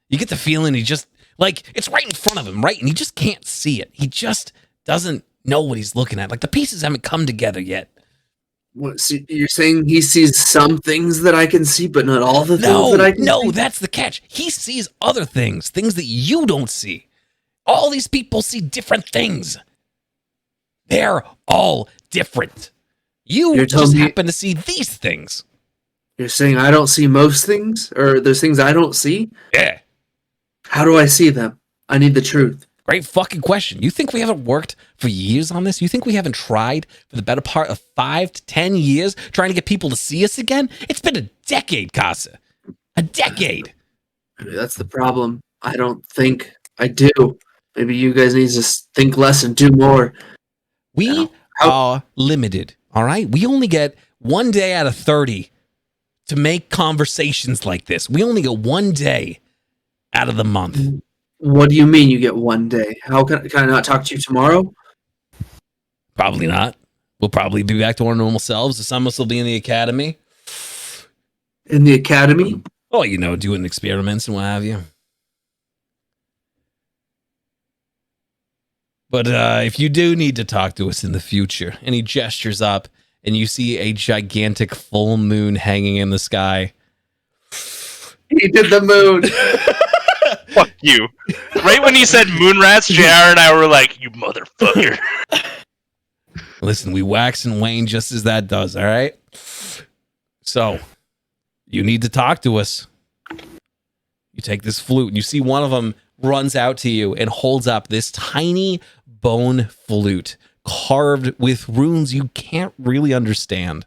you get the feeling he just, it's right in front of him, right? And he just can't see it. He just doesn't know what he's looking at. The pieces haven't come together yet. What, so you're saying he sees some things that I can see, but not all the things that I can see? No, that's the catch. He sees other things that you don't see. All these people see different things. They're all different. You just happen to see these things. You're saying I don't see most things, or there's things I don't see? Yeah. How do I see them? I need the truth. Great fucking question. You think we haven't worked for years on this? You think we haven't tried for the better part of 5 to 10 years trying to get people to see us again? It's been a decade, Karsa. A decade. Maybe that's the problem. I don't think I do. Maybe you guys need to think less and do more. We are limited, all right? We only get 1 day out of 30 to make conversations like this. We only get 1 day out of the month. What do you mean you get 1 day? How can I not talk to you tomorrow? Probably not. We'll probably be back to our normal selves. Some of us will be in the academy. In the academy? Oh, you know, doing experiments and what have you. But if you do need to talk to us in the future, and he gestures up, and you see a gigantic full moon hanging in the sky. He did the moon. Fuck you. Right when you said moon rats, JR and I were like, you motherfucker. Listen, we wax and wane just as that does, all right? So, you need to talk to us. You take this flute, and you see one of them runs out to you and holds up this tiny bone flute carved with runes you can't really understand.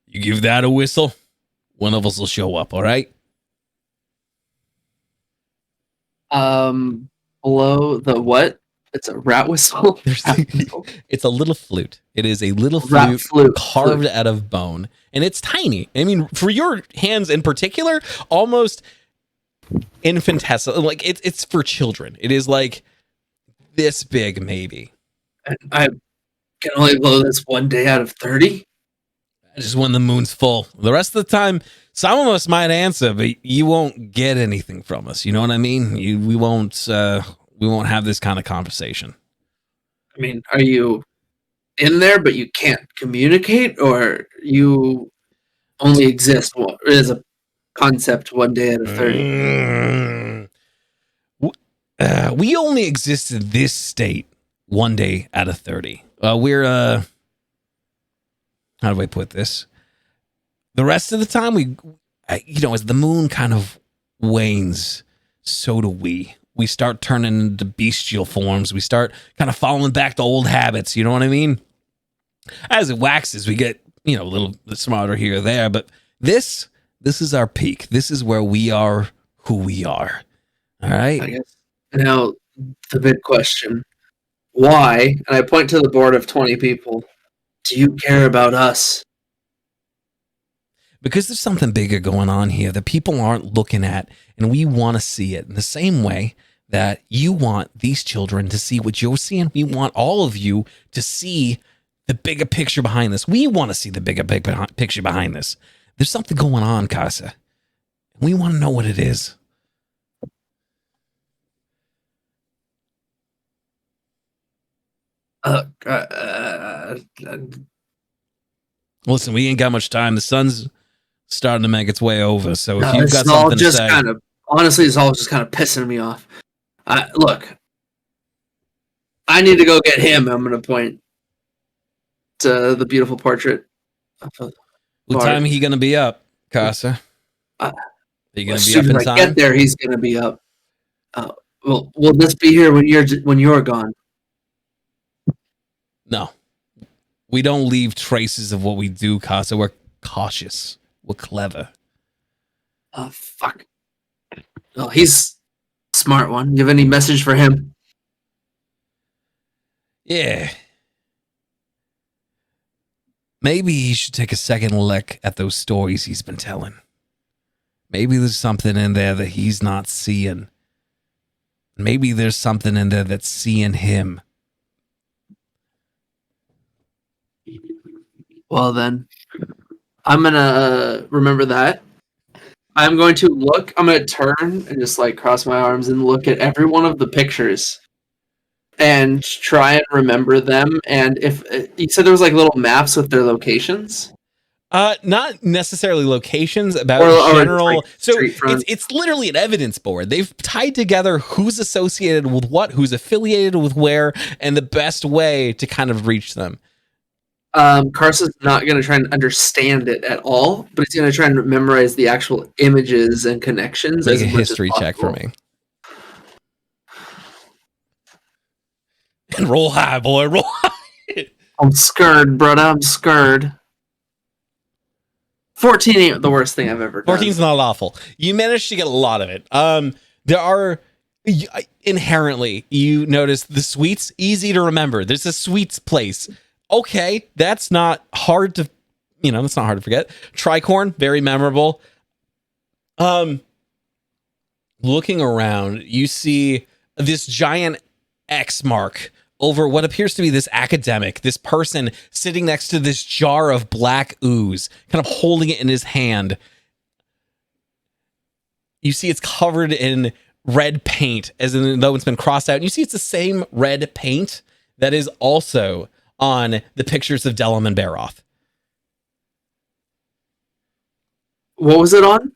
You give that a whistle, one of us will show up, all right? Below the what? It's a rat whistle? It's a little flute. It is a little Rat flute carved out of bone. And it's tiny. I mean, for your hands in particular, almost infinitesimal. Like, it's for children. It is like this big, maybe. And I can only blow this 1 day out of 30? Just when the moon's full. The rest of the time, some of us might answer, but you won't get anything from us. You know what I mean? We won't have this kind of conversation. I mean, are you in there but you can't communicate, or you only exist as a concept 1 day out of 30? We only exist in this state 1 day out of 30. We're how do I put this? The rest of the time, as the moon kind of wanes, so do we. We start turning into bestial forms. We start kind of falling back to old habits. You know what I mean? As it waxes, we get, a little bit smarter here or there. But this is our peak. This is where we are who we are. All right? I guess. Now, the big question. Why, and I point to the board of 20 people, do you care about us? Because there's something bigger going on here that people aren't looking at, and we want to see it in the same way that you want these children to see what you're seeing. We want all of you to see the bigger picture behind this. We want to see the bigger picture behind this. There's something going on, Karsa. We want to know what it is. Listen, we ain't got much time. The sun's starting to make its way over. So if you've got something to say, honestly, it's all just kind of pissing me off. Look, I need to go get him. I'm going to point to the beautiful portrait. What time are he going to be up, Karsa? Are you going to be up in time? time? I get there, he's going to be up. Well, will this be here when you're gone? No. We don't leave traces of what we do, Karsa. We're cautious. We're clever. Oh, fuck. Oh, he's a smart one. You have any message for him? Yeah. Maybe he should take a second look at those stories he's been telling. Maybe there's something in there that he's not seeing. Maybe there's something in there that's seeing him. Well, then, I'm going to remember that. I'm going to look, I'm going to turn and just cross my arms and look at every one of the pictures and try and remember them. And if you said there was little maps with their locations? Not necessarily locations, about general. So it's literally an evidence board. They've tied together who's associated with what, who's affiliated with where, and the best way to kind of reach them. Karsa's not going to try and understand it at all, but he's going to try and memorize the actual images and connections. Make as a much as history check for possible. me. And roll high, boy. Roll high. I'm scared, brother. I'm scared. 14 ain't the worst thing I've ever done. 14's not awful. You managed to get a lot of it. There are inherently, you notice the sweets, easy to remember. There's a sweets place. Okay, that's not hard to, that's not hard to forget. Tricorn, very memorable. Looking around, you see this giant X mark over what appears to be this academic, this person sitting next to this jar of black ooze, kind of holding it in his hand. You see it's covered in red paint, as though it's been crossed out. And you see it's the same red paint that is also on the pictures of Delam and Baroth. What was it on?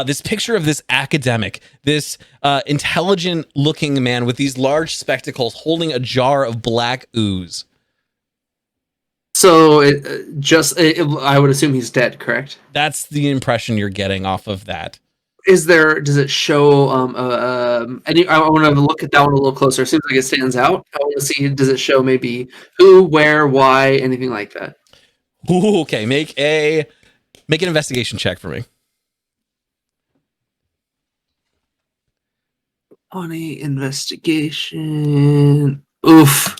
This picture of this academic, this intelligent-looking man with these large spectacles holding a jar of black ooze. So I would assume he's dead, correct? That's the impression you're getting off of that. Does it show I want to look at that one a little closer. It seems like it stands out. I want to see, does it show maybe who, where, why, anything like that? Ooh, okay, make an investigation check for me. On a investigation. Oof.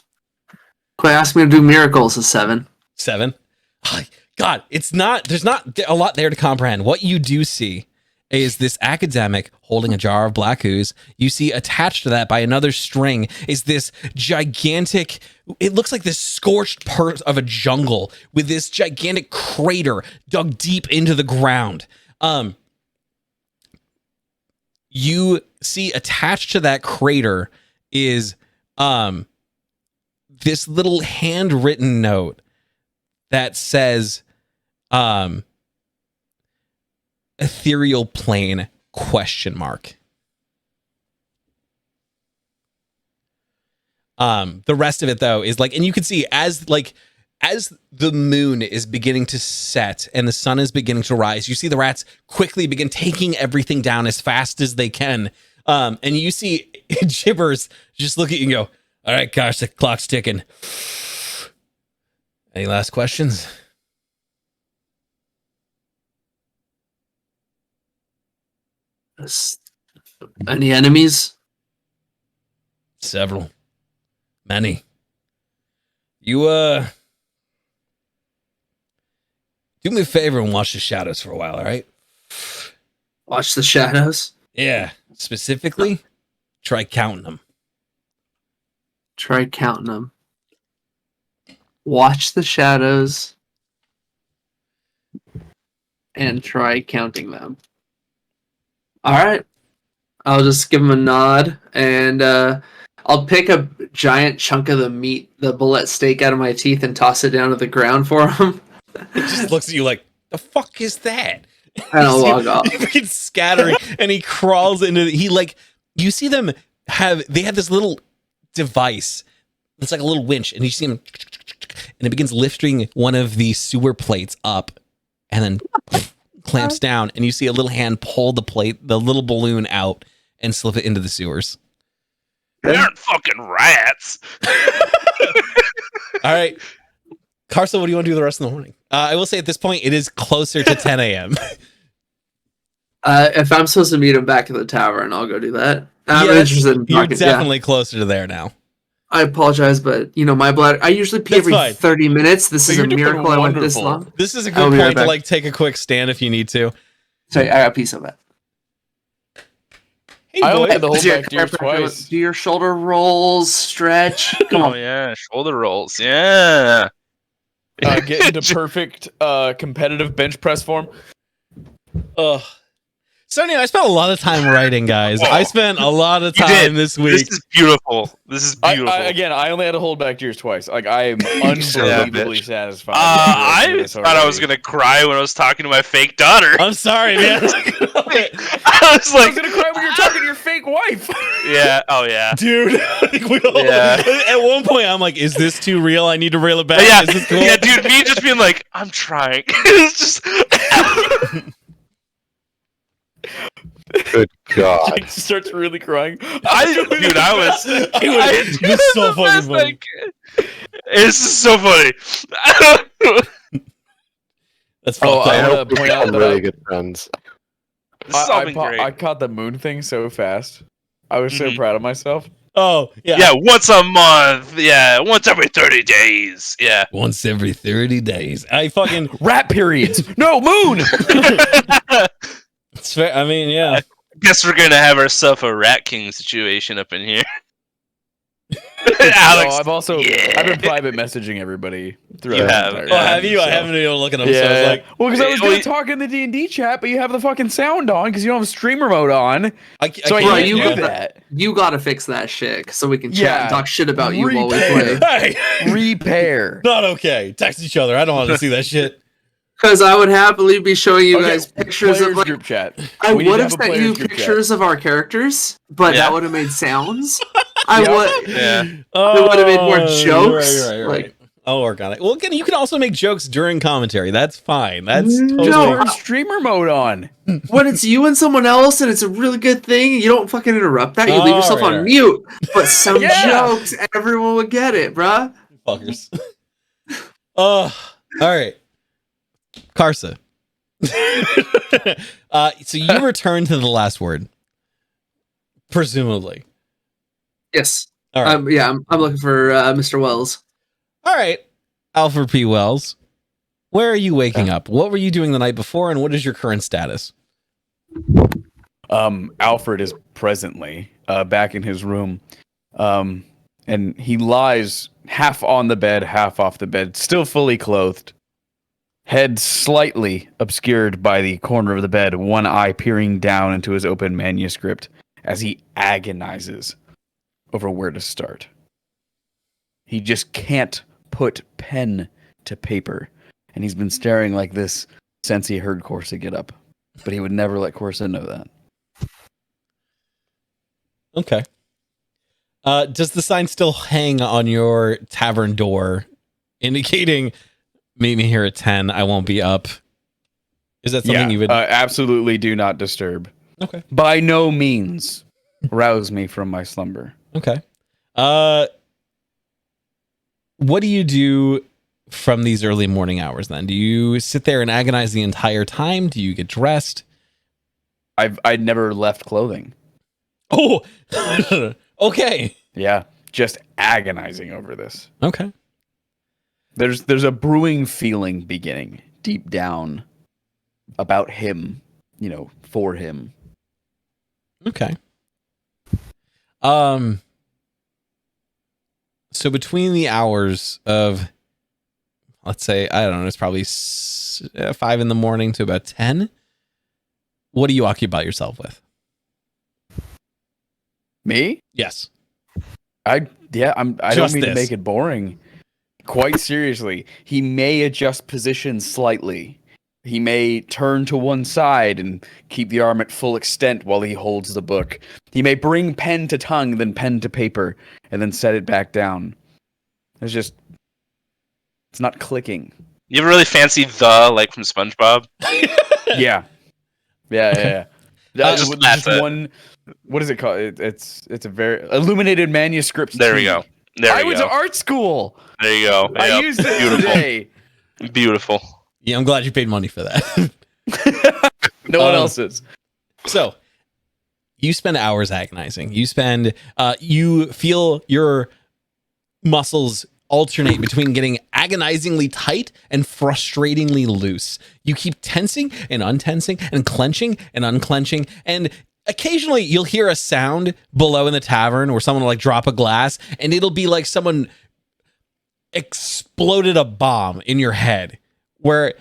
Quite ask me to do miracles, a 7. 7. Oh, God, there's not a lot there to comprehend. What you do see is this academic holding a jar of black ooze. You see attached to that by another string is this gigantic, it looks like this scorched part of a jungle with this gigantic crater dug deep into the ground. You see attached to that crater is this little handwritten note that says ethereal plane ? The rest of it though is like, and you can see as the moon is beginning to set and the sun is beginning to rise, you see the rats quickly begin taking everything down as fast as they can. And you see Gibbers just look at you and go, all right, gosh, the clock's ticking. Any last questions? Any enemies? Several. Many. You, do me a favor and watch the shadows for a while, all right? Watch the shadows? Yeah. Specifically, try counting them. Try counting them. Watch the shadows. And try counting them. Alright. I'll just give him a nod, and I'll pick a giant chunk of the meat, the bullet steak, out of my teeth and toss it down to the ground for him. He just looks at you like, the fuck is that? And I'll log off. He's scattering, and he crawls into you see them have this little device. It's like a little winch, and you see him, and it begins lifting one of the sewer plates up, and then clamps down, and you see a little hand pull the little balloon out and slip it into the sewers. They aren't fucking rats. All right. Karsa, what do you want to do the rest of the morning? I will say at this point, it is closer to 10 a.m. If I'm supposed to meet him back at the tower, I'll go do that. I'm Yes, interested in you're talking. definitely closer to there now. I apologize, but my bladder. I usually pee That's every fine. 30 minutes. This is You're a doing miracle I went this wonderful. long. This is a I'll good be right point to back. take a quick stand if you need to. Sorry, I got pee so bad. Hey, I only boy. had the whole Do your back tears twice. Do your shoulder rolls, stretch. Come Oh on. yeah, shoulder rolls. Yeah. Get into perfect competitive bench press form. Ugh. So anyway, I spent a lot of time writing, guys. Whoa. I spent a lot of You time did. this week. This is beautiful. This is beautiful. I only had to hold back tears twice. Like I am son of a unbelievably bitch. satisfied. I thought I was gonna cry when I was talking to my fake daughter. I'm sorry, man. I was I like, was gonna cry when you're talking to your fake wife. yeah, oh yeah. Dude, at one point I'm like, is this too real? I need to reel it back. Yeah, Is this cool? yeah, dude. Me just being like, I'm trying. It's just. Good God. Jake starts really crying. I was. This is so fucking funny. Like, it's so funny. That's Oh, fucked I up. wanna hope we point out become that really I- good friends. This has all been I great. caught the moon thing so fast. I was so Mhm. proud of myself. Oh, yeah. Yeah, once a month. Yeah, once every 30 days. Yeah. Once every 30 days. I fucking Rat periods. No moon. it's fair. I mean, yeah. Guess we're gonna have ourselves a Rat King situation up in here. No, Alex, I've been private messaging everybody throughout. You the have. entire Oh, time, have you? I so- haven't been able to look at them. Yeah, So I was like, well, because I was Well, gonna you- talk in the D&D chat, but you have the fucking sound on because you don't have streamer mode on. I So I can't can't you do got that. You gotta fix that shit so we can chat Yeah. and talk shit about you while we Repair. play. Hey, Repair. not okay. Text each other. I don't want to see that shit. Because I would happily be showing you Okay, guys pictures players of like group chat. I We need would to have have a sent players you group chat. pictures of our characters, but Yeah. that would have made sounds. I Yeah. would. Yeah. Oh, would have made more you're jokes, You're like- right. I'll work on it. Well, again, you can also make jokes during commentary. That's fine. That's No, totally. Just turn streamer mode on. When it's you and someone else and it's a really good thing, you don't fucking interrupt that. You leave yourself Alright, on alright. mute. But some Yeah. jokes, everyone would get it, bruh. Fuckers. All right. Karsa. So you return to the last word. Presumably. Yes. All right. I'm looking for Mr. Wells. All right. Alfred P. Wells. Where are you waking up? What were you doing the night before, and what is your current status? Alfred is presently back in his room, and he lies half on the bed, half off the bed, still fully clothed, head slightly obscured by the corner of the bed, one eye peering down into his open manuscript as he agonizes over where to start. He just can't put pen to paper, and he's been staring like this since he heard Karsa get up, but he would never let Karsa know that. Okay. Does the sign still hang on your tavern door indicating meet me here at 10, I won't be up? Is that something you would absolutely do not disturb. Okay. By no means rouse me from my slumber. Okay. What do you do from these early morning hours then? Do you sit there and agonize the entire time? Do you get dressed? I'd never left clothing. Oh, okay. Yeah, just agonizing over this. Okay. There's a brewing feeling beginning deep down about him, for him. Okay. So between the hours of, let's say, I don't know, it's probably 5 in the morning to about 10. What do you occupy yourself with? Me? Yes. I don't Just mean to this. make it boring. Quite seriously, he may adjust position slightly. He may turn to one side and keep the arm at full extent while he holds the book. He may bring pen to tongue, then pen to paper, and then set it back down. It's not clicking. You have a really fancy the like from SpongeBob. Yeah. Yeah. Just that's it. one. What is it called? It's a very illuminated manuscript. There we go. There I we went go. to art school. There you go. I Yep. used it Beautiful. today. Beautiful. Yeah, I'm glad you paid money for that. No one else is. So you spend hours agonizing. You feel your muscles alternate between getting agonizingly tight and frustratingly loose. You keep tensing and untensing and clenching and unclenching. And occasionally you'll hear a sound below in the tavern where someone will like drop a glass, and it'll be like someone exploded a bomb in your head where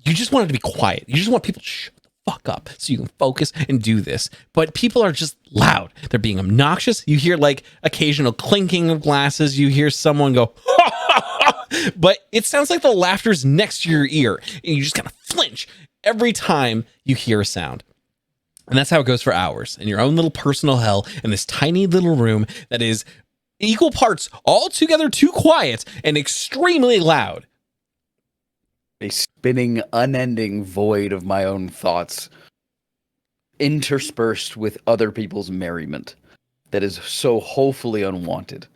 you just want it to be quiet. You just want people to shut the fuck up so you can focus and do this. But people are just loud. They're being obnoxious. You hear like occasional clinking of glasses. You hear someone go, but it sounds like the laughter's next to your ear, and you just kind of flinch every time you hear a sound. And that's how it goes for hours in your own little personal hell in this tiny little room that is equal parts altogether too quiet and extremely loud. A spinning, unending void of my own thoughts, interspersed with other people's merriment that is so hopefully unwanted.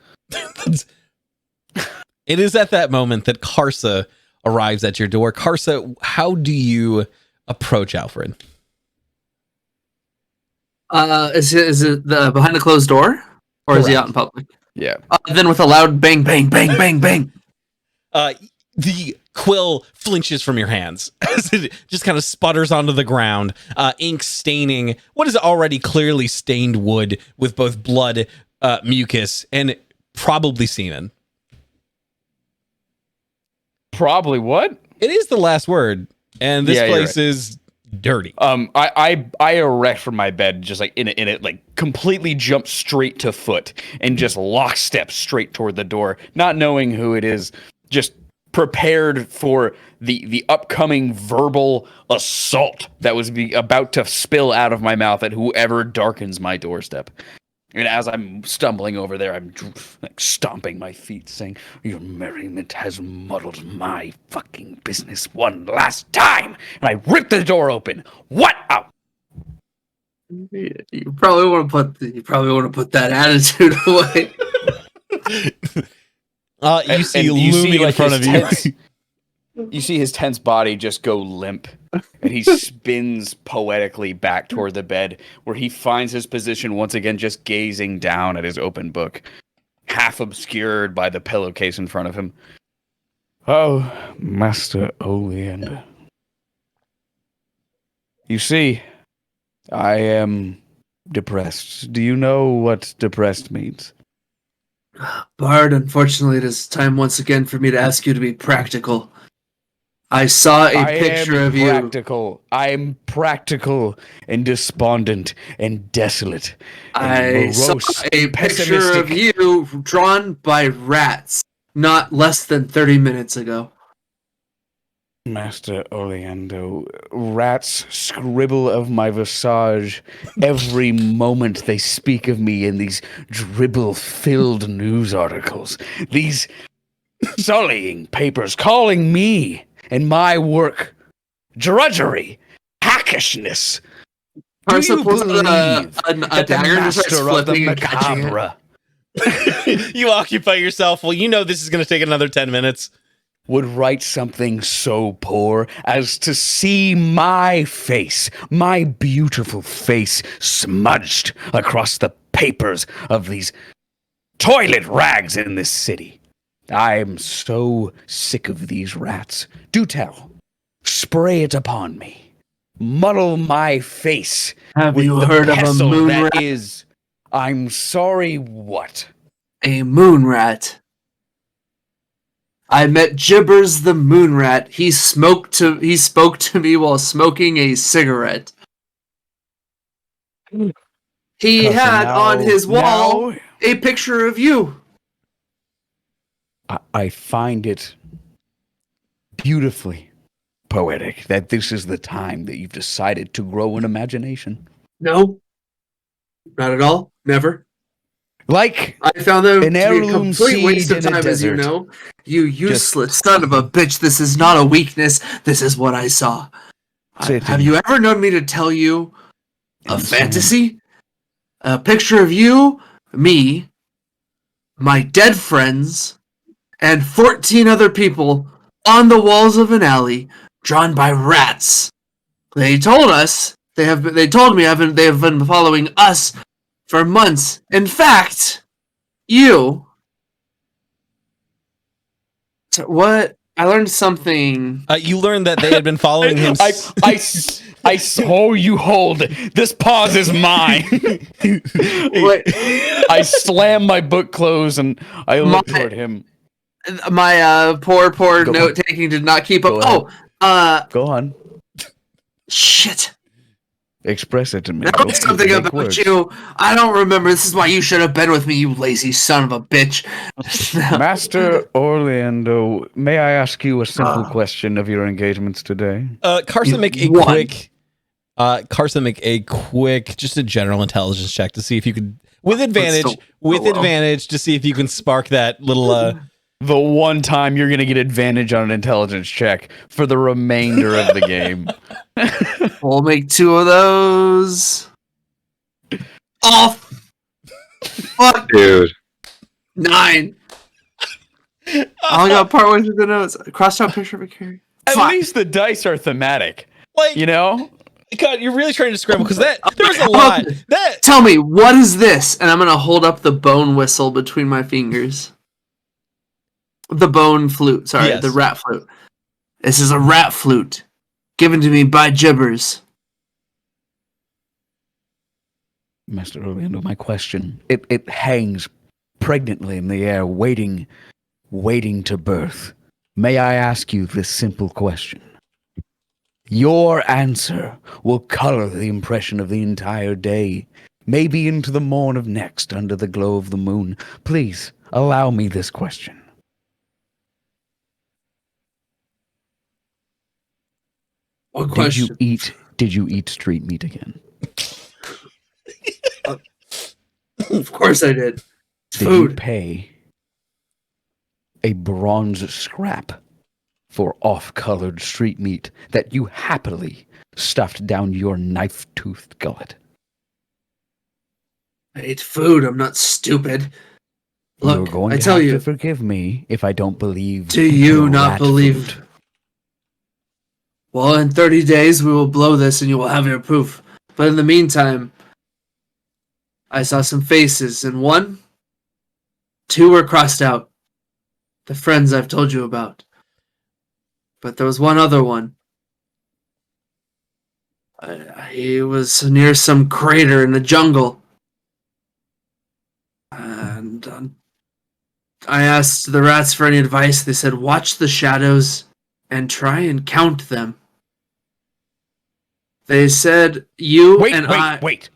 It is at that moment that Karsa arrives at your door. Karsa, how do you approach Alfred? Is it the behind the closed door, or is he out in public? Yeah. Then with a loud bang, bang, bang, bang, bang. The quill flinches from your hands as it just kind of sputters onto the ground, ink staining what is already clearly stained wood with both blood, mucus, and probably semen. Probably what? It is the last word, and this Yeah, you're place right. is dirty. I erect from my bed, just like in it, like completely jump straight to foot and just lockstep straight toward the door, not knowing who it is, just prepared for the upcoming verbal assault that was about to spill out of my mouth at whoever darkens my doorstep. And as I'm stumbling over there, I'm like stomping my feet, saying, "Your merriment has muddled my fucking business one last time." And I rip the door open. What up? You probably want to put that attitude away. You see And you looming see, in like, front of his you. tense- You see his tense body just go limp, and he spins poetically back toward the bed, where he finds his position once again, just gazing down at his open book, half obscured by the pillowcase in front of him. "Oh, Master Oleander. You see, I am depressed. Do you know what depressed means?" Bard, unfortunately, it is time once again for me to ask you to be practical. I saw a picture of you. I am practical and despondent and desolate. I And saw morose, a picture of pessimistic. you drawn by rats not less than 30 minutes ago. Master Oleando, rats scribble of my visage every moment they speak of me in these dribble-filled news articles. These sullying papers calling me and my work drudgery, hackishness. Do Karsa you pulls out believe a that the dagger and just starts master of the flipping and catching it. macabre You occupy yourself. Well, you know this is going to take another 10 minutes. would write something so poor as to see my face, my beautiful face, smudged across the papers of these toilet rags in this city? I'm so sick of these rats. Do tell. Spray it upon me. Muddle my face. Have with you the heard of a pestle moon that rat? is. I'm sorry, what? A moon rat. I met Jibbers the moon rat. He spoke to me while smoking a cigarette. He had on his wall a picture of you. I find it beautifully poetic that this is the time that you've decided to grow an imagination. No, not at all. Never. Like I found them an to be a heirloom complete waste seed of in a time, as you desert. know. You useless son of a bitch. This is not a weakness. This is what I saw. Have you ever known me to tell you a fantasy? A picture of you, me, my dead friends, and 14 other people on the walls of an alley, drawn by rats. They told us they told me they have been following us for months. In fact, you. So what? I learned something. You learned that they had been following him. I saw you hold. This pause is mine. I slam my book closed and I look toward him. My poor Go note taking did not keep Go up. ahead. Go on. Shit. Express it to me. There was something Make about words. you. I don't remember. This is why you should have been with me, you lazy son of a bitch. Master Orlando, may I ask you a simple question of your engagements today? Karsa, make a One. quick. Karsa, make a quick, just a general intelligence check to see if you could, with advantage, still go well. to see if you can spark that little. The one time you're going to get advantage on an intelligence check for the remainder of the game. We'll make 2 of those. Oh, fuck. Dude. 9. I only got partway through the notes. Crossed out picture of a carry. At Fuck. least the dice are thematic. Like, You know? God, you're really trying to scramble because there was a lot. That Tell me, what is this? And I'm going to hold up the bone whistle between my fingers. The bone flute. Sorry, Yes. the rat flute. This is a rat flute given to me by gibbers. Master Orlando, my question. It hangs pregnantly in the air, waiting to birth. May I ask you this simple question? Your answer will color the impression of the entire day, maybe into the morn of next under the glow of the moon. Please, allow me this question. What question? Did you eat street meat again? Of course I did. It's Did you food. pay a bronze scrap for off-colored street meat that you happily stuffed down your knife-toothed gullet? I ate food. I'm not stupid. You're Look, going I to tell have you. to forgive me if I don't believe. Do you your not rat believe? food. Well, in 30 days, we will blow this and you will have your proof. But in the meantime, I saw some faces, and 2 were crossed out. The friends I've told you about. But there was one other one. He was near some crater in the jungle. And I asked the rats for any advice. They said, watch the shadows and try and count them. They said, you and I... Wait.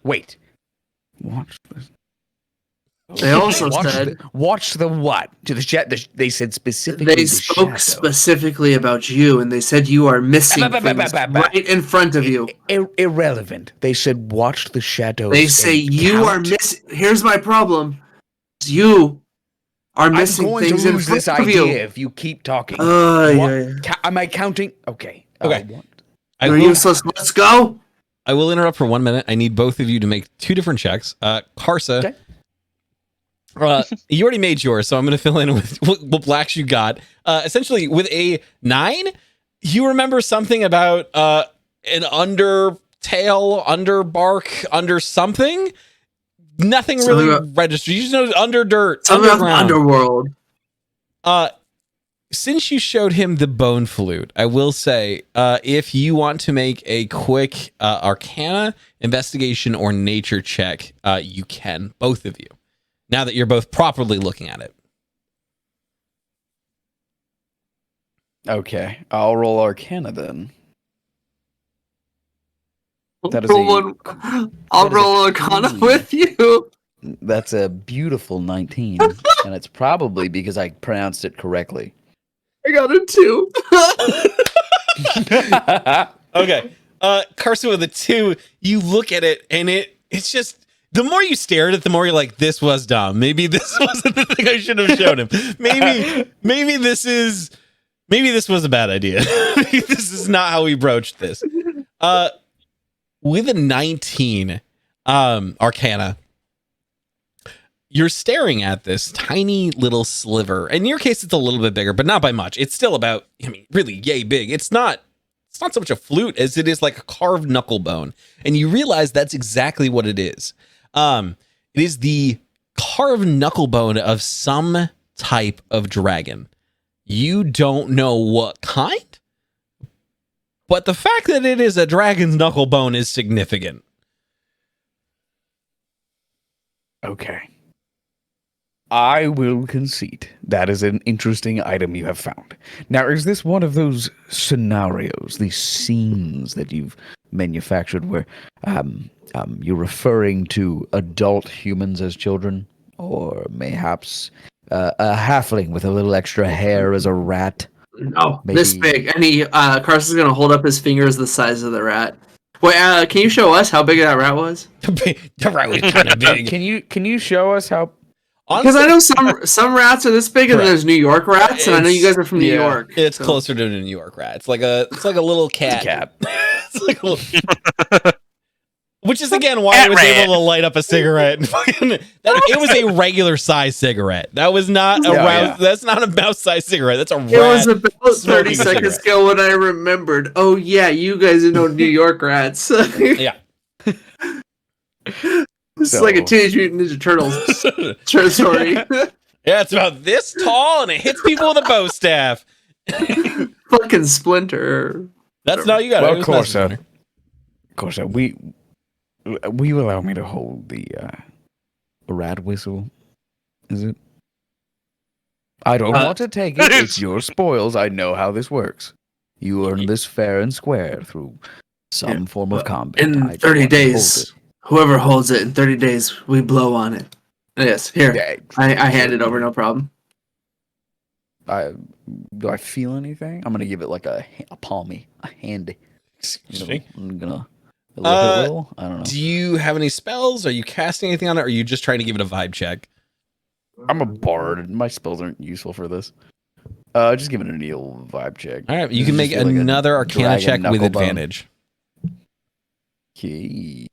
Watch this. They also watch said... watch the what? To the chat. They said specifically. They the spoke shadow. specifically about you, and they said you are missing things right in front of you. Irrelevant. They said watch the shadows. They say and you are count. missing... Here's my problem. You are missing I'm going things to in lose front this of idea you. if you keep talking. Yeah. Am I counting? Okay. Okay. You're useless. Let's go. I will interrupt for 1 minute. I need both of you to make 2 different checks. Karsa, you already made yours, so I'm going to fill in with what blacks you got. Essentially, with a 9, you remember something about an undertail, under bark, under something. Nothing really registered. You just know under dirt, Something about the underground. underworld. Since you showed him the bone flute, I will say, if you want to make a quick Arcana, investigation, or nature check, you can, both of you. Now that you're both properly looking at it. Okay, I'll roll Arcana then. That is I'll roll Arcana with you. That's a beautiful 19, and it's probably because I pronounced it correctly. I got a 2. Okay. Karsa with a 2, you look at it and it's just, the more you stare at it, the more you're like, this was dumb. Maybe this wasn't the thing I should have shown him. Maybe this was a bad idea. This is not how we broached this. With a 19 Arcana, you're staring at this tiny little sliver. In your case, it's a little bit bigger, but not by much. It's still about, really yay big. It's not so much a flute as it is like a carved knuckle bone. And you realize that's exactly what it is. It is the carved knuckle bone of some type of dragon. You don't know what kind, but the fact that it is a dragon's knuckle bone is significant. Okay. I will concede that is an interesting item you have found. Now, is this one of those scenarios, these scenes that you've manufactured where you're referring to adult humans as children, or mayhaps a halfling with a little extra hair as a rat. No, Maybe- this big. And Carson's gonna hold up his fingers the size of the rat. Wait, can you show us how big that rat was? The rat was kind of big. Can you show us how? Because I know some rats are this big, and Correct. there's New York rats, and I know you guys are from New yeah, York. It's so- closer to a New York rat. It's like a little cat. Cat. It's like a little... Which is again why Cat I was rat. able to light up a cigarette. It was a regular size cigarette. That was not a Yeah, rouse. yeah. That's not a mouse size cigarette. That's a rat. It was about 30 smoking a seconds cigarette. ago when I remembered. Oh yeah, you guys know New York rats. Yeah. This is like a Teenage Mutant Ninja Turtles true story. Yeah, it's about this tall and it hits people with a bow staff. Fucking Splinter. That's not you got. Well, it. of course, will you allow me to hold the rat whistle? Is it? I don't want to take it. It's your spoils. I know how this works. You earn this fair and square through some form of combat. In I don't 30 want to hold days, it. whoever holds it in 30 days, we blow on it. Yes, here. Yeah, I hand it over, no problem. Do I feel anything? I'm gonna give it like a palmy, a handy. I'm gonna a little. I don't know. Do you have any spells? Are you casting anything on it? Or are you just trying to give it a vibe check? I'm a bard. My spells aren't useful for this. Just give it a Neil vibe check. All right, you can make Just like a another Arcana dragon check with knucklebone. advantage. Okay.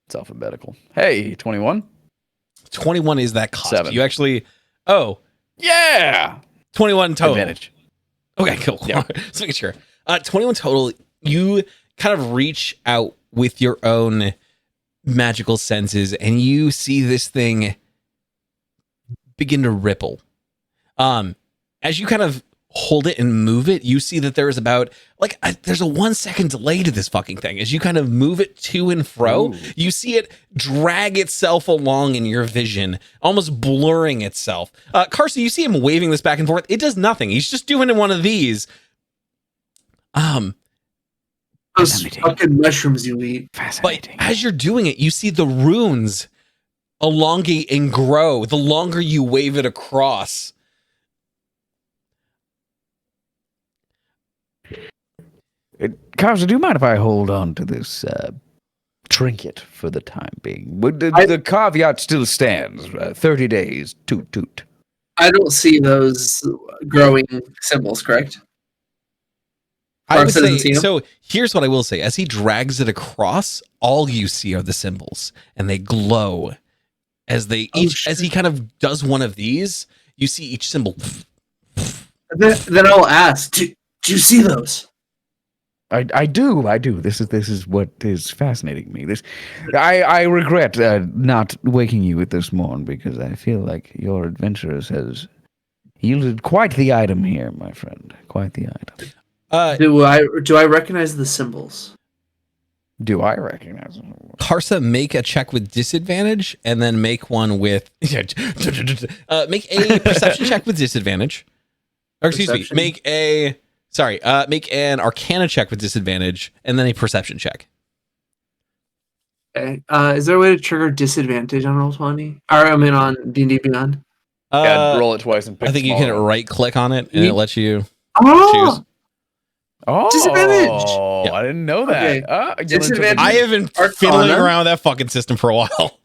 It's alphabetical. Hey, 21. 21 is that cost. 7. You actually, oh, Yeah. 21 total. Advantage. Okay, cool. Yeah. Just making sure. 21 total. You kind of reach out with your own magical senses, and you see this thing begin to ripple. As you kind of hold it and move it, you see that there is about there's a 1 second delay to this fucking thing. As you kind of move it to and fro, Ooh. you see it drag itself along in your vision, almost blurring itself. Karsa, you see him waving this back and forth. It does nothing. He's just doing one of these. Those Fascinating. fucking mushrooms you eat. But Fascinating. as you're doing it, you see the runes elongate and grow the longer you wave it across. Karsa, do you mind if I hold on to this trinket for the time being? The caveat still stands. 30 days, toot toot. I don't see those growing symbols, correct? I would Karsa doesn't say, see 'em? so here's what I will say. As he drags it across, all you see are the symbols, and they glow as they each, as he kind of does one of these, you see each symbol. Then I'll ask, do you see those? I do. This is what is fascinating me. I regret not waking you with this morn, because I feel like your adventures has yielded quite the item here, my friend. Quite the item. Do I recognize the symbols? Do I recognize them? Karsa, make a check with disadvantage, and then make one with make a perception check with disadvantage. Or excuse Perception? me, make an Arcana check with disadvantage, and then a perception check. Okay. Is there a way to trigger disadvantage on Roll20? Or I mean on D&D Beyond? Yeah, roll it twice and pick I think you the can smaller one. right click on it, and it lets you Oh! choose. Oh, Disadvantage! I didn't know that. Okay. Dylan took Disadvantage. I have been Arcana? fiddling around with that fucking system for a while.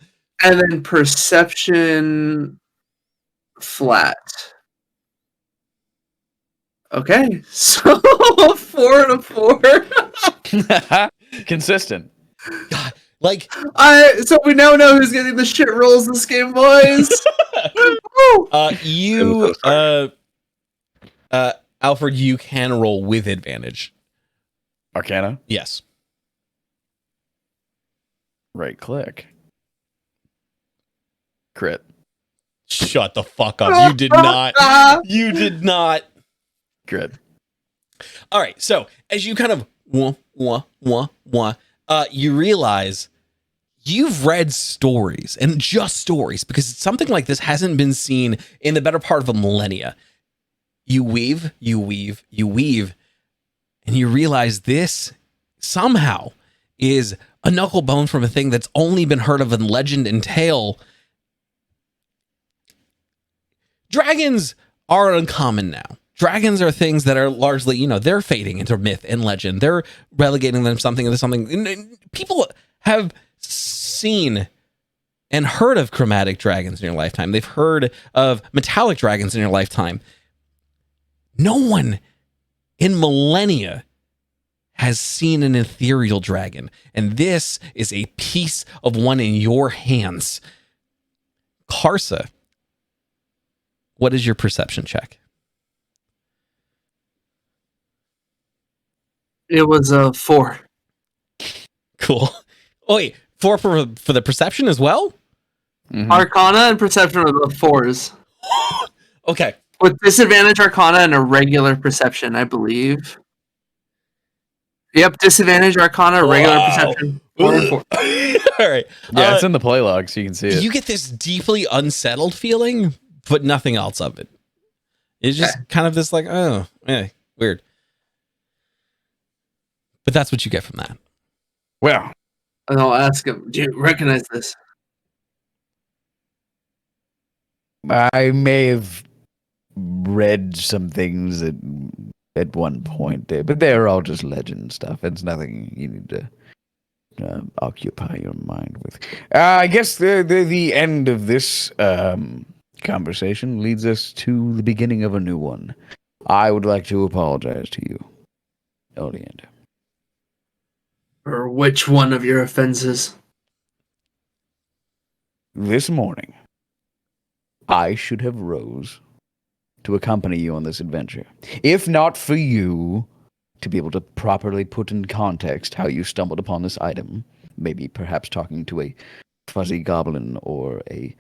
And then perception flat. Okay. So 4 and a 4. a- Consistent. Like, So we now know who's getting the shit rolls this game, boys. Woo! you, Alfred, you can roll with advantage. Arcana. Yes. Right click. Crit. Shut the fuck up. You did not. You did not. Crit. All right. So as you kind of you realize you've read stories, and just stories, because something like this hasn't been seen in the better part of a millennia. You weave, you weave, you weave, and you realize this somehow is a knuckle bone from a thing that's only been heard of in legend and tale. Dragons are uncommon now. Dragons are things that are largely, they're fading into myth and legend. They're relegating them into something. People have seen and heard of chromatic dragons in your lifetime. They've heard of metallic dragons in your lifetime. No one in millennia has seen an ethereal dragon, and this is a piece of one in your hands. Karsa, what is your perception check? It was a 4. Cool. Oh, wait, 4 for the perception as well? Mhm. Arcana and Perception are the 4s. Okay. With disadvantage Arcana and a regular Perception, I believe. Yep, disadvantage Arcana, regular Wow. Perception. 4 and 4. All right. Yeah, it's in the play log, so you can see it. You get this deeply unsettled feeling, but nothing else of it. It's just kind of this like, weird. But that's what you get from that. Well, And I'll ask him, do you recognize this? I may have read some things at one point, but they're all just legend stuff. It's nothing you need to occupy your mind with. I guess the end of this conversation leads us to the beginning of a new one. I would like to apologize to you, Oleander. Or which one of your offenses? This morning, I should have rose to accompany you on this adventure. If not for you to be able to properly put in context how you stumbled upon this item, maybe perhaps talking to a fuzzy goblin or a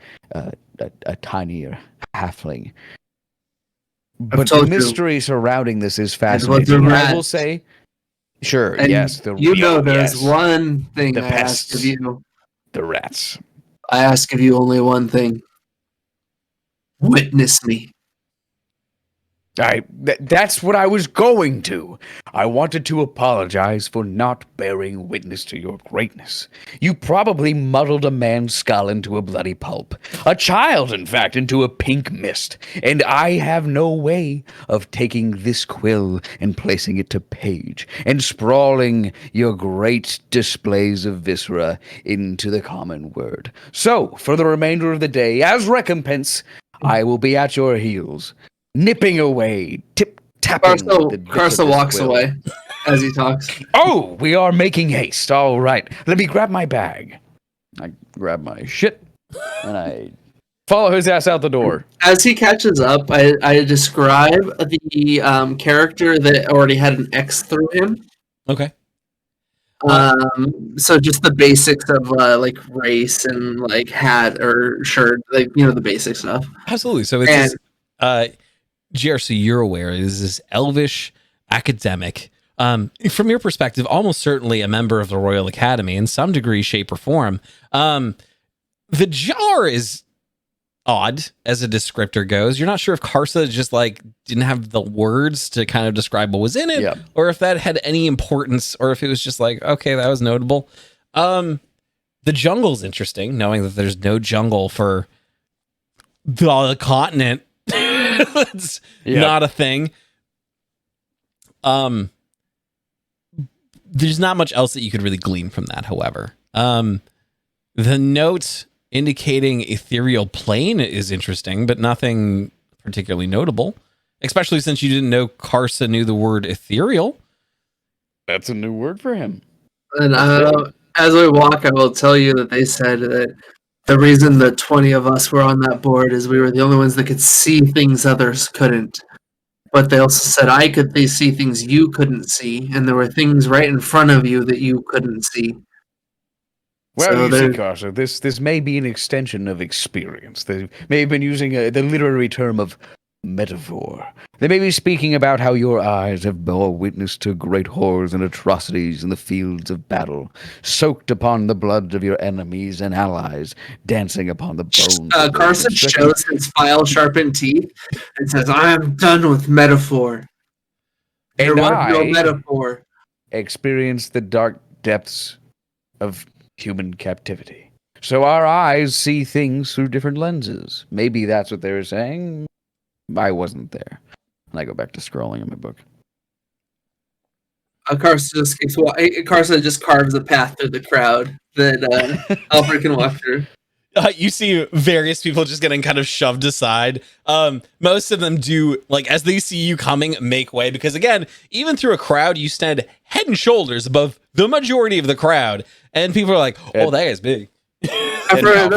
tinier halfling. But the told you. mystery surrounding this is It was a fascinating. I will rat. say, sure, And yes, there's one thing The I ask of pests. you. the rats. I ask of you only one thing. Witness me. That's what I was going to. I wanted to apologize for not bearing witness to your greatness. You probably muddled a man's skull into a bloody pulp. A child, in fact, into a pink mist. And I have no way of taking this quill and placing it to page and sprawling your great displays of viscera into the common word. So, for the remainder of the day, as recompense, I will be at your heels, nipping away, tip-tapping. Karsa walks away as he talks. Oh, we are making haste. All right. Let me grab my bag. I grab my shit, and I follow his ass out the door. As he catches up, I describe the character that already had an X through him. Okay. So just the basics of like race and like hat or shirt, like the basic stuff. Absolutely. So it's GR, so you're aware, it is this elvish academic. From your perspective, almost certainly a member of the Royal Academy in some degree, shape, or form. The jar is odd as a descriptor goes. You're not sure if Karsa just like didn't have the words to kind of describe what was in it, or if that had any importance, or if it was just like, okay, that was notable. The jungle's interesting, knowing that there's no jungle for the continent. It's not a thing. There's not much else that you could really glean from that, however. The note indicating ethereal plane is interesting, but nothing particularly notable, especially since you didn't know Karsa knew the word ethereal. That's a new word for him. And as we walk, I will tell you that they said that the reason the 20 of us were on that board is we were the only ones that could see things others couldn't. But they also said I could see things you couldn't see, and there were things right in front of you that you couldn't see. Well, So you see, there- Karsa, this may be an extension of experience. They may have been using the literary term of metaphor. They may be speaking about how your eyes have bore witness to great horrors and atrocities in the fields of battle, soaked upon the blood of your enemies and allies, dancing upon the bones of those Carson stricken. shows his file-sharpened teeth and says, "I am done with metaphor. There And was no I metaphor." experience the dark depths of human captivity. So our eyes see things through different lenses. Maybe that's what they were saying. I wasn't there. And I go back to scrolling in my book. Carson just keeps Carson just carves a path through the crowd that Alfred can walk through. You see various people just getting kind of shoved aside. Most of them do, like, as they see you coming, make way, because again, even through a crowd, you stand head and shoulders above the majority of the crowd, and people are like, "Oh, that guy's big." Alfred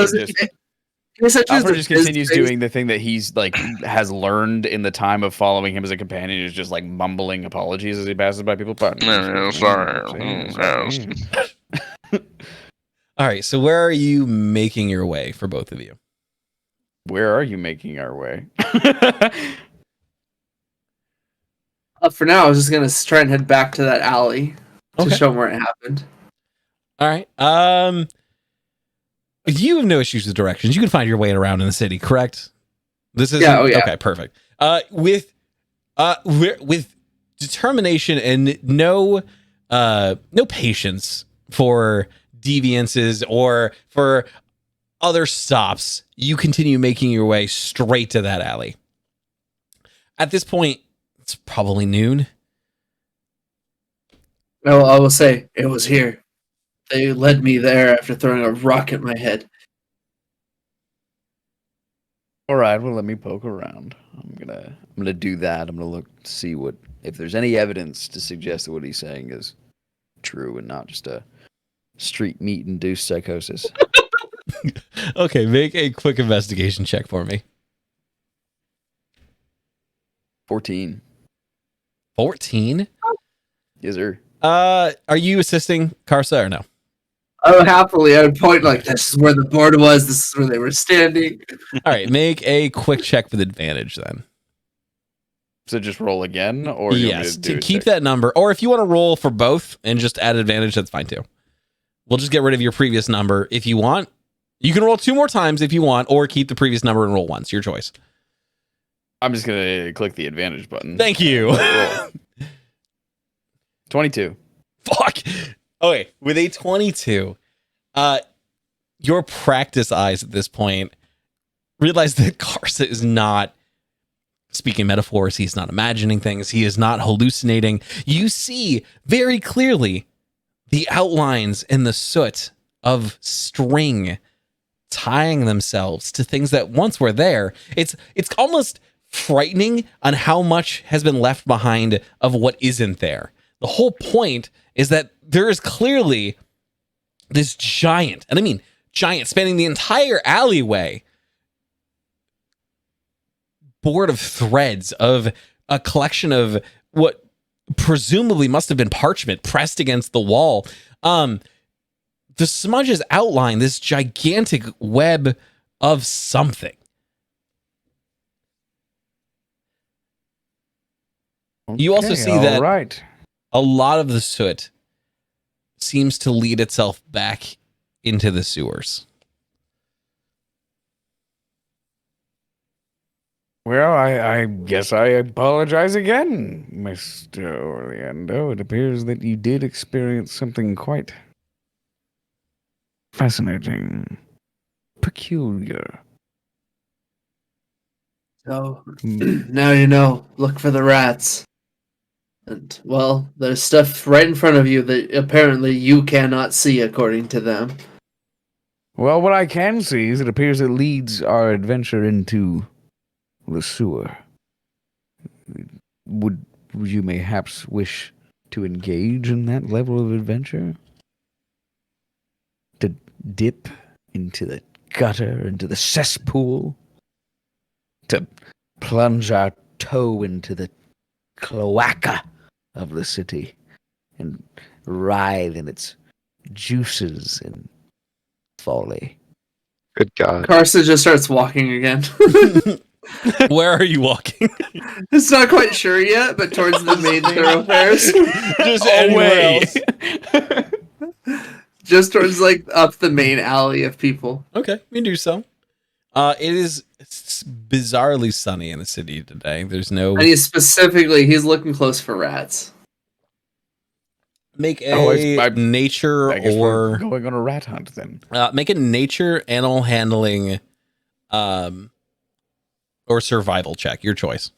just continues doing the thing that he's like has learned in the time of following him as a companion, is just like mumbling apologies as he passes by people. Sorry. All right, so where are you making your way for both of you? Where are you making our way? For now, I was just gonna try and head back to that alley to show them where it happened. All right. You have no issues with directions. You can find your way around in the city, correct? This is okay. Perfect. With determination and no patience for deviances or for other stops, you continue making your way straight to that alley. At this point, it's probably noon. No, I will say it was here. They led me there after throwing a rock at my head. All right, well, let me poke around. I'm gonna do that. I'm gonna look to see if there's any evidence to suggest that what he's saying is true and not just a street meat induced psychosis. Okay, make a quick investigation check for me. 14. 14? Yes, sir. Are you assisting Karsa or no? Oh, happily, I would point like, this is where the board was, this is where they were standing. All right, make a quick check with advantage then. So just roll again? Or yes, to keep that number. Or if you want to roll for both and just add advantage, that's fine too. We'll just get rid of your previous number if you want. You can roll 2 more times if you want, or keep the previous number and roll once. Your choice. I'm just going to click the advantage button. Thank you. 22. Fuck. Okay, with a 22, your practice eyes at this point realize that Karsa is not speaking metaphors. He's not imagining things. He is not hallucinating. You see very clearly the outlines in the soot of string tying themselves to things that once were there. It's almost frightening on how much has been left behind of what isn't there. The whole point is that there is clearly this giant, and I mean giant, spanning the entire alleyway, board of threads of a collection of what presumably must have been parchment pressed against the wall. The smudges outline this gigantic web of something. You also see that a lot of the soot seems to lead itself back into the sewers. Well, I guess I apologize again, Mr. Orlando. It appears that you did experience something quite fascinating, peculiar. So, now you know, look for the rats. And, well, there's stuff right in front of you that apparently you cannot see, according to them. Well, what I can see is it appears it leads our adventure into the sewer. Would you mayhaps wish to engage in that level of adventure? To dip into the gutter, into the cesspool? To plunge our toe into the cloaca of the city and writhe in its juices and folly? Good God. Karsa just starts walking again. Where are you walking? It's not quite sure yet, but towards the main thoroughfares. Just anywhere else. Just towards like up the main alley of people. Okay, you can do so. It's bizarrely sunny in the city today. There's no. And he's looking close for rats. Make a nature I guess we're or going on a rat hunt then. make a nature animal handling, or survival check. Your choice.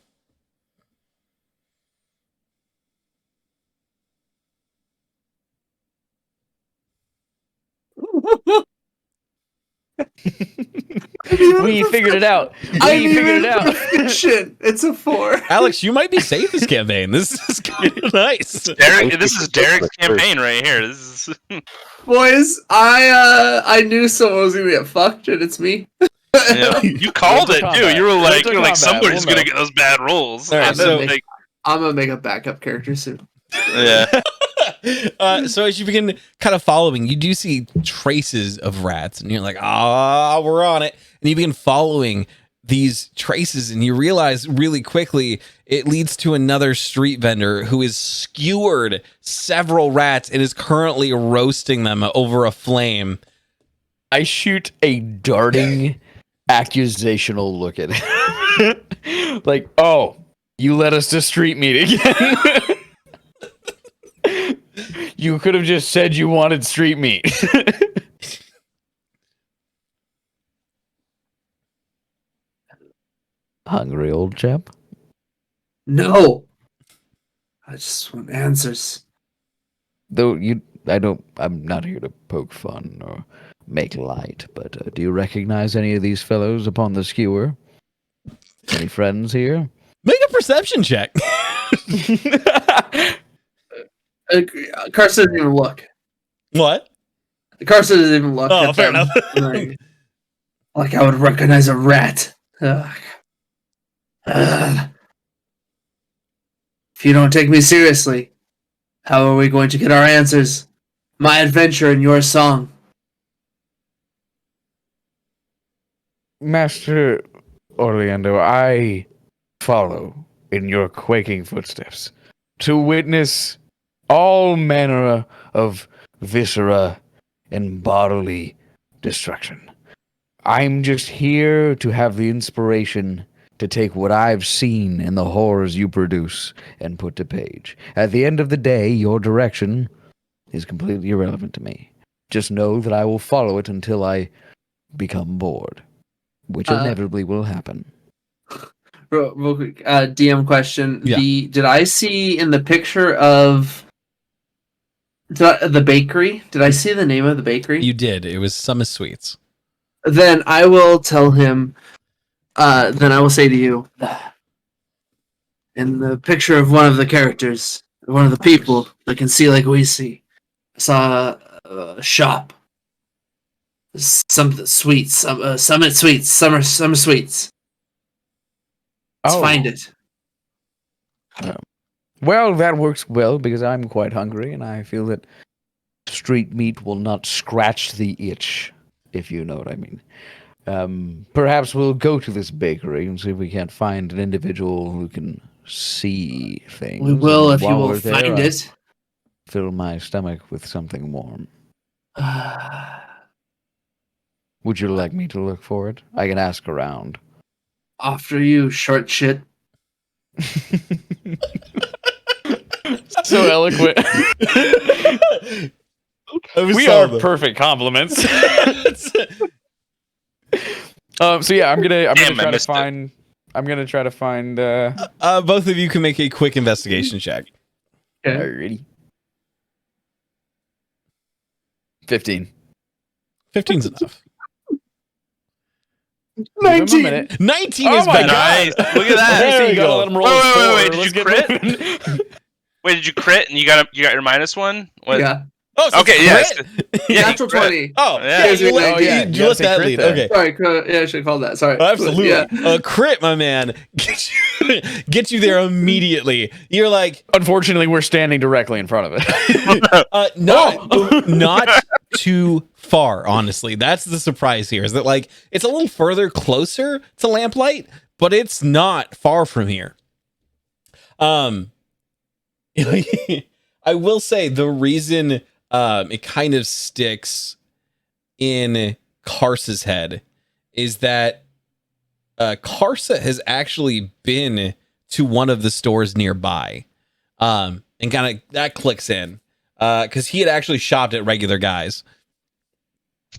We figured it out. We figured it out. Shit, it's a 4. Alex, you might be safe this campaign. This is kind of nice. This is Derek's campaign right here. This is Boys, I knew someone was gonna get fucked, and it's me. yeah. You called it too. You were like, somebody's We'll gonna get those bad rolls. All right, And then, so- I'm gonna make a backup character soon. yeah. So as you begin kind of following, you do see traces of rats, and you're like, we're on it. And you begin following these traces, and you realize really quickly it leads to another street vendor who has skewered several rats and is currently roasting them over a flame. I shoot a darting, accusational look at it. Like, oh, you led us to street meat again. You could have just said you wanted street meat. Hungry old chap? No, I just want answers. Though I'm not here to poke fun or make light, but do you recognize any of these fellows upon the skewer? Any friends here? Make a perception check. Karsa doesn't even look. What? Karsa doesn't even look. Oh, at fair them. enough. Like I would recognize a rat. Ugh. Ugh. If you don't take me seriously, how are we going to get our answers? My adventure and your song. Master Orlando, I follow in your quaking footsteps to witness all manner of viscera and bodily destruction. I'm just here to have the inspiration to take what I've seen and the horrors you produce and put to page. At the end of the day, your direction is completely irrelevant to me. Just know that I will follow it until I become bored, which inevitably will happen. Real quick, DM question. Yeah. Did I see in the picture of the bakery? Did I see the name of the bakery? You did. It was Summit Sweets. Then I will tell him. Then I will say to you, in the picture of one of the characters, one of the people that can see like we see, I saw a shop. Some sweets, Summit Sweets, summer sweets. Let's find it. Well, that works well because I'm quite hungry and I feel that street meat will not scratch the itch, if you know what I mean. Perhaps we'll go to this bakery and see if we can't find an individual who can see things. We will And if you while will we're there, find I'll it. Fill my stomach with something warm. Would you like me to look for it? I can ask around. After you, short shit. So eloquent. We are perfect compliments. So yeah, I'm gonna try to find. Both of you can make a quick investigation check. Okay. Alrighty. 15. 15's enough. 19. Give him a minute. 19 is my better. Nice. Look at that. There we go. Let him roll a Wait, four. did you Let's get crit? moving. Wait, did you crit and you got your -1? What? Yeah. Oh, so Okay, it's yeah. crit? Yeah, Natural crit. 20. Oh, Yeah. yeah, you let, Oh, yeah, you you gotta let say that crit lead. there. Okay. Sorry, yeah, I should have called that. Sorry. Oh, absolutely. Yeah. Crit, my man. Get get you there immediately. You're like, Unfortunately, we're standing directly in front of it. not too far, honestly. That's the surprise here, is that like it's a little further closer to Lamplight, but it's not far from here. I will say the reason it kind of sticks in Karsa's head is that Karsa has actually been to one of the stores nearby, and kind of that clicks in because he had actually shopped at Regular Guys.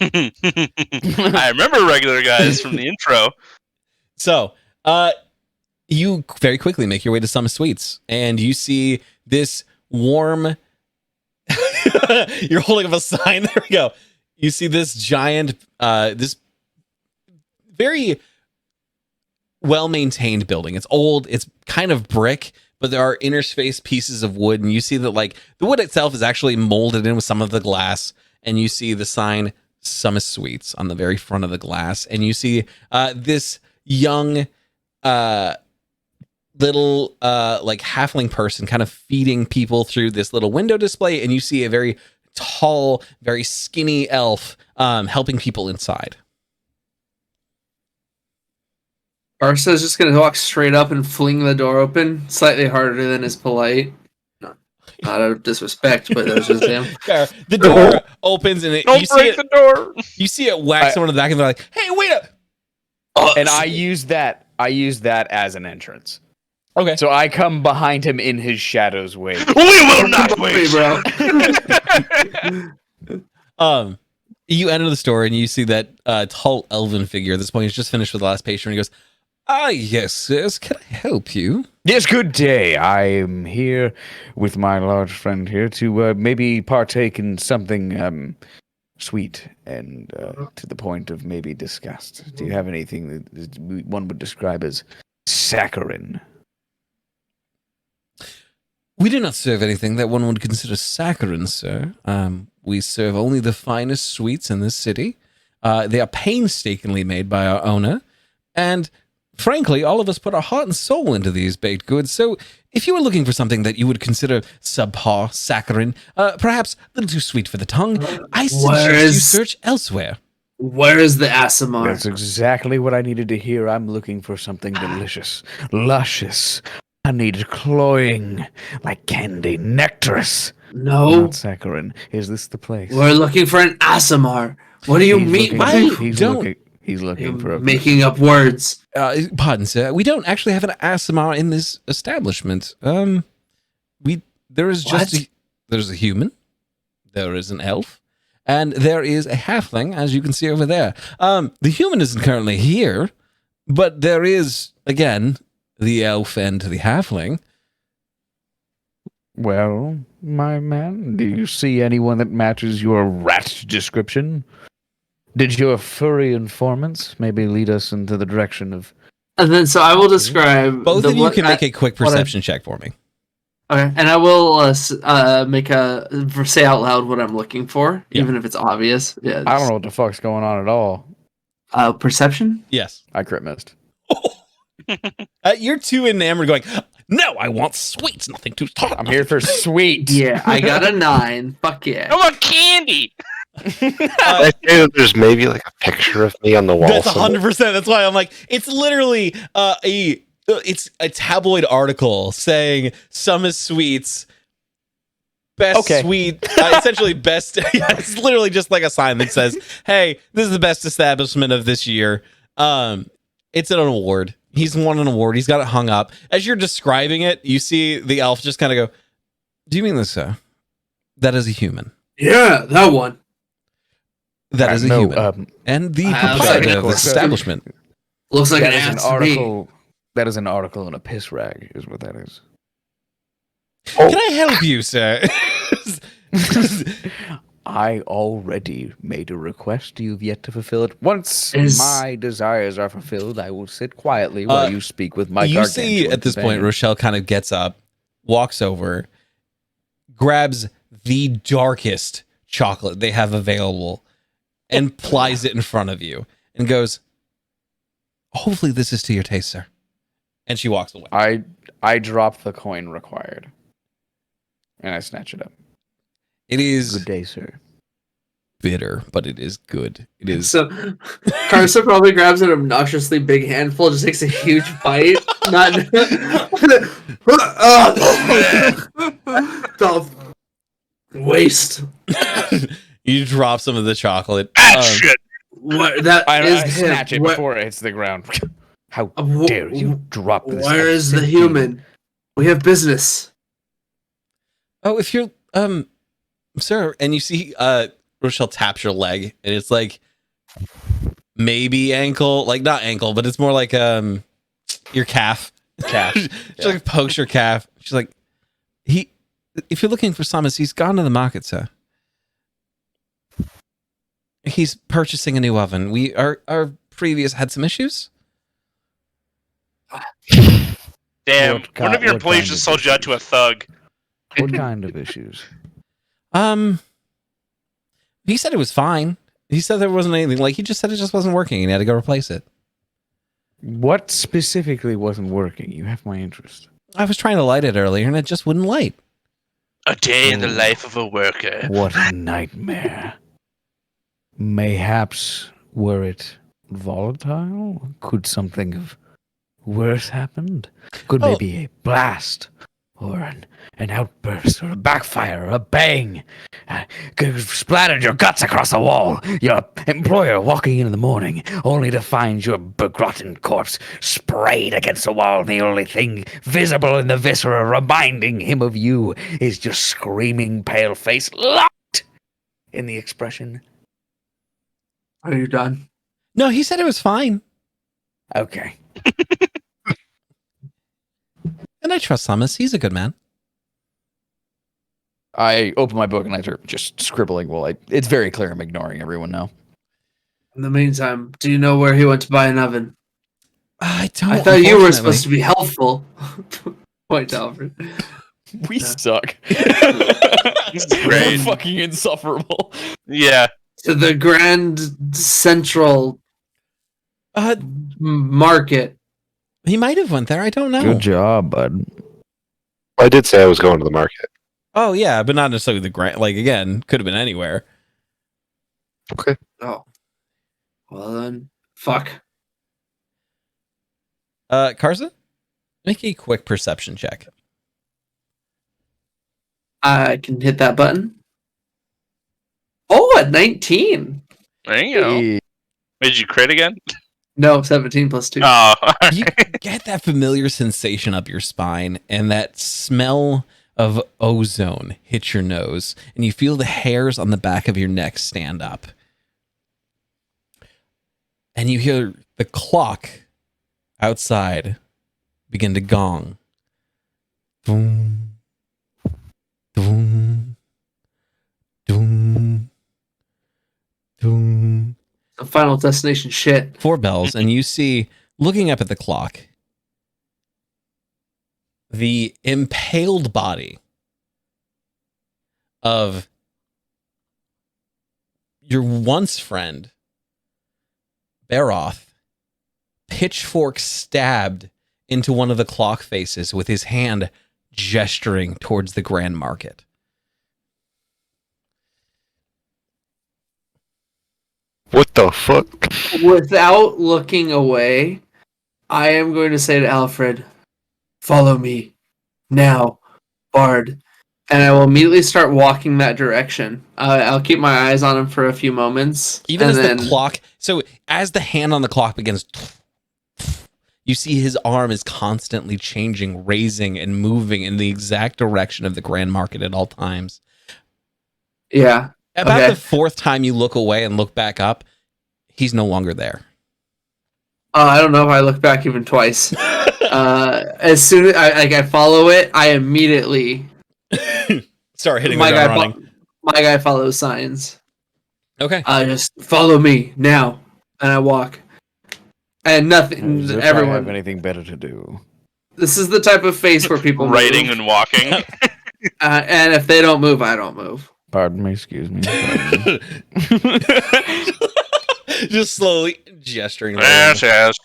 I remember Regular Guys from the intro. So, you very quickly make your way to Summit Suites, and you see this warm. You're holding up a sign. There we go. You see this giant, this very well-maintained building. It's old. It's kind of brick, but there are interspaced pieces of wood, and you see that like the wood itself is actually molded in with some of the glass, and you see the sign Summit Suites on the very front of the glass, and you see this young little like halfling person kind of feeding people through this little window display, and you see a very tall, very skinny elf helping people inside. Karsa is just going to walk straight up and fling the door open, slightly harder than is polite. Not out of disrespect, but that was just him. Fair. The door opens, and Don't break the door. You see it whack someone in the back, and they're like, "Hey, wait up!" And I use that as an entrance. Okay. So I come behind him in his shadow's wake. We will not wait, bro. You enter the store, and you see that tall elven figure. At this point, he's just finished with the last patient. And he goes, yes, can I help you? Yes, good day. I am here with my large friend here to maybe partake in something sweet and to the point of maybe disgust. Do you have anything that one would describe as saccharine? We do not serve anything that one would consider saccharine, sir. We serve only the finest sweets in this city. They are painstakingly made by our owner, and frankly, all of us put our heart and soul into these baked goods. So if you were looking for something that you would consider subpar, saccharine, perhaps a little too sweet for the tongue, I suggest you search elsewhere. Where is the Asimar? That's exactly what I needed to hear. I'm looking for something delicious, luscious, honeyed, cloying, like candy, nectarous. No. Not saccharine. Is this the place? We're looking for an Asimar. What do you mean? He's looking for a... making up words. Pardon, sir. We don't actually have an Asimar in this establishment. There's a human, there is an elf, and there is a halfling, as you can see over there. The human isn't currently here, but there is, again, the elf and the halfling. Well, my man, do you see anyone that matches your rat description? Did your furry informants maybe lead us into the direction of... And then, so I will describe... Both of you can make a quick perception check for me. Okay, and I will say out loud what I'm looking for, even if it's obvious. Yeah, I don't know what the fuck's going on at all. Perception? Yes. I crit missed. You're too enamored going, no, I want sweets, nothing too hot. I'm here for sweet. Yeah, I got a 9. Fuck yeah. I want candy. I say that there's maybe like a picture of me on the wall. That's 100%. That's why I'm like, it's literally it's a tabloid article saying Summit Sweets best sweet, essentially best. Yeah, it's literally just like a sign that says, "Hey, this is the best establishment of this year." It's an award. He's won an award. He's got it hung up. As you're describing it, you see the elf just kind of go, "Do you mean this, sir? That is a human." Yeah, that one. That is a human. And the proprietor of the establishment. Looks like that an is an ass to article. me. That is an article in a piss rag, is what that is. Can I help you, sir? I already made a request. You've yet to fulfill it. Once my desires are fulfilled, I will sit quietly while you speak with my You see at this point, Rochelle kind of gets up, walks over, grabs the darkest chocolate they have available, and plies it in front of you, and goes, "Hopefully this is to your taste, sir." And she walks away. I drop the coin required, and I snatch it up. It is Good day, sir. bitter, but it is good. It is. So Karsa probably grabs an obnoxiously big handful, just takes a huge bite. Not the waste. You drop some of the chocolate. Shit. What that I is him. snatch it Where- before it hits the ground. How wh- dare you drop this? Where is the human? We have business. Oh, if you're sir, and you see Rochelle taps your leg, and it's like maybe ankle, like not ankle, but it's more like your calf. She like pokes your calf. She's like, if you're looking for Samus, he's gone to the market, sir. He's purchasing a new oven. Our previous had some issues. Damn. What One of your what employees kind just of sold you out to a thug. What kind of issues? He said it was fine. He said there wasn't anything. Like, he just said it just wasn't working and he had to go replace it. What specifically wasn't working? You have my interest. I was trying to light it earlier and it just wouldn't light. A day in the Oh. life of a worker. What a nightmare. Mayhaps were it volatile? Could something of worse happened? Could Oh. maybe a blast or an outburst or a backfire or a bang could have splattered your guts across the wall. Your employer walking in the morning only to find your begotten corpse sprayed against the wall. And the only thing visible in the viscera reminding him of you is your screaming pale face locked in the expression. Are you done? No, he said it was fine. Okay. And I trust Samus. He's a good man. I open my book and I start just scribbling. Well, it's very clear I'm ignoring everyone now. In the meantime, do you know where he went to buy an oven? I don't. I thought you were supposed to be helpful. Point to Alfred. We suck. This is great. We're fucking insufferable. Yeah. To the Grand Central Market. He might have went there. I don't know. Good job, bud. I did say I was going to the market. Oh yeah, but not necessarily the grant. Like again, could have been anywhere. Okay. Oh. Well then, fuck. Karsa, make a quick perception check. I can hit that button. Oh, at 19. There you go. Did you crit again? No, 17 plus 2. Oh. You get that familiar sensation up your spine, and that smell of ozone hits your nose, and you feel the hairs on the back of your neck stand up. And you hear the clock outside begin to gong. Boom, boom, boom, boom. The Final Destination shit. 4 bells, and you see, looking up at the clock, the impaled body of your once friend, Baroth, pitchfork stabbed into one of the clock faces with his hand gesturing towards the Grand Market. What the fuck? Without looking away, I am going to say to Alfred, follow me. Now, Bard. And I will immediately start walking that direction. I'll keep my eyes on him for a few moments. Even and as then, the clock, so as the hand on the clock begins, you see his arm is constantly changing, raising, and moving in the exact direction of the Grand Market at all times. Yeah. About Okay. the 4th time you look away and look back up, he's no longer there. I don't know if I look back even twice. As soon as I follow it, I immediately Start hitting my the guy, ground running. my guy follows signs. Okay. Just follow me now, and I walk. And nothing. As if I Everyone. have anything better to do. This is the type of face where people Writing move. and walking. And if they don't move, I don't move. Pardon me, excuse me. Pardon me. Just slowly gesturing. Yes, yes.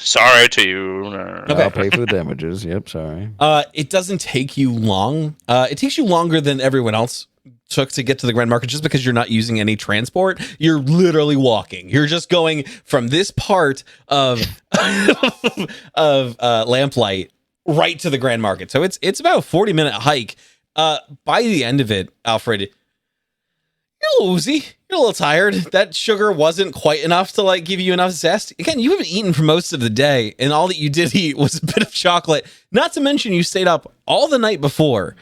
Sorry to you. Okay. I'll pay for the damages. Yep, sorry. It doesn't take you long. It takes you longer than everyone else took to get to the Grand Market just because you're not using any transport. You're literally walking. You're just going from this part of of Lamplight right to the Grand Market. So it's about a 40-minute hike. By the end of it, Alfred, you're a little woozy. You're a little tired. That sugar wasn't quite enough to like give you enough zest. Again, you haven't eaten for most of the day, and all that you did eat was a bit of chocolate. Not to mention you stayed up all the night before.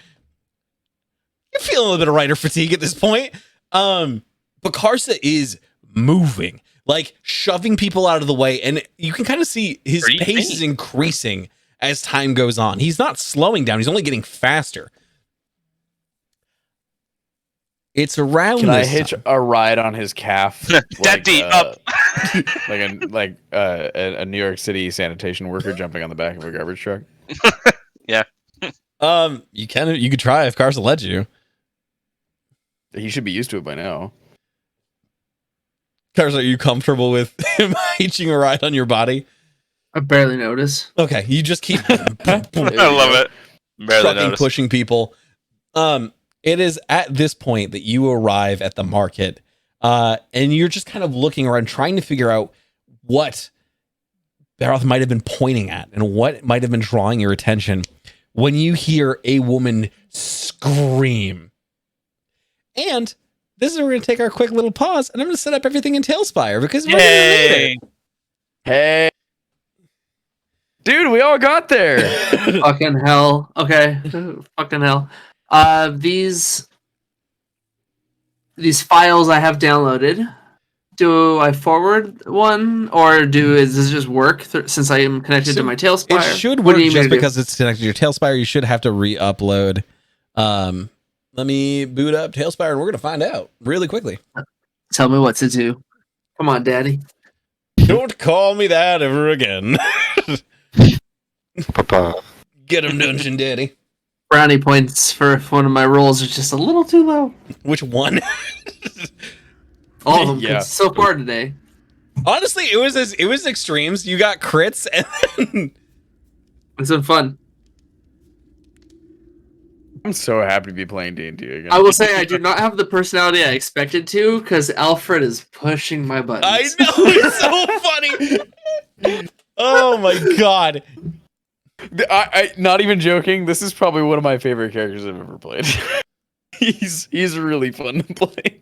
You're feeling a little bit of writer fatigue at this point. But Karsa is moving, like shoving people out of the way, and you can kind of see his pace is increasing as time goes on. He's not slowing down. He's only getting faster. It's around. Can I hitch a ride on his calf? That deep up. like a New York City sanitation worker jumping on the back of a garbage truck. Yeah. You could try if Karsa lets you. He should be used to it by now. Karsa, are you comfortable with him hitching a ride on your body? I barely notice. Okay, you just keep I love it. Barely trucking, noticed. pushing people. It is at this point that you arrive at the market, and you're just kind of looking around, trying to figure out what Baroth might have been pointing at and what might have been drawing your attention when you hear a woman scream. And this is where we're going to take our quick little pause, and I'm going to set up everything in Tailspire because we're going to need it. Hey, dude, we all got there. Fucking hell. Okay. Fucking hell. These files I have downloaded. Do I forward one, or does this just work since I am connected to my Tailspire? It should What work do you just mean to do? because it's connected to your Tailspire. You should have to re-upload. Let me boot up Tailspire, and we're going to find out really quickly. Tell me what to do. Come on, Daddy. Don't call me that ever again. Papa. Get him, Dungeon Daddy. Brownie points for one of my rolls are just a little too low. Which one? All of them Yeah. so far today. Honestly, it was extremes. You got crits, and then It's been fun. I'm so happy to be playing D&D again. I will say I do not have the personality I expected to because Alfred is pushing my buttons. I know it's so funny. Oh my god. I not even joking. This is probably one of my favorite characters I've ever played. he's really fun to play.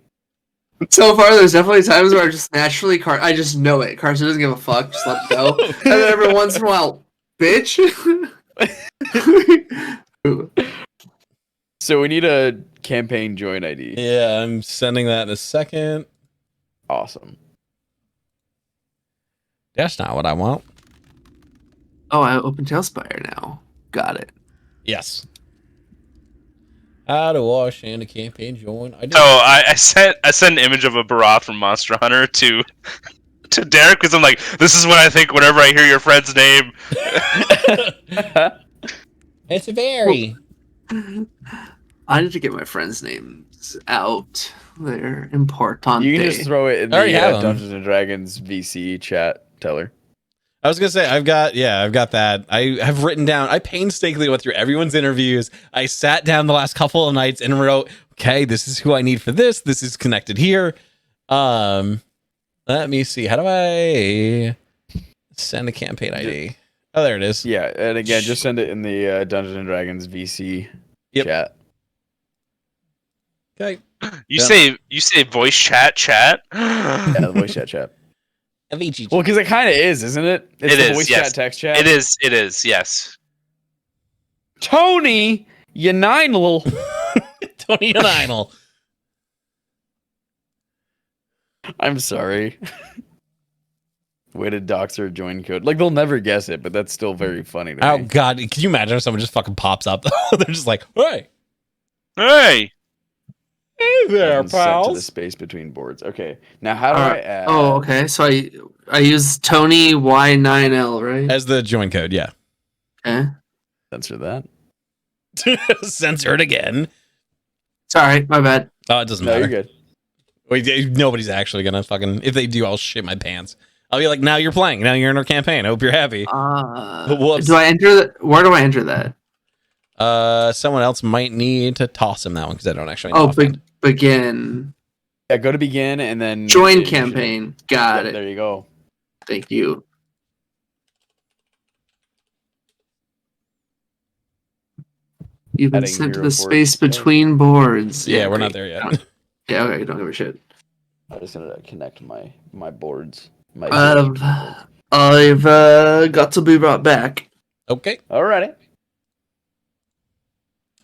So far, there's definitely times where I just naturally I just know it. Karsa doesn't give a fuck. Just let it go. And then every once in a while, bitch. So we need a campaign join ID. Yeah, I'm sending that in a second. Awesome. That's not what I want. Oh, I opened Tailspire now. Got it. Yes. How do I send a campaign join? I sent an image of a Baroth from Monster Hunter to Derek because I'm like, this is what I think whenever I hear your friend's name. It's very. I need to get my friends' names out. They're important. You can just throw it in I already the have 'em. Dungeons and Dragons VC chat. Tell her. I was gonna say I've got that. I have written down. I painstakingly went through everyone's interviews. I sat down the last couple of nights and wrote, okay, this is who I need for this. This is connected here. Let me see. How do I send a campaign ID? Oh, there it is. Yeah, and again, just send it in the Dungeons and Dragons VC chat. Okay. You say voice chat. Yeah, the voice chat. VG. Well, because it kind of is, isn't it? It's It the is, voice yes. chat, text chat. It is, yes. Tony, you nine little. Tony and Einel. I'm sorry. Way to dox her join code. Like, they'll never guess it, but that's still very funny to Oh me. god, can you imagine if someone just fucking pops up? They're just like, hey, Hey, there, And sent to the pals. space between boards. Okay, now how do I add? Oh, okay. So I use Tony Y9L, right? As the join code, yeah. Okay. Censor that. Censored again. Sorry, my bad. Oh, it doesn't No, matter. you're good. Wait, nobody's actually gonna fucking. If they do, I'll shit my pants. I'll be like, now you're playing. Now you're in our campaign. I hope you're happy. Whoops. Do I enter that? Where do I enter that? Someone else might need to toss him that one because I don't actually know. Oh, offhand. begin. Yeah, go to begin and then Join it should- campaign. Got Yep, it. there you go. Thank you. You've been Adding sent to hero the force. space between boards. Yeah, we're great. not there yet. Yeah, okay, don't give a shit. I'm just gonna connect my boards. My I've got to be brought back. Okay. Alrighty.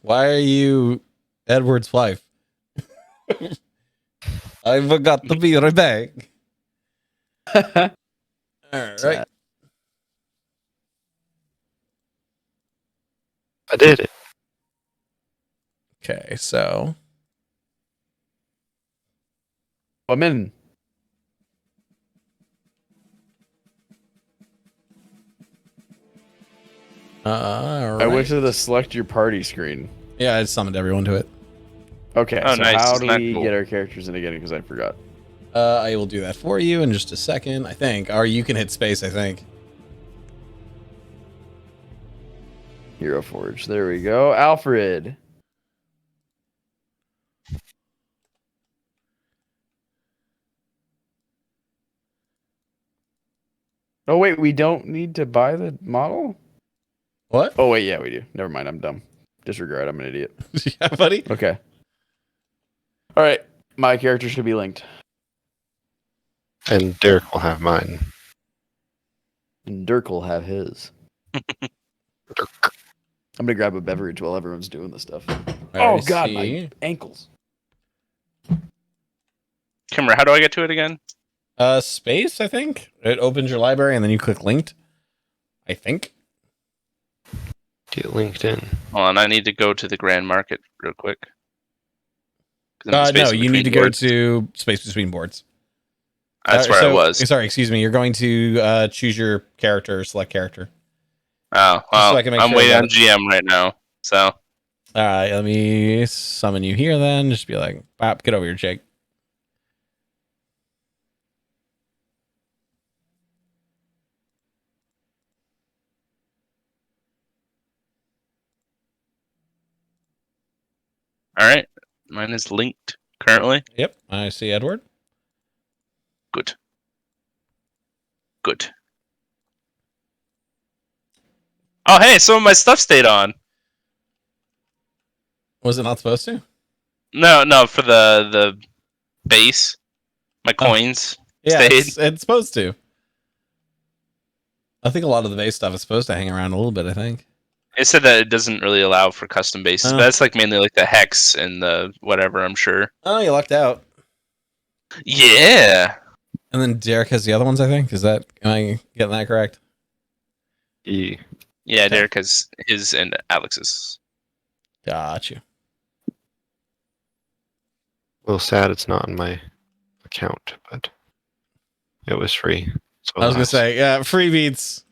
Why are you Edward's wife? I forgot to be right back. All right. I did it. Okay, so I'm in. I wish to select your party screen. Yeah, I summoned everyone to it. Okay, Oh, so nice. how Isn't do that we cool? get our characters in again? Because I forgot. I will do that for you in just a second, I think. Or you can hit space, I think. Hero Forge. There we go. Alfred. Oh wait, we don't need to buy the model? What? Oh wait, yeah, we do. Never mind, I'm dumb. Disregard, I'm an idiot. Yeah, buddy. Okay. Alright. My character should be linked. And Derek will have mine. And Dirk will have his. I'm gonna grab a beverage while everyone's doing this stuff. Oh god, my ankles. Kimmer, how do I get to it again? Space, I think. It opens your library and then you click linked. I think. Get LinkedIn. Hold on, I need to go to the Grand Market real quick. 'Cause I'm No, spacing you need to between go boards. to space between boards. That's where I was. Sorry, excuse me. You're going to choose your character, select character. Oh, well, so I can make I'm sure waiting that- on GM right now. So, All right, let me summon you here then. Just be like, Bop, get over here, Jake. all right. Mine is linked currently. Yep, I see Edward. Good. Good. Oh, hey, some of my stuff stayed on. Was it not supposed to? No, for the base. My Oh. coins. Yeah, Stayed. it's supposed to. I think a lot of the base stuff is supposed to hang around a little bit, I think. It said that it doesn't really allow for custom bases, Oh. but that's like mainly like the hex and the whatever, I'm sure. Oh, you lucked out. Yeah. And then Derek has the other ones, I think. Am I getting that correct? E. Yeah, Okay. Derek has his and Alex's. Got you. A little sad it's not in my account, but it was free. So I was going to say, yeah, free beats.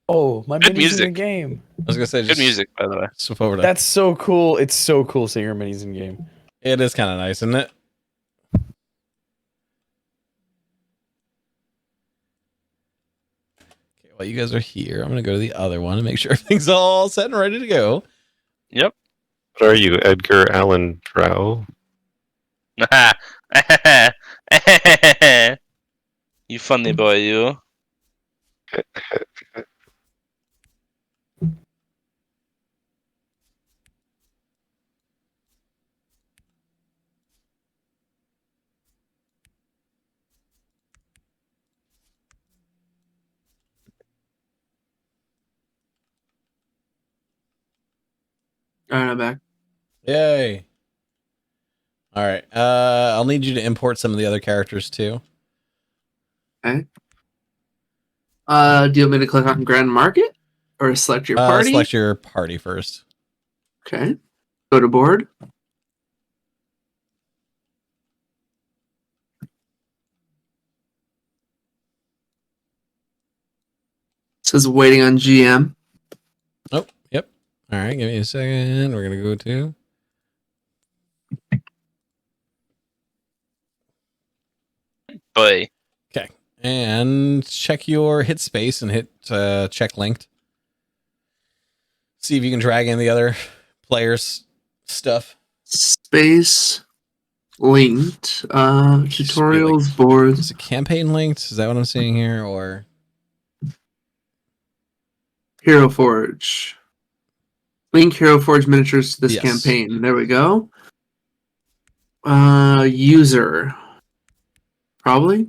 Oh, my Good minis in music. the game. I was going to say, Good just music, by the way. swip over to That's so cool. It's so cool seeing your minis in game. It is kind of nice, isn't it? Okay, while you guys are here, I'm going to go to the other one and make sure everything's all set and ready to go. Yep. What are you, Edgar Allan Drow? You funny boy, you. All right, I'm back. Yay. All right. I'll need you to import some of the other characters too. Okay. Do you want me to click on Grand Market or select your party? Select your party first. Okay. Go to board. Says waiting on GM. Oh, yep. All right, give me a second. We're gonna go to boy. Okay. And check your hit space and hit check linked. See if you can drag in the other players' stuff. Space linked. Tutorials, boards. Is it campaign linked? Is that what I'm seeing here? Or Hero Forge. Link Hero Forge miniatures to this Yes. campaign. There we go. User. Probably.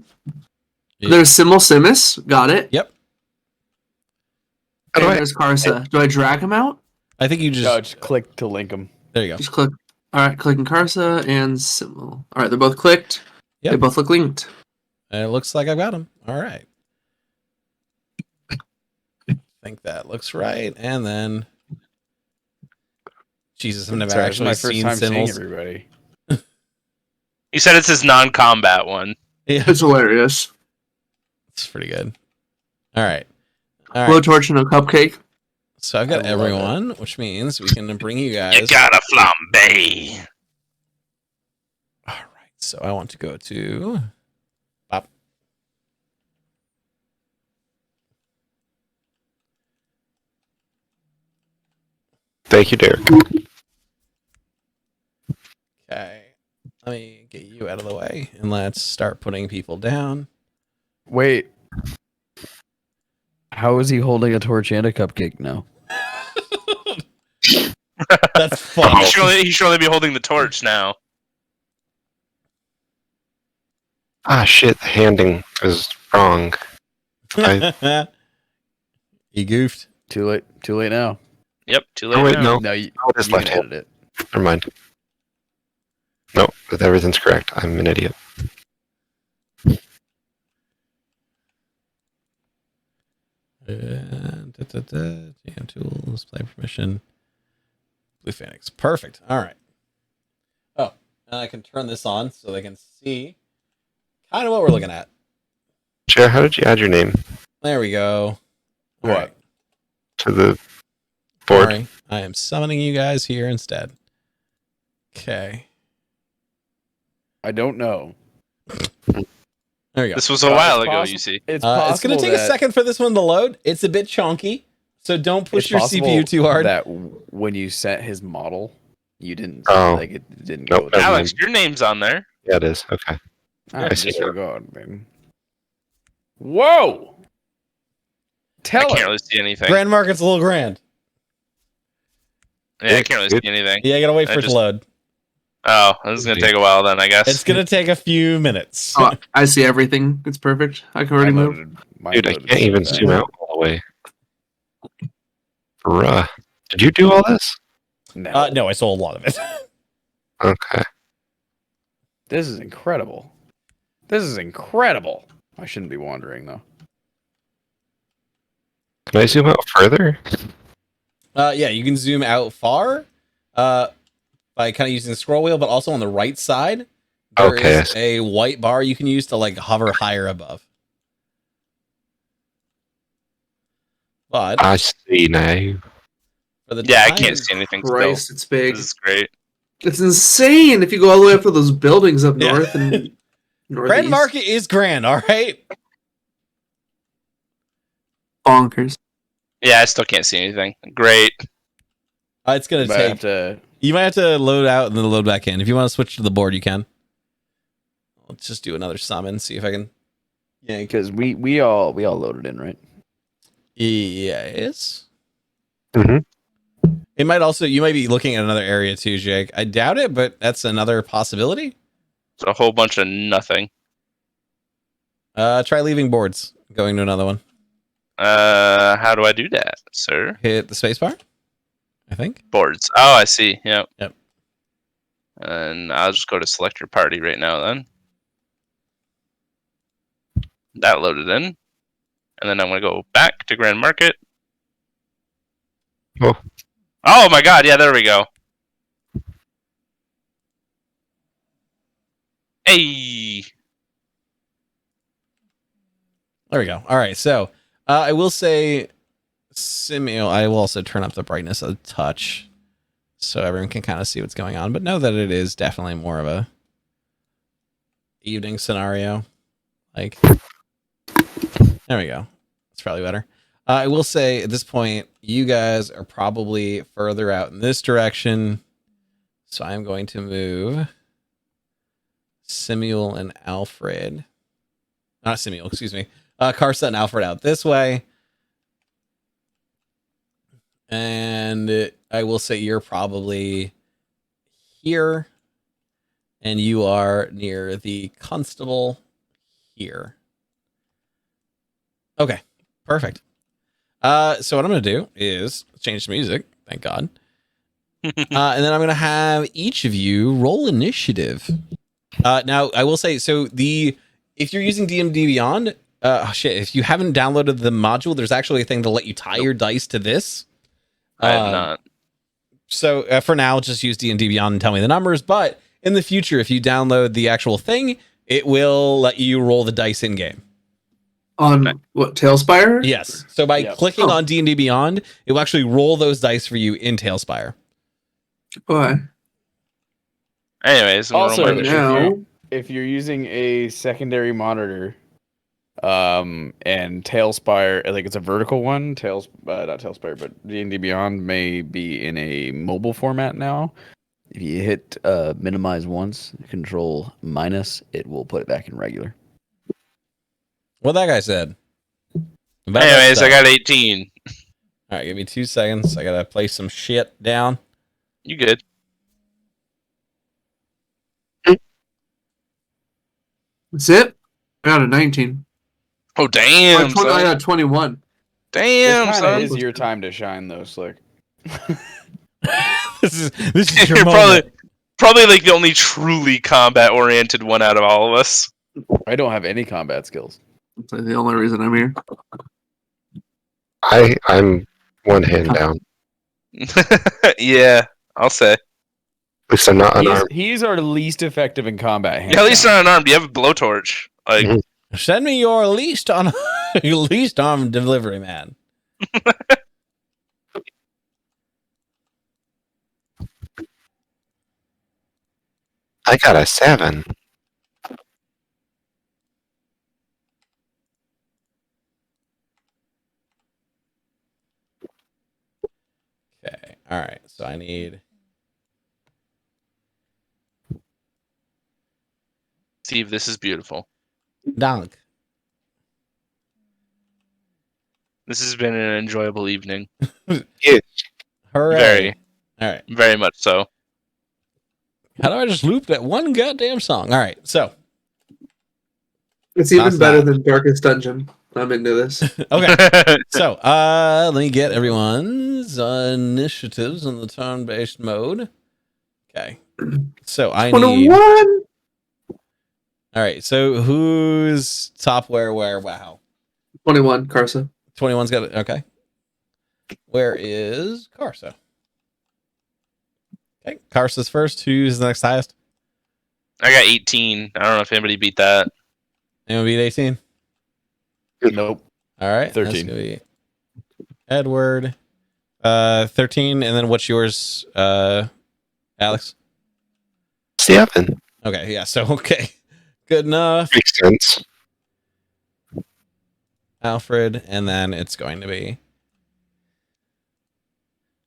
Yeah. There's Simul Simus. Got it. Yep. How do And I- there's Karsa. Do I drag him out? I think you Just click to link them. there you go. Just click. All right, clicking Karsa and Simul. All right, they're both clicked. Yep. They both look linked. It looks like I've got them. All right. I think that looks right. And then, Jesus, I've never Sorry, this is actually my first seen time seeing Simmels. everybody. You said it's his non-combat one. Yeah, It's hilarious. it's pretty good. All right. Blowtorch and a cupcake. So I've got I love everyone, which means we can bring you guys. You got a flambe. All right. So I want to go to Bop. Thank you, Derek. Okay. Let me get you out of the way and let's start putting people down. Wait. How is he holding a torch and a cupcake now? That's fun. He should only be holding the torch now. Ah, shit. The handing is wrong. He goofed. Too late. Too late now. Yep, too late. Oh, wait, now. no. No, you, Oh, it is you can left-handed. edit it. Never mind. No, everything's correct. I'm an idiot. Jam tools, play permission. Blue Phoenix. Perfect. All right. Oh, and I can turn this on so they can see kind of what we're looking at. Chair, how did you add your name There we go. All What? right. to the board? Sorry, I am summoning you guys here instead. Okay. I don't know. There we go. This was a Well, while it's ago, possi- you see. It's It's going to take a that- second for this one to load. It's a bit chunky, so don't push it's your possible CPU too hard. That when you set his model, you didn't. Oh. Like it didn't Nope, go. There. never Alex, your name's on there. Yeah, it is. Okay. Ah, I see. disregard, man. Whoa! I Tell can't her. really see anything. Grand Market's a little grand. Yeah, I can't really see anything. Yeah, you got to wait I for it to just- load. Oh, this is gonna take a while then, I guess. It's going to take a few minutes. Oh, I see everything. It's perfect. I can already move. Dude, I can't even zoom out all the way. Bruh. Did you do all this? No. No, I sold a lot of it. Okay. This is incredible. This is incredible. I shouldn't be wandering though. Can I zoom out further? Yeah, you can zoom out far by kind of using the scroll wheel, but also on the right side, there Okay, I is a white bar you can use to like hover higher above. But I see now. for the Yeah, I time- can't see anything Christ, it's still. big. This is great. It's insane if you go all the way up to those buildings up Yeah. north and northeast. Grand Market is grand, all right. Bonkers. Yeah, I still can't see anything. Great. It's gonna But I have take. to. You might have to load out and then load back in. If you want to switch to the board, you can. Let's just do another summon. See if I can. Yeah. Because we all loaded in, right? Yes. Mhm. It might also. You might be looking at another area too, Jake. I doubt it, but that's another possibility. It's a whole bunch of nothing. Try leaving boards. Going to another one. How do I do that, sir? Hit the spacebar. I think. Boards. Oh, I see. Yep. Yep. And I'll just go to select your party right now then. That loaded in. And then I'm going to go back to Grand Market. Oh. Oh my god, yeah, there we go. Hey! There we go. All right. So I will say, I will also turn up the brightness a touch so everyone can kind of see what's going on. But know that it is definitely more of a evening scenario. Like, there we go. That's probably better. I will say at this point, you guys are probably further out in this direction. So I'm going to move Samuel and Alfred. Not Samuel, excuse me. Karsa and Alfred out this way. And I will say you're probably here. And you are near the constable here. Okay, perfect. So what I'm going to do is change the music. Thank God. And then I'm going to have each of you roll initiative. Now, I will say, so if you're using D&D Beyond, if you haven't downloaded the module, there's actually a thing to let you tie your dice to this. I have not. So for now, just use D&D Beyond and tell me the numbers. But in the future, if you download the actual thing, it will let you roll the dice in game. On what, Tailspire? Yes. So by clicking on D&D Beyond, it will actually roll those dice for you in Tailspire. Why? Anyways, I'm Also, gonna roll my- now- if you're using a secondary monitor, and Tailspire, like it's a vertical one, not Tailspire, but D&D Beyond may be in a mobile format now. If you hit minimize once, control minus, it will put it back in regular. What that guy said. About that Anyways, I stuff. got 18. All right, give me 2 seconds. I gotta place some shit down. You good? That's it? I got a 19. Oh damn! I son. got 21. Damn, This son. kind of is your time to shine, though, Slick. this is your You're moment. probably like the only truly combat oriented one out of all of us. I don't have any combat skills. That's like the only reason I'm here. I'm one hand down. Yeah, I'll say. At least I'm not unarmed. He's our least effective in combat. hands Yeah, at least down. you're not unarmed. You have a blowtorch. Like, Mhm. Send me your least armed delivery man. I got a 7. Okay. All right. So I need. Steve, this is beautiful. Donk. This has been an enjoyable evening. Hooray. Very. All right. Very much so. How do I just loop that one goddamn song? All right. So, It's even That's better not- than Darkest Dungeon. I'm into this. okay. So, let me get everyone's initiatives in the turn-based mode. Okay. So I need. 21! All right. So who's top where? Wow. 21, Karsa. 21's got it. Okay. Where is Karsa? Okay. Karsa's first. Who's the next highest? I got 18. I don't know if anybody beat that. Anyone beat 18? Nope. All right. 13. That's gonna be Edward. 13. And then what's yours, Alex? 7. Okay. Yeah. So, okay. Good enough. Makes sense. Alfred. And then it's going to be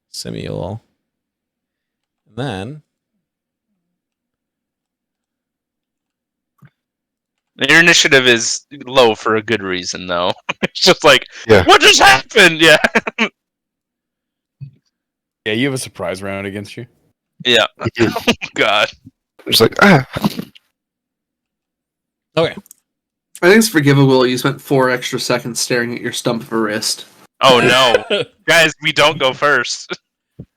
Samuel. And then Your initiative is low for a good reason, though. It's just like, Yeah. what just happened? Yeah. Yeah, you have a surprise round against you. Yeah. Oh, God. Just like, okay. I think it's forgivable. You spent 4 extra seconds staring at your stump of a wrist. Oh, no. Guys, we don't go first.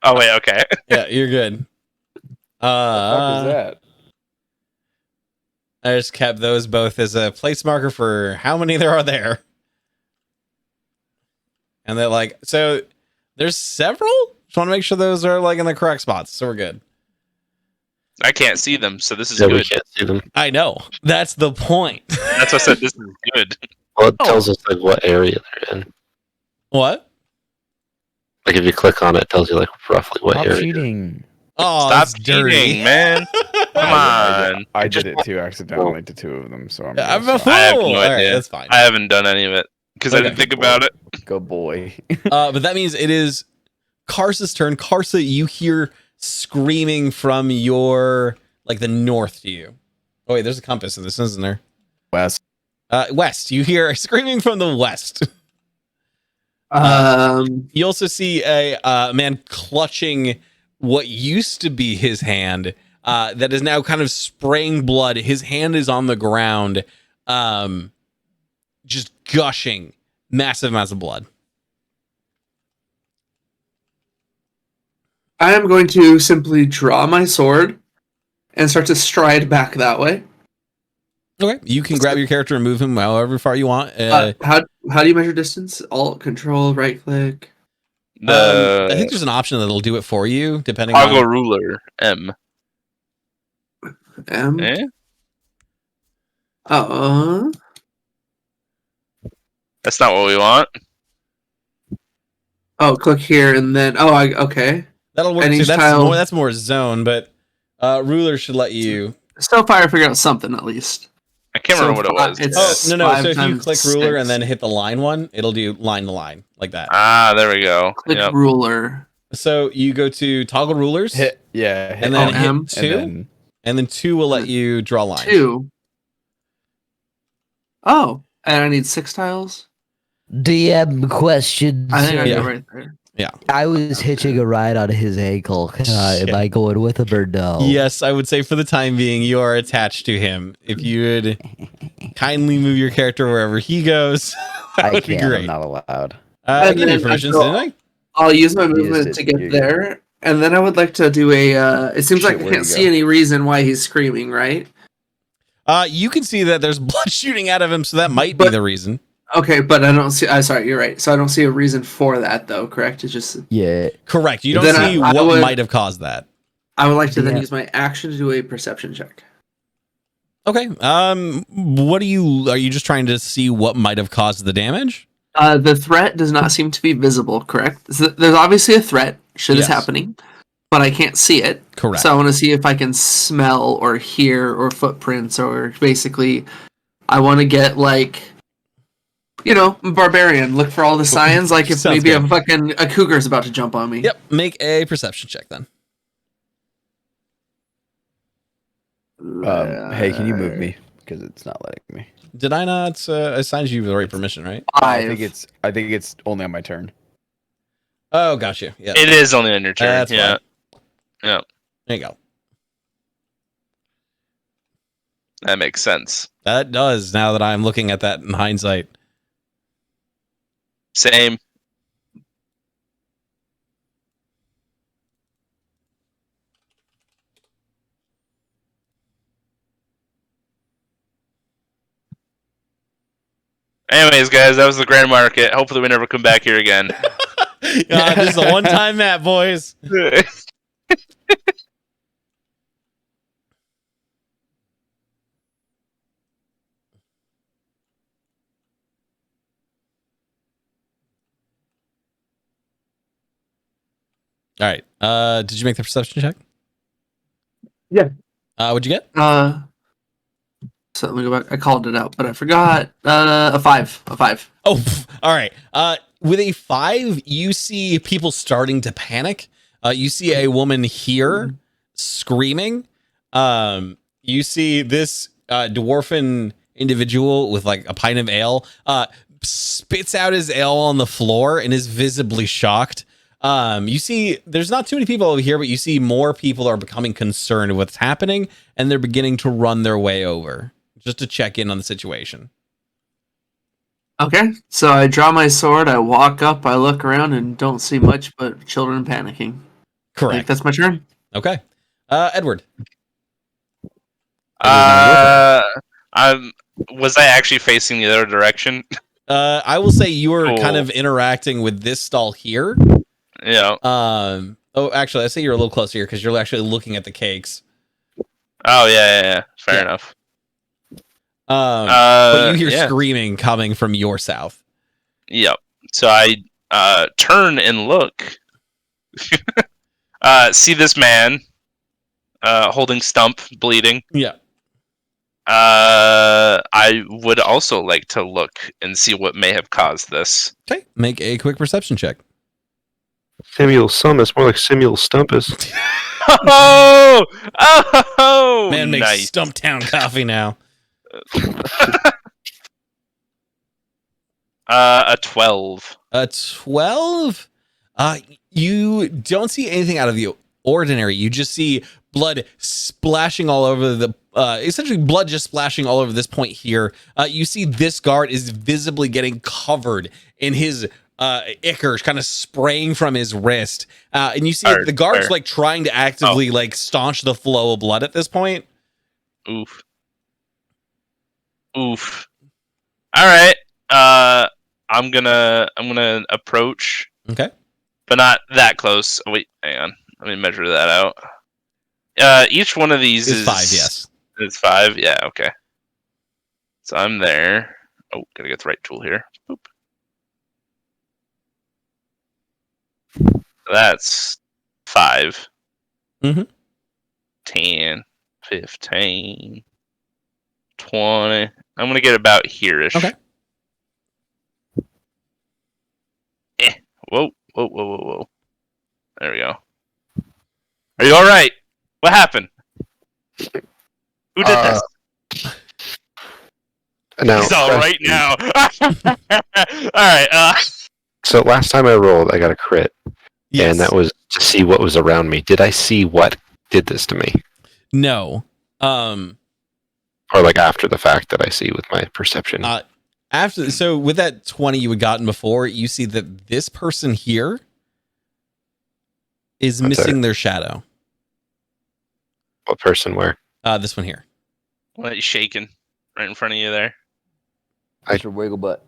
Oh, wait, okay. Yeah, you're good. What the fuck is that? I just kept those both as a place marker for how many there are there. And they're like, so there's several? Just want to make sure those are like in the correct spots. So we're good. I can't see them, so this is yeah, we good. can't see them. I know. That's the point. That's what I said. This is good. Well, it tells us like what area they're in. What? Like if you click on it, it tells you like roughly what Stop area. cheating. Oh, Stop that's dirty. cheating, man. on. I did it too accidentally to two of them, so I'm a fool. I have no All right, idea. that's fine. I haven't done any of it because I didn't think about it. Good boy. But that means it is Karsa's turn. Karsa, you hear screaming from your the north to you. Oh wait, there's a compass in this, isn't there? West. West. You hear screaming from the west. You also see a man clutching what used to be his hand that is now kind of spraying blood. His hand is on the ground, just gushing massive amounts of blood. I am going to simply draw my sword and start to stride back that way. Okay, you can grab your character and move him however far you want. How do you measure distance? Alt, control, right click. I think there's an option that'll do it for you, depending Toggle on ruler M. M. Eh? That's not what we want. Oh, click here and then. Okay. That'll work And too. each That's tile- more. That's more zone, but ruler should let you. Still figure out something at least. I can't remember what it was. it's- Oh no! five So if you times click ruler 6. and then hit the line one, it'll do line to line like that. There we go. Click Yep. ruler. So you go to toggle rulers, Hit and then hit M. 2, and then 2 will let you draw lines. 2. Oh, and I need 6 tiles. DM question. I think I Yeah. got it right there. I was hitching a ride on his ankle. Am I going with him or no? Yes, I would say for the time being, you are attached to him. If you would kindly move your character wherever he goes, that I would be can't. great. I'm not allowed. I And gave you then permissions, I didn't I? I'll use my Used movement it. to get Here you go. there, and then I would like to do a. It seems Shit, like I where'd can't he see go? any reason why he's screaming, right? You can see that there's blood shooting out of him, so that might be But- the reason. Okay, but I don't see. I'm sorry, you're right. So I don't see a reason for that, though. Correct? It's just Yeah. Correct. You don't Then see I what would- might have caused that. I would like to then Yeah. use my action to do a perception check. Okay. What are you just trying to see what might have caused the damage? The threat does not seem to be visible. Correct? There's obviously a threat. Shit Yes. is happening, but I can't see it. Correct. So I want to see if I can smell or hear or footprints or basically, I want to get barbarian. Look for all the signs. Like if Sounds maybe good. a cougar's about to jump on me. Yep. Make a perception check then. Hey, can you move me? Because it's not letting me. Did I not assign you the right permission, right? I think it's only on my turn. Oh, gotcha. Yeah. It is only on your turn. That's Yeah. fine. Yeah. There you go. That makes sense. That does, now that I'm looking at that in hindsight. Same. Anyways, guys, that was the Grand Market. Hopefully, we never come back here again. This is a one-time map, boys. All right. Did you make the perception check? Yeah. What'd you get? So let me go back. I called it out, but I forgot. A 5. A 5. Oh, pff, all right. With a 5, you see people starting to panic. You see a woman here screaming. You see this dwarfen individual with like a pint of ale spits out his ale on the floor and is visibly shocked. You see there's not too many people over here, but you see more people are becoming concerned with what's happening, and they're beginning to run their way over just to check in on the situation. Okay, so I draw my sword, I walk up, I look around, and don't see much but children panicking. I think Correct. that's my turn. Okay. Edward. Was I actually facing the other direction? I will say you were Cool. kind of interacting with this stall here. Yeah. Oh, actually, I say you're a little closer here because you're actually looking at the cakes. Oh yeah. Fair enough. But you hear yeah. screaming coming from your south. Yep. So I turn and look. See this man holding stump, bleeding. Yeah. I would also like to look and see what may have caused this. Okay. Make a quick perception check. Samuel Summus, more like Samuel Stumpus. Oh, oh, Man makes nice. Stumptown coffee now. A 12. A 12? You don't see anything out of the ordinary. You just see blood splashing all over the essentially blood just splashing all over this point here. You see this guard is visibly getting covered in his ichor kind of spraying from his wrist. And you see the guard's like trying to actively like staunch the flow of blood at this point. Oof. Oof. All right. I'm gonna approach. Okay. But not that close. Oh, wait, hang on. Let me measure that out. Each one of these is 5, yes. It's 5? Yeah, okay. So I'm there. Oh, gotta get the right tool here. Boop. That's 5. Mhm. 10, 15, 20. I'm gonna get about here-ish. Okay. Whoa, whoa, whoa, whoa, whoa. There we go. Are you alright? What happened? Who did this? No, He's alright now. Alright, So last time I rolled, I got a crit, Yes. and that was to see what was around me. Did I see what did this to me? No. Or like after the fact that I see with my perception? So with that 20 you had gotten before, you see that this person here is What's missing their shadow. What person where? This one here. what, he's shaking right in front of you there. Mr. Wigglebutt.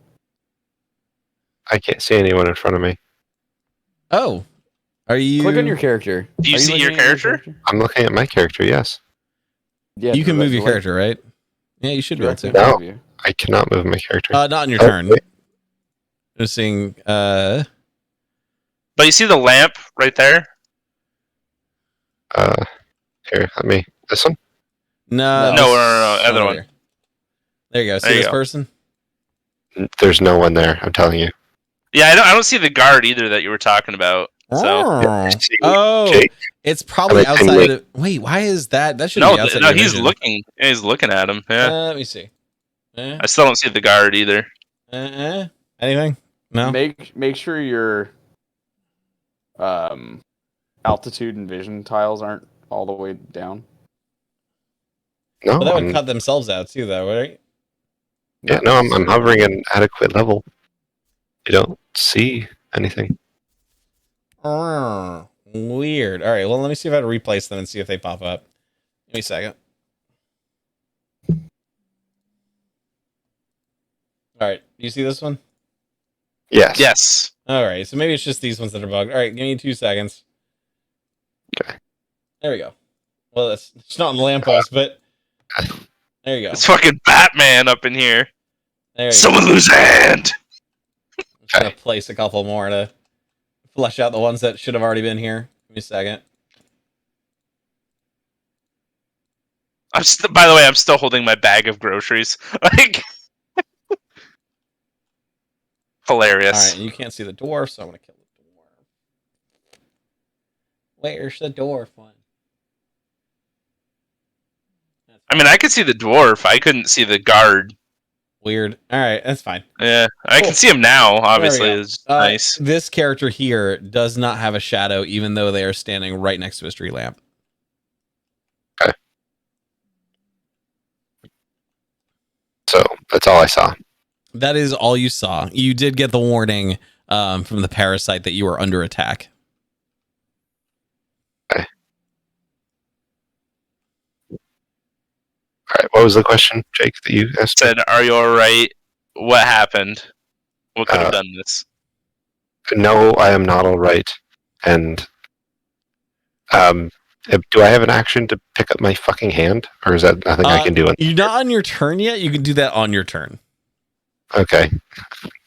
I can't see anyone in front of me. Oh. Are you Click on your character. Do you Are see your looking at character? I'm looking at my character, yes. Yeah, You can move your direct- character, right? Yeah, you should be able directly to. No. above you. I cannot move my character. Not on your Oh, turn. wait. Just seeing But you see the lamp right there? Here, let me. This one? no, No, other one. here. There you go. See There you this go. person? There's no one there, I'm telling you. Yeah, I don't see the guard either that you were talking about. So Oh, Jake. it's probably I think outside of. Wait, why is that? That should no, be outside. no, your he's vision. looking. He's looking at him. Yeah, Let me see. I still don't see the guard either. Anything? No. Make sure your altitude and vision tiles aren't all the way down. No, Well, that would I'm, cut themselves out too, though, right? yeah, no, I'm hovering an adequate level. You don't see anything. Weird. All right. Well, let me see if I can replace them and see if they pop up. Give me a second. All right. You see this one? Yes. Yes. All right. So maybe it's just these ones that are bugged. All right. Give me 2 seconds. Okay. There we go. Well, it's not on the lamppost, but there you go. It's fucking Batman up in here. There you Someone lose a hand. go. I'm just gonna place a couple more to flush out the ones that should have already been here. Give me a second. By the way, I'm still holding my bag of groceries. Like, hilarious. All right. You can't see the dwarf, so I'm gonna kill the dwarf. Where's the dwarf one? I mean, I could see the dwarf. I couldn't see the guard. Weird. All right, that's fine. Yeah, I Cool. can see him now. Obviously, There we go. it's nice. This character here does not have a shadow, even though they are standing right next to a street lamp. So that's all I saw. That is all you saw. You did get the warning from the parasite that you were under attack. All right, what was the question, Jake, that you asked? Said, "Are you all right? What happened? What could have done this?" No, I am not all right. And do I have an action to pick up my fucking hand, or is that nothing I can do? You're not on your turn yet. You can do that on your turn. Okay,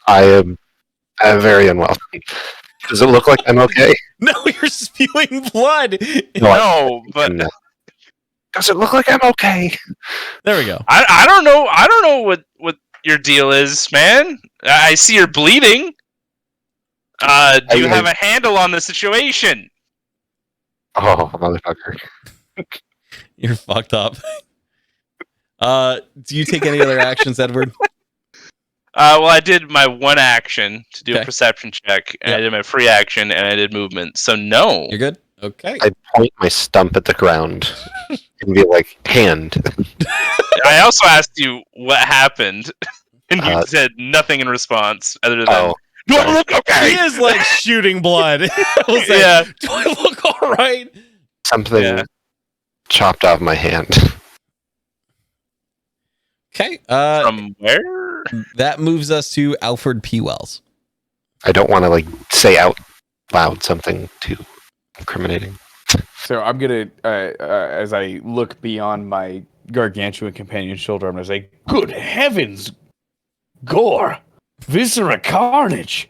I am very unwell. Does it look like I'm okay? No, you're spewing blood. No, but And, Does it look like I'm okay? There we go. I don't know. I don't know what your deal is, man. I see you're bleeding. Do you have a handle on the situation? Oh, motherfucker. You're fucked up. Do you take any other actions, Edward? Well, I did my one action to do Okay. a perception check, and Yep. I did my free action, and I did movement. So no. You're good? Okay. I point my stump at the ground and be like, hand. I also asked you what happened, and you Uh, said nothing in response other than Oh, "Do I look He okay?" is like shooting blood. I was like, Yeah. do I look all right? something Yeah. chopped off my hand. Okay. From where? That moves us to Alfred P. Wells. I don't want to like say out loud something too incriminating. So I'm gonna, as I look beyond my gargantuan companion's shoulder, I'm gonna say, "Good heavens, gore, viscera, carnage."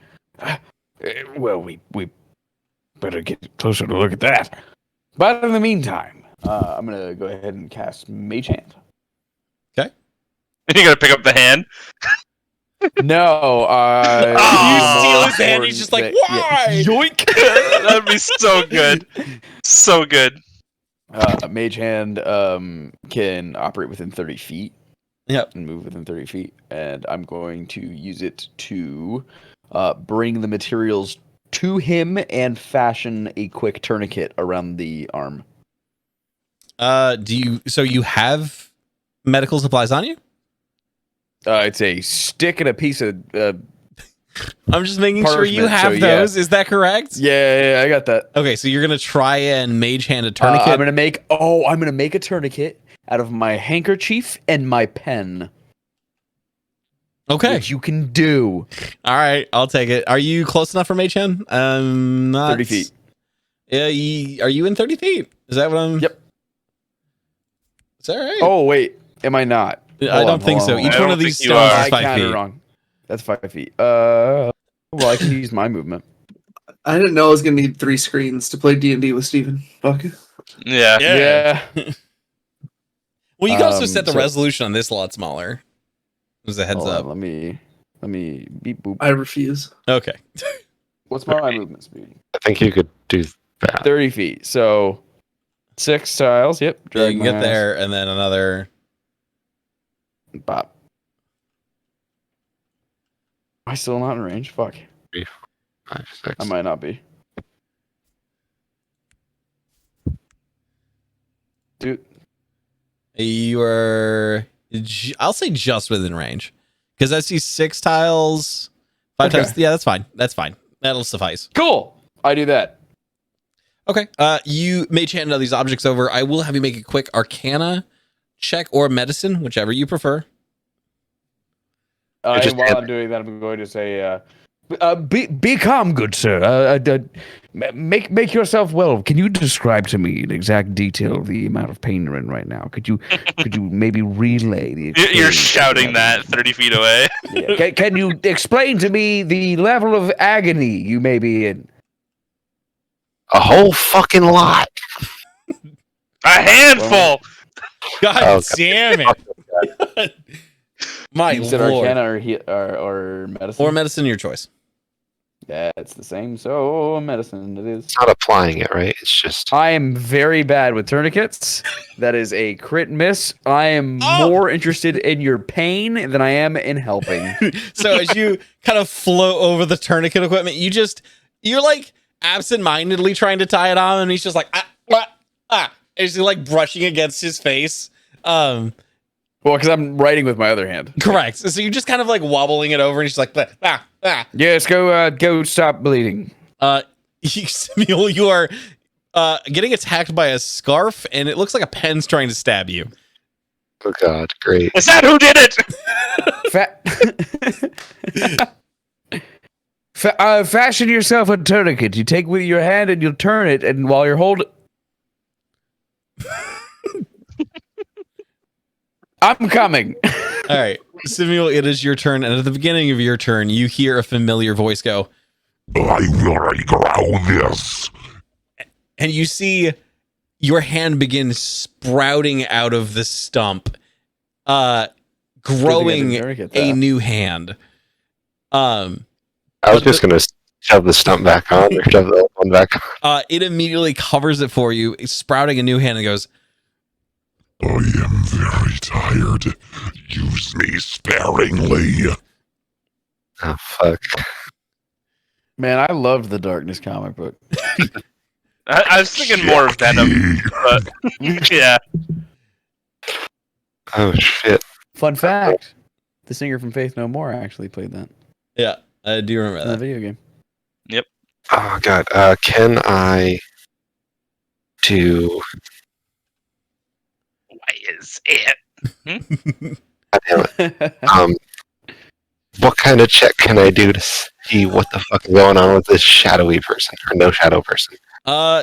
Well, we better get closer to look at that. But in the meantime, I'm gonna go ahead and cast Mage Hand. You gotta pick up the hand. No, You steal his hand, he's just like, "Why?" Yoink! That'd be so good. So good. Mage Hand can operate within 30 feet. Yep. And move within 30 feet. And I'm going to use it to bring the materials to him and fashion a quick tourniquet around the arm. So you have medical supplies on you? It's a stick and a piece of... I'm just making sure you Parchment, have so yeah. those. Is that correct? yeah, I got that. Okay, so you're gonna try and mage hand a tourniquet. I'm gonna make a tourniquet out of my handkerchief and my pen. Okay. Which you can do. All right, I'll take it. Are you close enough for mage hand? Not 30 feet. Yeah, are you in 30 feet? Is that what I'm? Yep. Is that right? Oh wait, am I not? I don't think so. on. Each I one don't of these think you stones are. is I 5 counted feet. wrong. That's 5 feet. Well, I can use my movement. I didn't know I was gonna need 3 screens to play D&D with Steven. Fuck. Yeah. Yeah. Well, you can also set the so- resolution on this a lot smaller. As a heads Hold up. on, let me beep boop. I refuse. Okay. What's my movement speed? I think you could do that. 30 feet. So 6 tiles. Yep. You Drag can my get ass. there, and then another. Bop. Am I still not in range? Fuck. 5, 6. I might not be. Dude. You are. I'll say just within range, because I see 6 tiles, 5 Okay. tiles. Yeah, that's fine. That's fine. That'll suffice. Cool. I do that. Okay. You mage hand these objects over. I will have you make a quick Arcana check or medicine, whichever you prefer. just And while hand- I'm doing that, I'm going to say, be calm, good sir. Make yourself well. Can you describe to me in exact detail the amount of pain you're in right now? Could you maybe relay the? You're experience shouting that 30 feet away. Yeah. Can you explain to me the level of agony you may be in? A whole fucking lot. A handful. God Oh, damn it! My You said lord. Arcana or medicine? Or medicine, your choice. That's the same. So medicine it is. It's not applying it, right? It's just I am very bad with tourniquets. That is a crit miss. I am Oh! more interested in your pain than I am in helping. So as you kind of float over the tourniquet equipment, you're like absent-mindedly trying to tie it on, and he's just like as he like brushing against his face. Well, because I'm writing with my other hand. Correct. So you're just kind of like wobbling it over, and he's just like Yes, go stop bleeding. Samuel, you are getting attacked by a scarf, and it looks like a pen's trying to stab you. oh god, great. Is that who did it? Fashion yourself a tourniquet. You take with your hand and you'll turn it, and while you're holding, I'm coming. All right, Samuel, it is your turn, and at the beginning of your turn, you hear a familiar voice go, I will regrow this. and you see your hand begins sprouting out of the stump, growing a new hand. I was just going to shove the stump back on or shove the old one back on. It immediately covers it for you, sprouting a new hand, and goes, I am very tired. Use me sparingly. Oh, fuck. Man, I loved the Darkness comic book. I was thinking more of Venom, but yeah. Oh, shit. Fun fact: the singer from Faith No More actually played that yeah, I do remember in the that. video game. Oh, God. Can I do... Why is it? God damn it. What kind of check can I do to see what the fuck is going on with this shadowy person or no shadow person?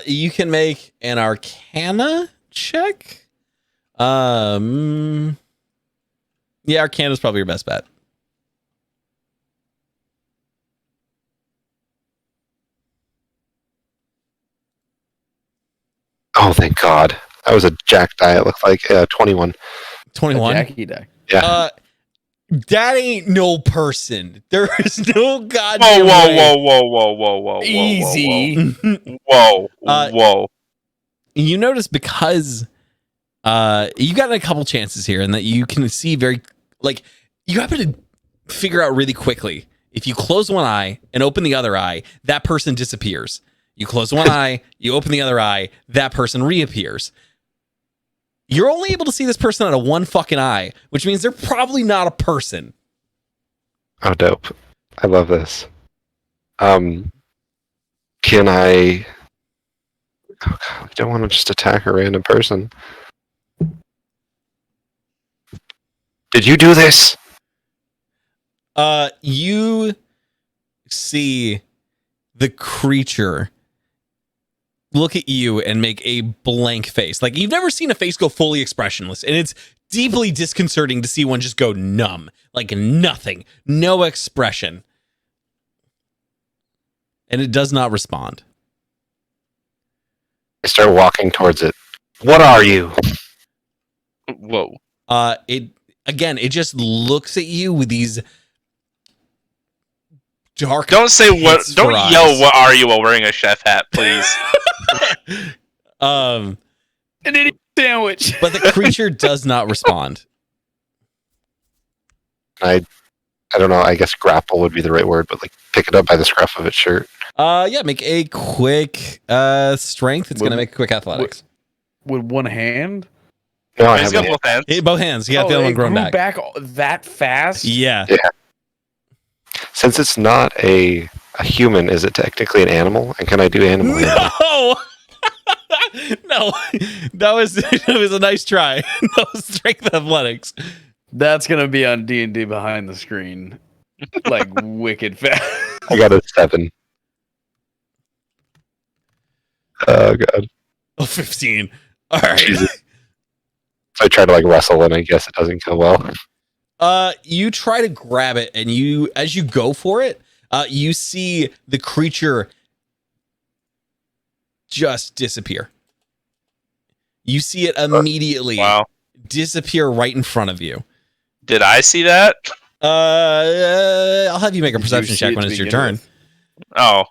You can make an Arcana check. Yeah, Arcana is probably your best bet. Oh, thank God. That was a jack die, it looked like. 21. 21. Jackie die. Yeah. That ain't no person. There is no Whoa, goddamn whoa, way. whoa, whoa, whoa, whoa, whoa, Easy. whoa, Uh, whoa. You notice because you got a couple chances here, and that you can see very, like, you happen to figure out really quickly. If you close one eye and open the other eye, that person disappears. You close one eye, you open the other eye, that person reappears. You're only able to see this person out of one fucking eye, which means they're probably not a person. Oh, dope. I love this. Can I... Oh, God, I don't want to just attack a random person. Did you do this? You see the creature look at you and make a blank face. Like, you've never seen a face go fully expressionless, and it's deeply disconcerting to see one just go numb. Like, nothing. No expression. And it does not respond. I start walking towards it. What are you? Whoa. It just looks at you with these dark. Don't say what. pits Don't for yell. eyes. What are you while wearing a chef hat, please? An idiot sandwich. But the creature does not respond. I don't know, I guess grapple would be the right word, but like pick it up by the scruff of its shirt. Yeah, make a quick strength. It's gonna make a quick athletics. With one hand. No, I He's haven't. got both hands. Hey, both hands. You got the other it one grown grew back. that fast. Yeah. Since it's not a human, is it technically an animal? And can I do animal? No. No. That was a nice try. That was strength athletics. That's gonna be on D&D behind the screen, like wicked fast. I got a 7. Oh, God. Oh, 15. All right. Jesus. So I try to like wrestle, and I guess it doesn't go well. You try to grab it, and as you go for it, you see the creature just disappear. You see it immediately disappear right in front of you. Did I see that? I'll have you make a perception check when it's your turn. Oh.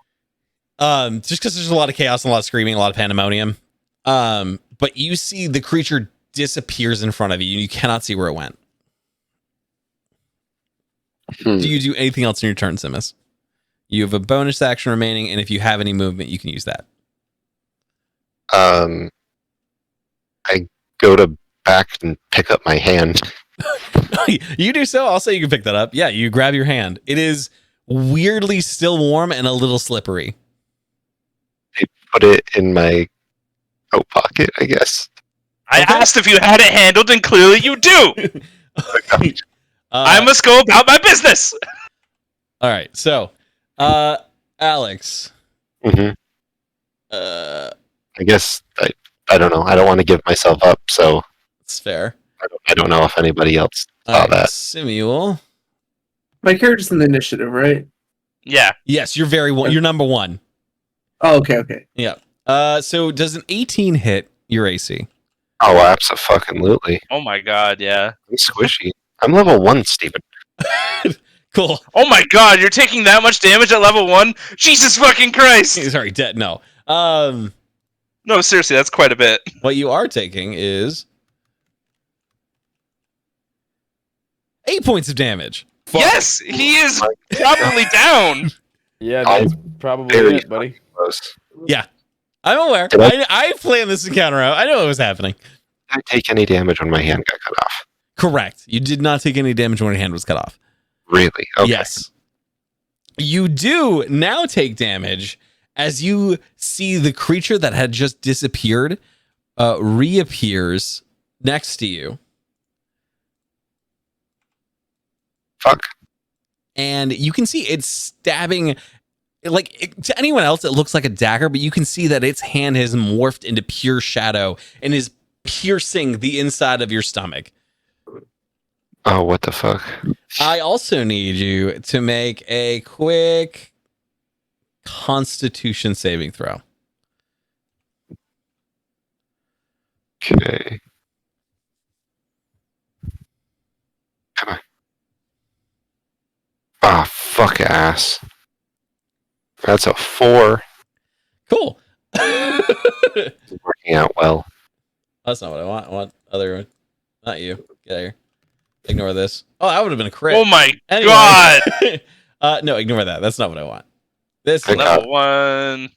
Just because there's a lot of chaos and a lot of screaming, a lot of pandemonium. But you see the creature disappears in front of you, and you cannot see where it went. Do you do anything else in your turn, Simus? You have a bonus action remaining, and if you have any movement, you can use that. I go to back and pick up my hand. You do so. I'll say you can pick that up. Yeah, you grab your hand. It is weirdly still warm and a little slippery. I put it in my coat pocket, I guess. I asked if you had it handled, and clearly you do. I must go about my business. All right. So, Alex. Mm-hmm. I guess I don't know. I don't want to give myself up, so It's fair. I don't know if anybody else saw that. Simuel. My character's in the initiative, right? Yeah. Yes, you're you're number one. Oh, okay. Yeah. So does an 18 hit your AC. Oh, abso-fucking-lutely. Oh my god, yeah. I'm squishy. I'm level 1, Steven. Cool. Oh my god, you're taking that much damage at level 1? Jesus fucking Christ! Sorry, dead. No. No, seriously, that's quite a bit. What you are taking is 8 points of damage. Yes, he is probably down. Yeah, that's probably Very it, buddy. close. Yeah, I'm aware. Did I planned this encounter out. I know what was happening. Did I take any damage when my hand got cut off? Correct. You did not take any damage when your hand was cut off. Really? Okay. Yes. You do now take damage as you see the creature that had just disappeared reappears next to you. Fuck. And you can see it's stabbing. To anyone else, it looks like a dagger, but you can see that its hand has morphed into pure shadow and is piercing the inside of your stomach. Oh, what the fuck? I also need you to make a quick Constitution saving throw. Okay. Come on. Ah, fuck ass. That's a 4. Cool. It's working out well. That's not what I want. I want other. Not you. Get out of here. Ignore this. Oh, that would have been a crit. Oh my Anyway. god! No, ignore that. That's not what I want. This. Okay. Level 1.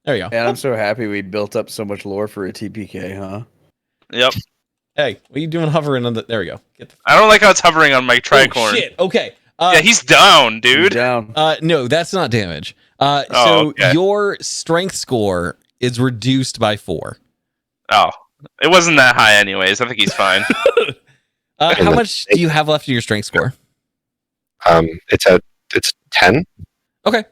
There you go. And I'm so happy we built up so much lore for a TPK, huh? Yep. Hey, what are you doing hovering on the? There we go. Get the. I don't like how it's hovering on my Oh, tricorn. shit. Okay. Yeah, he's down, He's dude. down. No, that's not damage. So okay. your strength score is reduced by 4. Oh, it wasn't that high anyways. I think he's fine. How much do you have left of your strength score? It's 10. Okay.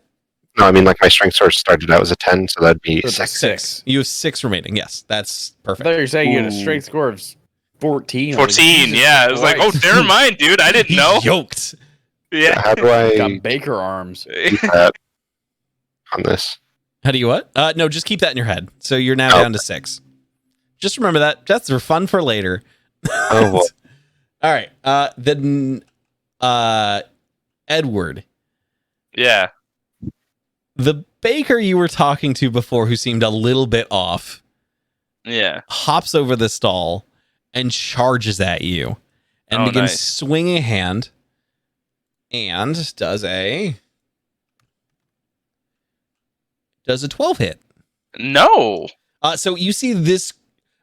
No, I mean like my strength source started out as a 10, so that'd be So it's a 6. 6. You have 6 remaining. Yes, that's I perfect. thought you were saying you had a Ooh. strength score of 14. I was like, 14, Jesus yeah. It was like, oh, Christ. never mind, dude. I didn't He's know. yoked. Yeah. How do I Got Baker arms. keep that on this? How do you what? No, just keep that in your head. So you're now Oh. down to 6. Just remember that. That's for fun for later. Oh, well. All right. Then Edward, Yeah. the baker you were talking to before, who seemed a little bit off, Yeah. hops over the stall and charges at you and Oh, begins nice. swinging a hand and does a 12 hit. No. So you see this,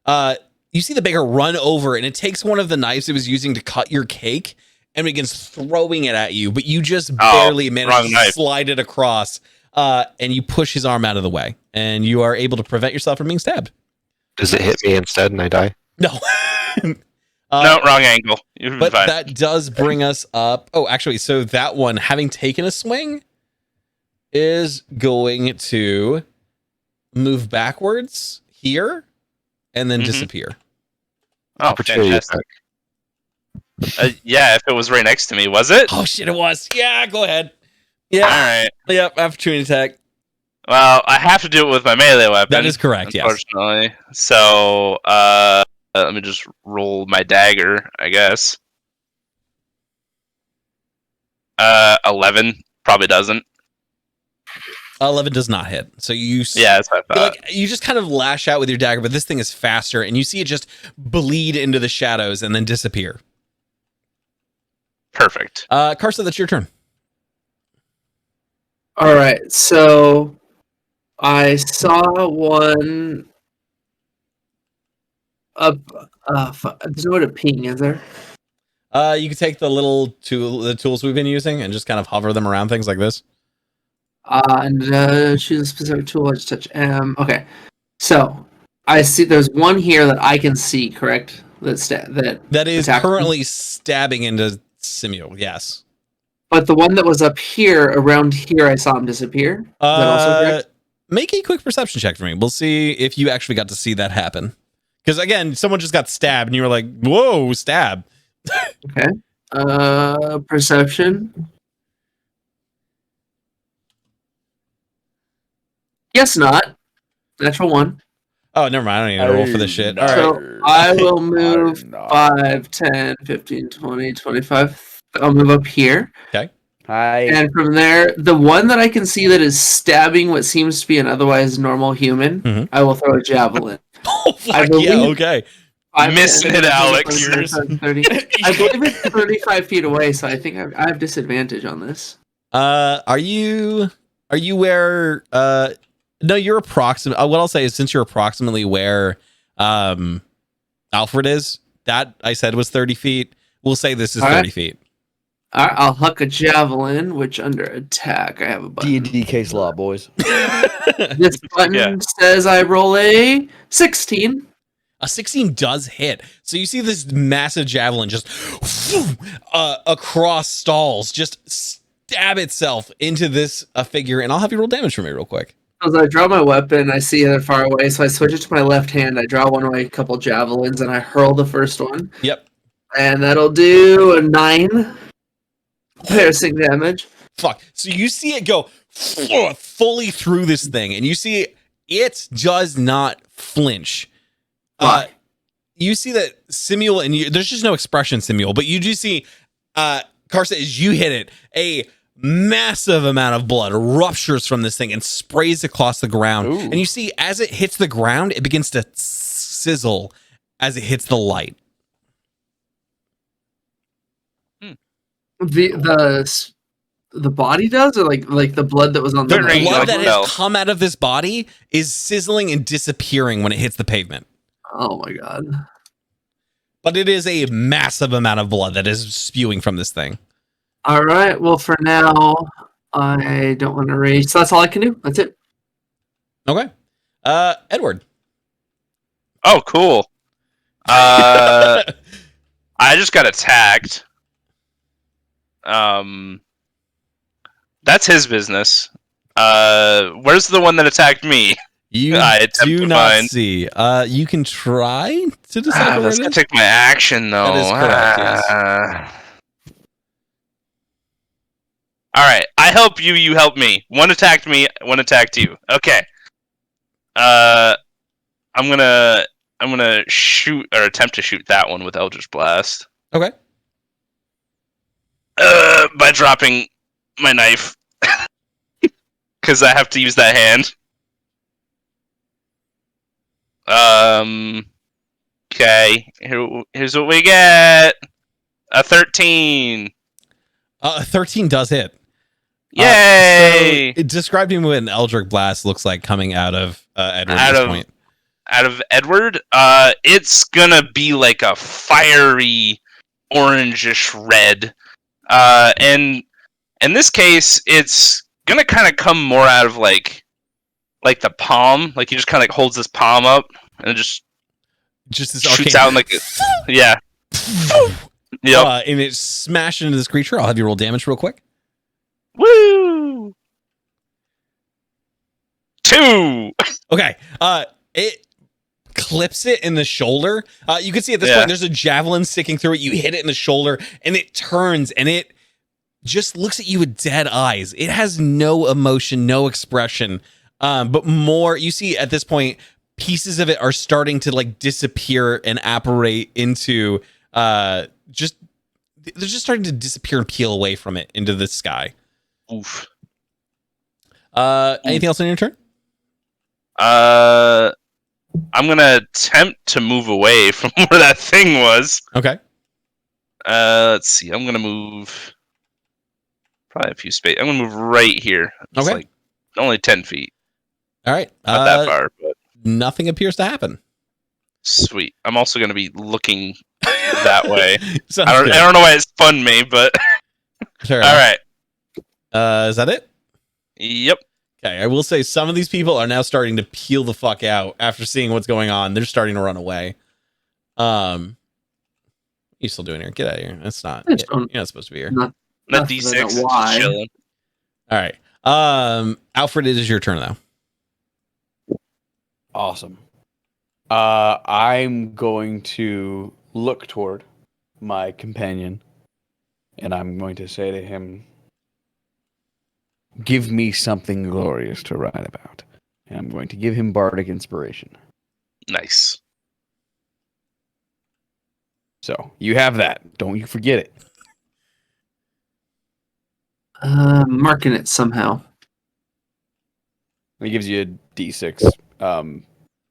you see the baker run over and it takes one of the knives it was using to cut your cake and begins throwing it at you, but you just barely wrong manage to knife. slide it across, and you push his arm out of the way, and you are able to prevent yourself from being stabbed. Does it hit me instead and I die? No. No, wrong angle. You're But fine. that does bring us up. Oh, actually, so that one, having taken a swing, is going to move backwards here and then Mhm. disappear. Oh, Opportunity fantastic. attack. Yeah, if it was right next to me, was it? Oh, shit, it was. Yeah, go ahead. All Yeah. right. Yep, opportunity attack. Well, I have to do it with my melee weapon. That is correct, yes. Unfortunately. So, let me just roll my dagger, I guess. 11 probably doesn't. 11 does not hit. So you Yeah, that's what I thought. like you just kind of lash out with your dagger, but this thing is faster, and you see it just bleed into the shadows and then disappear. Perfect. Karsa, that's your turn. All right, so I saw one up. There's no way to ping, is there? You can take the tools we've been using and just kind of hover them around things like this. And choose a specific tool. I just touch M. Okay, so I see there's one here that I can see. Correct? That is attacked me. currently stabbing into Simuel. Yes. But the one that was up here, around here, I saw him disappear. Is that also correct? Make a quick perception check for me. We'll see if you actually got to see that happen. Because again, someone just got stabbed, and you were like, "Whoa, stab!" Okay. Perception. Guess not. Natural one. Oh, never mind. I don't need to roll for this shit. All right. So I will move 5, 10, 15, 20, 25. I'll move up here. Okay. Hi. And from there, the one that I can see that is stabbing what seems to be an otherwise normal human, Mhm. I will throw a javelin. Oh, fuck I believe- yeah. Okay. Missing it, Alex. 30. I believe it's 35 feet away, so I think I have disadvantage on this. Are you where no, you're approximate. What I'll say is, since you're approximately where Alfred is, that I said was 30 feet. We'll say this is All 30 right. feet. All right, I'll huck a javelin, which under attack I have a button. D&D case law, boys. This button Yeah. says I roll a 16. A 16 does hit. So you see this massive javelin just across stalls, just stab itself into this figure, and I'll have you roll damage for me real quick. As I draw my weapon, I see it far away, so I switch it to my left hand. I draw one of my couple javelins, and I hurl the first one. Yep. And that'll do a 9 piercing damage. Fuck. So you see it go fully through this thing, and you see it does not flinch. Why? You see that Simule, and there's just no expression, Simule, but you do see, Karsa, as you hit it, a massive amount of blood ruptures from this thing and sprays across the ground. Ooh. And you see, as it hits the ground, it begins to sizzle as it hits the light. The body does, or like the blood that was on the The ring. Blood that No. has come out of this body is sizzling and disappearing when it hits the pavement. Oh my god. But it is a massive amount of blood that is spewing from this thing. All right. Well, for now, I don't want to rage, so that's all I can do. That's it. Okay. Edward. Oh, cool. I just got attacked. That's his business. Where's the one that attacked me? You I attempt do to not find. see. You can try to decide where That's it gonna is. take my action though. That is correct, yes. All right, I help you. You help me. One attacked me. One attacked you. Okay. I'm gonna shoot or attempt to shoot that one with Eldritch Blast. Okay. By dropping my knife, because I have to use that hand. Okay. Here's what we get. A 13. 13 does hit. Yay! So describe to me what an Eldritch Blast looks like coming out of Edward at Out this of- point. Out of Edward, it's gonna be like a fiery orangish red. And in this case, it's gonna kind of come more out of like the palm. Like he just kind of holds his palm up and it just Just this shoots arcane- out in like yeah. Yep. And it smashed into this creature. I'll have you roll damage real quick. Woo! 2. Okay. It clips it in the shoulder. You can see at this Yeah. point there's a javelin sticking through it. You hit it in the shoulder and it turns and it just looks at you with dead eyes. It has no emotion, no expression. But more, you see at this point, pieces of it are starting to like disappear and apparate into they're just starting to disappear and peel away from it into the sky. Oof. Anything else on your turn? I'm gonna attempt to move away from where that thing was. Okay. Let's see. I'm gonna move probably a few space. I'm gonna move right here. It's Okay. like only 10 feet. All right. Not that far, but Nothing appears to happen. sweet. I'm also gonna be looking that way. Sounds I good. don't know why it's fun me, but Fair all enough. right. Is that it? Yep. Okay, I will say some of these people are now starting to peel the fuck out after seeing what's going on. They're starting to run away. You still doing here? Get out of here. That's not. I just don't- You're not supposed to be here. Not- That Nothing, I D6 don't is know why. just chilling. All right. Alfred, it is your turn though. Awesome. I'm going to look toward my companion, and I'm going to say to him, "Give me something glorious to write about." And I'm going to give him bardic inspiration. Nice. So you have that. Don't you forget it. Marking it somehow. It gives you a D6.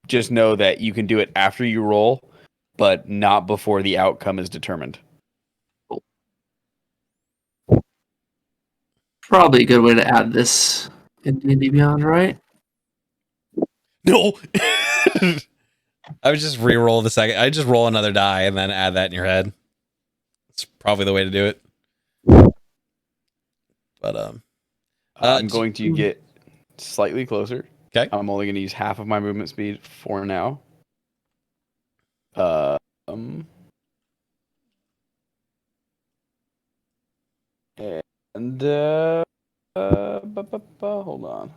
Just know that you can do it after you roll, but not before the outcome is determined. Probably a good way to add this in D&D Beyond, right? No. I would just re-roll the second. I just roll another die and then add that in your head. It's probably the way to do it. But I'm going to get slightly closer. Okay. I'm only going to use half of my movement speed for now. And hold on.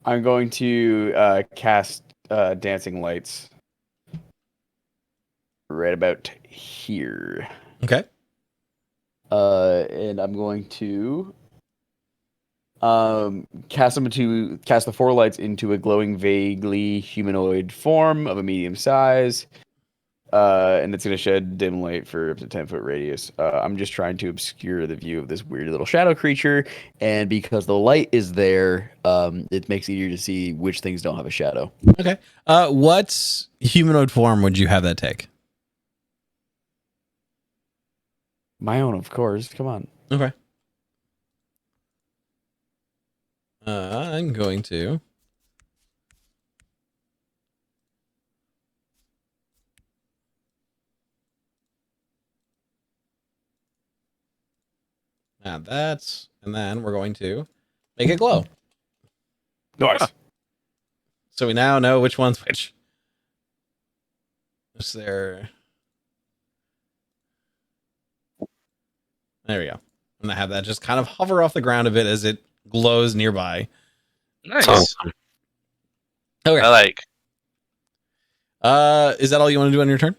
I'm going to cast dancing lights right about here. okay. And I'm going to cast the 4 lights into a glowing, vaguely humanoid form of a medium size. And it's going to shed dim light for up to 10-foot radius. I'm just trying to obscure the view of this weird little shadow creature, and because the light is there, it makes it easier to see which things don't have a shadow. Okay. What humanoid form would you have that take? My own, of course. Come on. Okay. I'm going to add that, and then we're going to make it glow. Nice. So we now know which one's which. Is there? There we go. I'm gonna have that just kind of hover off the ground a bit as it glows nearby. Nice. Awesome. Okay. I like. Is that all you want to do on your turn?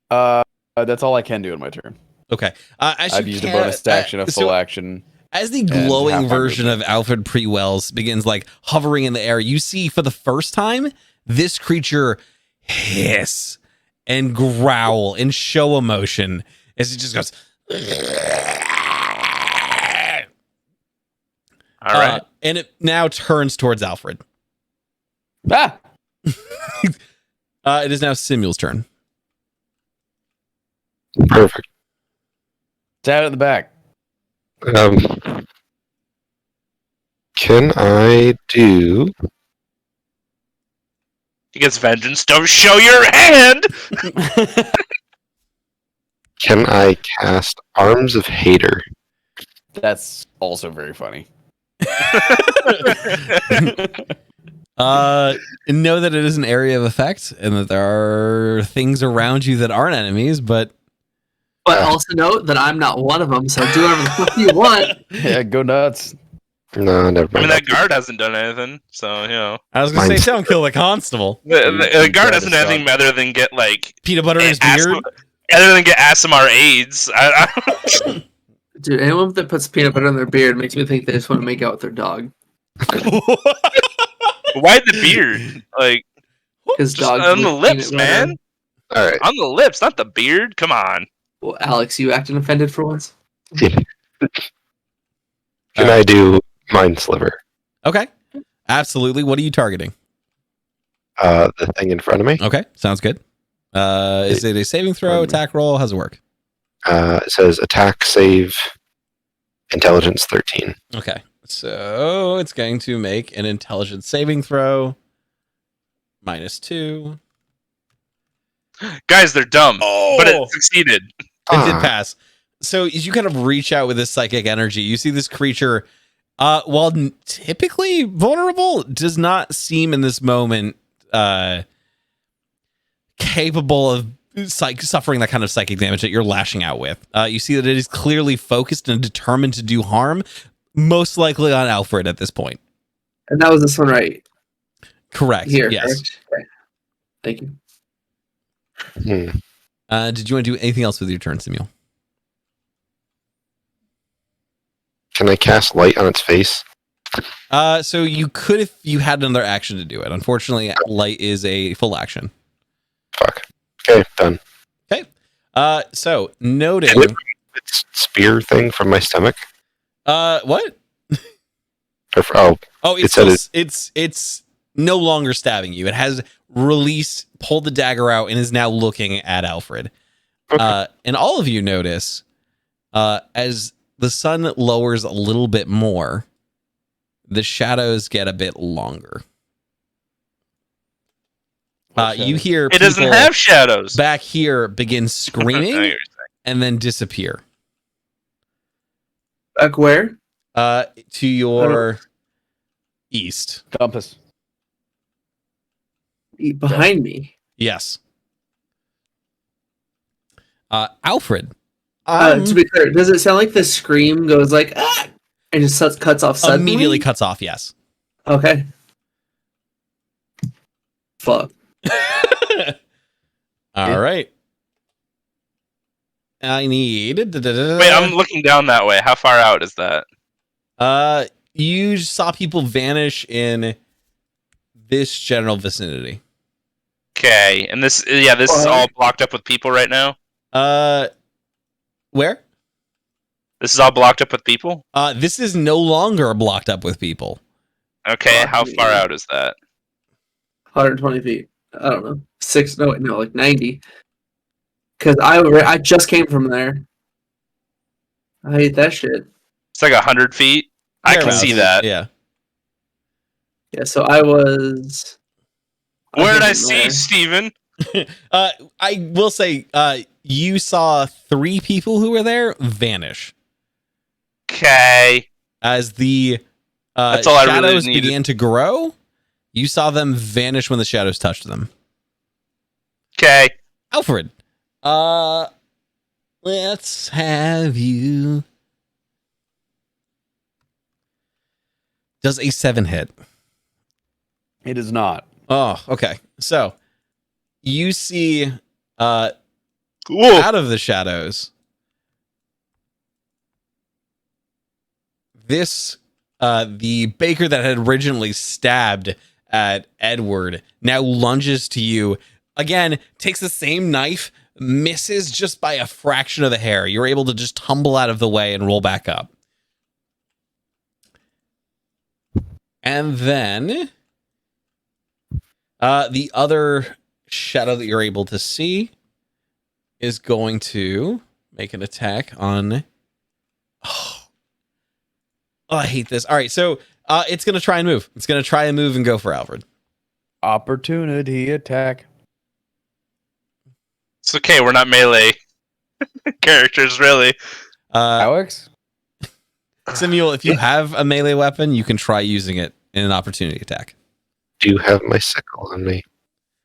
That's all I can do in my turn. Okay. As I've you used a can- bonus action, a full so action. As the half glowing my version of movement. Alfred Pre-Wells begins like hovering in the air, you see for the first time this creature hiss and growl and show emotion as it just goes. All right. And it now turns towards Alfred. Ah! It is now Simul's turn. Perfect. Stab it in the back. Can I do? He gets vengeance. Don't show your hand. Can I cast Arms of Hater? That's also very funny. Know that it is an area of effect and that there are things around you that aren't enemies, but But also note that I'm not one of them, so do whatever the fuck you want. Yeah, go nuts. No, never I mean, mind. that guard hasn't done anything, so you know. I was gonna Mine's- say don't kill the constable. The guard try to hasn't done anything stop. other than get like Peanut butter in his asthma- beard. other than get ASMR AIDS. Dude, anyone that puts peanut butter in their beard makes me think they just want to make out with their dog. Why the beard? Like Because just dogs on the with lips, peanut butter. man. All right. On the lips, not the beard. Come on. Well, Alex, you acting offended for once? Can I do Mind Sliver? Okay. Absolutely. What are you targeting? The thing in front of me. Okay. Sounds good. Is it a saving throw, attack roll? How's it work? It says attack, save, intelligence 13. Okay. So it's going to make an intelligence saving throw. -2. Guys, they're dumb. Oh! But it succeeded. It did pass. So as you kind of reach out with this psychic energy, you see this creature, while typically vulnerable, does not seem in this moment capable of suffering that kind of psychic damage that you're lashing out with. You see that it is clearly focused and determined to do harm, most likely on Alfred at this point. And that was this one right Correct. here. Yes. Correct? Okay. Thank you. Hmm. Did you want to do anything else with your turn, Samuel? Can I cast light on its face? So you could if you had another action to do it. Unfortunately, light is a full action. Fuck. Okay, done. Okay. So noting Can it remove its spear thing from my stomach? what? Oh, Oh, It it's said still, it's no longer stabbing you. It has pulled the dagger out, and is now looking at Alfred. okay. And all of you notice, as the sun lowers a little bit more, the shadows get a bit longer. You hear It doesn't people have shadows. back here begin I screaming know what you're and then disappear. Back where? To your east. Compass. Behind me. Yes. Alfred. To be clear, does it sound like the scream goes like ah, and just cuts off suddenly? Immediately cuts off. Yes. Okay. Fuck. All right. I need. Wait, I'm looking down that way. How far out is that? You saw people vanish in this general vicinity. Okay, and this is all blocked up with people right now. Where? This is all blocked up with people. This is no longer blocked up with people. Okay, how far out is that? 120 feet. I don't know. Like 90. Because I just came from there. I hate that shit. It's like 100 feet. I can Thereabouts. see that. Yeah. Yeah, so I was. Where did I wasn't see there. Steven? I will say, you saw 3 people who were there vanish Okay. as the That's all I really shadows needed. began to grow. You saw them vanish when the shadows touched them. Okay. Alfred, let's have you. Does a 7 hit? It is not. Oh, okay. So you see Whoa. out of the shadows this the baker that had originally stabbed at Edward now lunges to you again, takes the same knife, misses just by a fraction of the hair. You're able to just tumble out of the way and roll back up. And then the other shadow that you're able to see is going to make an attack on. Oh, I hate this. All right, so it's going to try and move. It's going to try and move and go for Alfred. Opportunity attack. It's okay. We're not melee characters, really. Alex? Samuel, if you have a melee weapon, you can try using it in an opportunity attack. Do you have my sickle on me?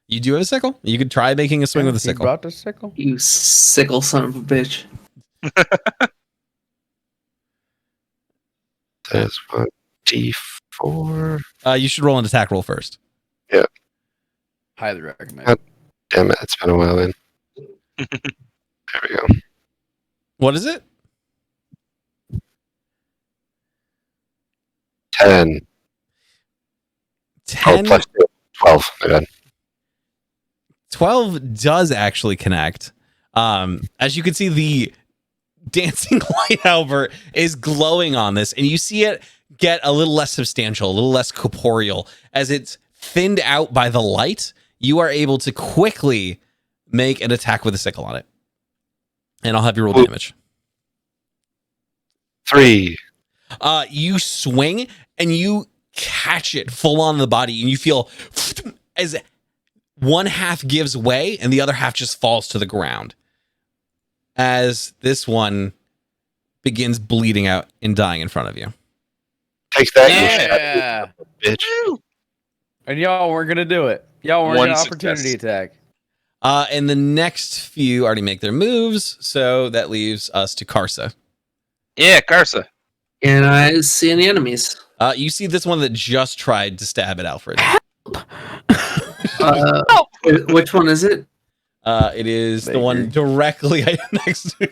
You do have a sickle? You could try making a swing with a He sickle. brought the sickle. You sickle son of a bitch. That's 1d4. You should roll an attack roll first. Highly recommend. Damn it, it's been a while then. There we go. What is it? 10. 10. Oh, plus 2. 12. My bad. 12 does actually connect. As you can see, the dancing light Albert is glowing on this, and you see it get a little less substantial, a little less corporeal. As it's thinned out by the light, you are able to quickly make an attack with a sickle on it. And I'll have you roll damage. 3. You swing and you catch it full on the body, and you feel as one half gives way and the other half just falls to the ground as this one begins bleeding out and dying in front of you. Take that, you Yeah. bitch. And y'all weren't going to do it. Y'all weren't One going to success. opportunity attack. And the next few already make their moves, so that leaves us to Karsa. Yeah, Karsa. And I see any enemies. You see this one that just tried to stab at Alfred. Which one is it? It is the one directly next to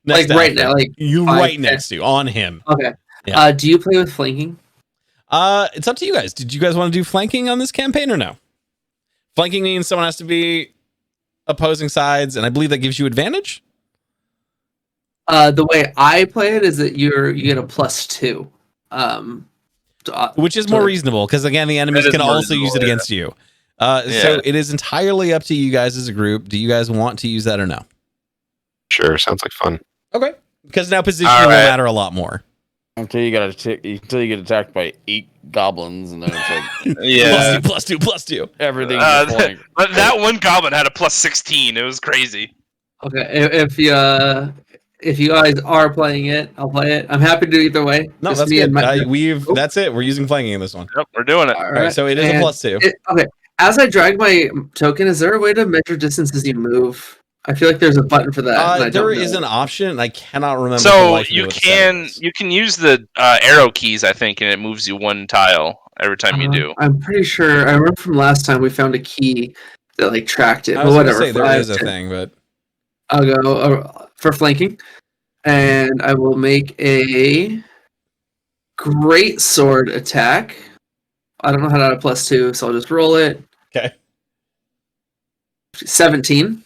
Like to right Alfred. now, like you 5, right 10. next to on him. Okay. Yeah. Do you play with flanking? It's up to you guys. Did you guys want to do flanking on this campaign or no? Flanking means someone has to be opposing sides, and I believe that gives you advantage. The way I play it is that you get a +2. Which is more reasonable because again, the enemies That is can more also use it reasonable, against you. So it is entirely up to you guys as a group. Do you guys want to use that or no? Sure, sounds like fun. Okay. Because now position All will right. matter a lot more. Until you get attacked by 8 goblins, and then it's like Yeah. Plus two. everything. But that one goblin had a +16. It was crazy. Okay, if you guys are playing it, I'll play it. I'm happy to do either way. No, Just that's me good. and my- That's it. We're using flanking in this one. Yep, we're doing it. All All right, so it is a and +2. Okay, as I drag my token, is there a way to measure distance as you move? I feel like there's a button for that. and I There don't is know. an option, and I cannot remember. for the So life of me you what the setting can is. use the arrow keys, I think, and it moves you one tile every time you do. I'm pretty sure. I remember from last time we found a key that like tracked it. I But was going to whatever. say there is a 10. thing, but I'll go for flanking, and I will make a great sword attack. I don't know how to add a +2, so I'll just roll it. okay. 17,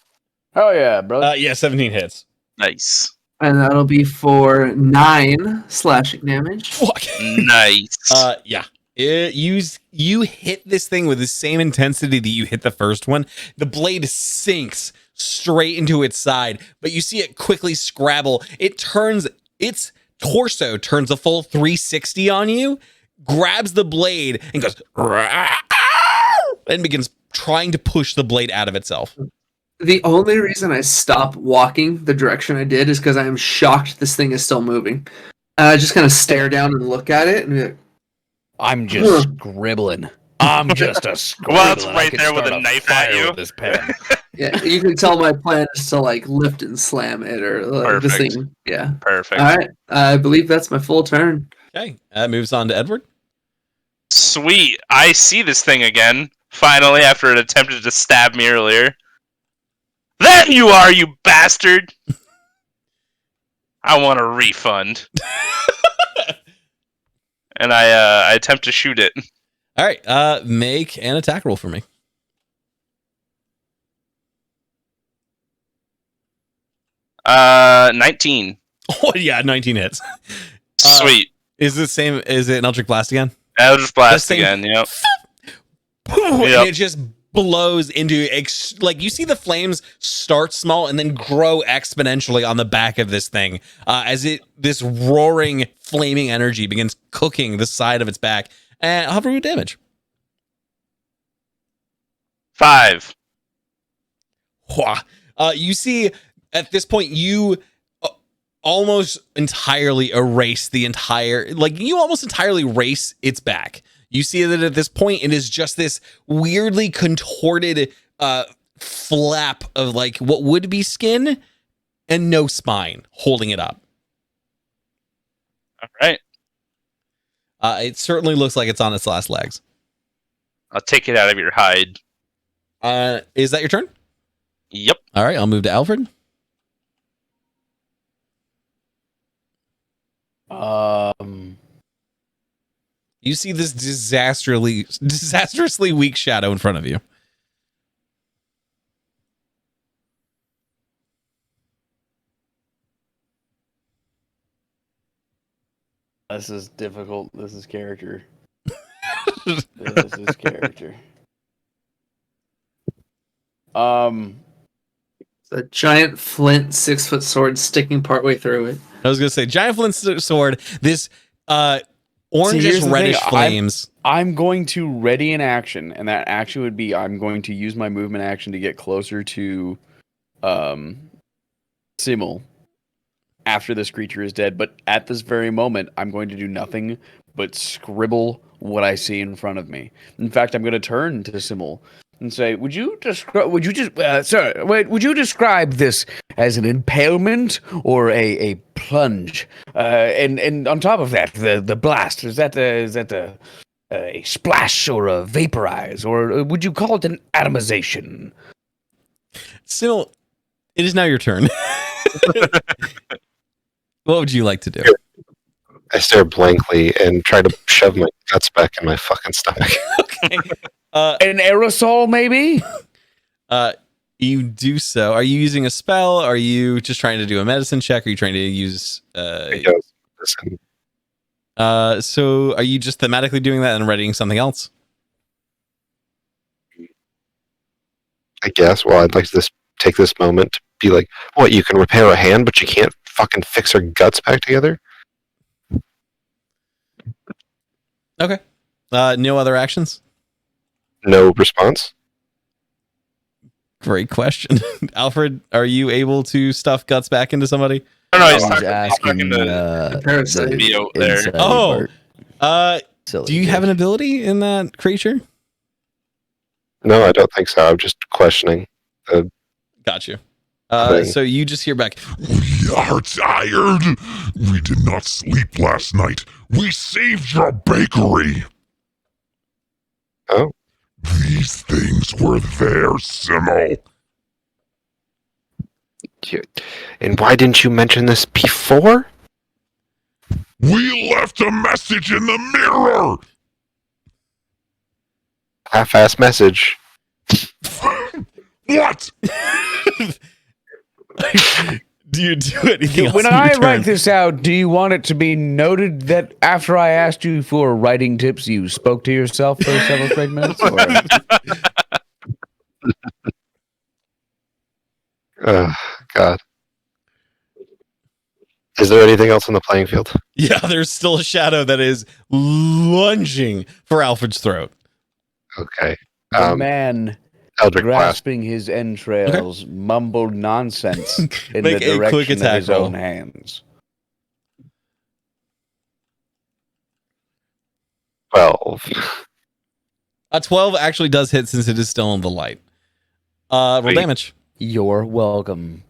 Oh yeah, bro. Yeah, 17 hits. Nice. and that'll be for 9 slashing damage. Fuck. Nice. Yeah. You hit this thing with the same intensity that you hit the first one. The blade sinks straight into its side, but you see it quickly scrabble. Its torso turns a full 360 on you, grabs the blade, and goes and begins trying to push the blade out of itself. The only reason I stop walking the direction I did is because I am shocked this thing is still moving. And I just kind of stare down and look at it and be like, I'm just scribbling. I'm just a scribbler. Well, it's I right could there with start a knife at fire you. with this pen. yeah, you can tell my plan is to like lift and slam it or like, this Perfect. thing. Yeah. Perfect. All right. I believe that's my full turn. Okay. Moves on to Edward. Sweet. I see this thing again. Finally, after it attempted to stab me earlier. There you are, you bastard! I want a refund. And I attempt to shoot it. All right. Make an attack roll for me. Uh, 19. Oh yeah, 19 hits. Sweet. Is it same? Is it an Eldritch Blast again? Eldritch Blast same- again, yep. And Yep. it just blows into like you see the flames start small and then grow exponentially on the back of this thing as this roaring flaming energy begins cooking the side of its back. And I'll have root damage. 5. Wha. You see at this point you almost entirely erase you almost entirely erase its back. You see that at this point, it is just this weirdly contorted flap of like what would be skin and no spine holding it up. All right. It certainly looks like it's on its last legs. I'll take it out of your hide. Is that your turn? Yep. All right, I'll move to Alfred. You see this disastrously weak shadow in front of you. This is difficult. This is character. This is character. A giant flint 6-foot sword sticking partway through it. I was gonna say giant flint sword. This here's orangish the reddish thing, flames. I'm going to ready an action, and that action would be I'm going to use my movement action to get closer to Simmel after this creature is dead. But at this very moment, I'm going to do nothing but scribble what I see in front of me. In fact, I'm going to turn to Simmel and say, would you describe this as an impalement or a plunge? And on top of that, the blast, is that a splash or a vaporize, or would you call it an atomization? Still, it is now your turn. What would you like to do? I stare blankly and try to shove my guts back in my fucking stomach. Okay. An aerosol, maybe? You do so. Are you using a spell? Are you just trying to do a medicine check? Are you trying to use I guess. Listen, so are you just thematically doing that and readying something else? I guess. Well, I'd like to take this moment to be like, what, you can repair a hand, but you can't fucking fix her guts back together? Okay. No other actions? No response? Great question. Alfred, are you able to stuff guts back into somebody? No, he's He's talking, asking talking to Parasite. be out there. inside Oh. part. Do you have an ability in that creature? No, I don't think so. I'm just questioning. Got you. Thing. So you just hear back, We are tired. We did not sleep last night. We saved your bakery. Oh? These things were there, Simmel. And why didn't you mention this before? We left a message in the mirror. Half-ass message. What? do you do anything else When in your I turn? write this out, do you want it to be noted that after I asked you for writing tips, you spoke to yourself for several straight minutes? Or? God. Is there anything else on the playing field? Yeah, there's still a shadow that is lunging for Alfred's throat. Okay. The man Eldritch Blast. grasping his entrails mumbled nonsense in the Make a quick direction of attack his roll. own hands. 12. A 12 actually does hit since it is still in the light. Roll Wait. damage. You're welcome.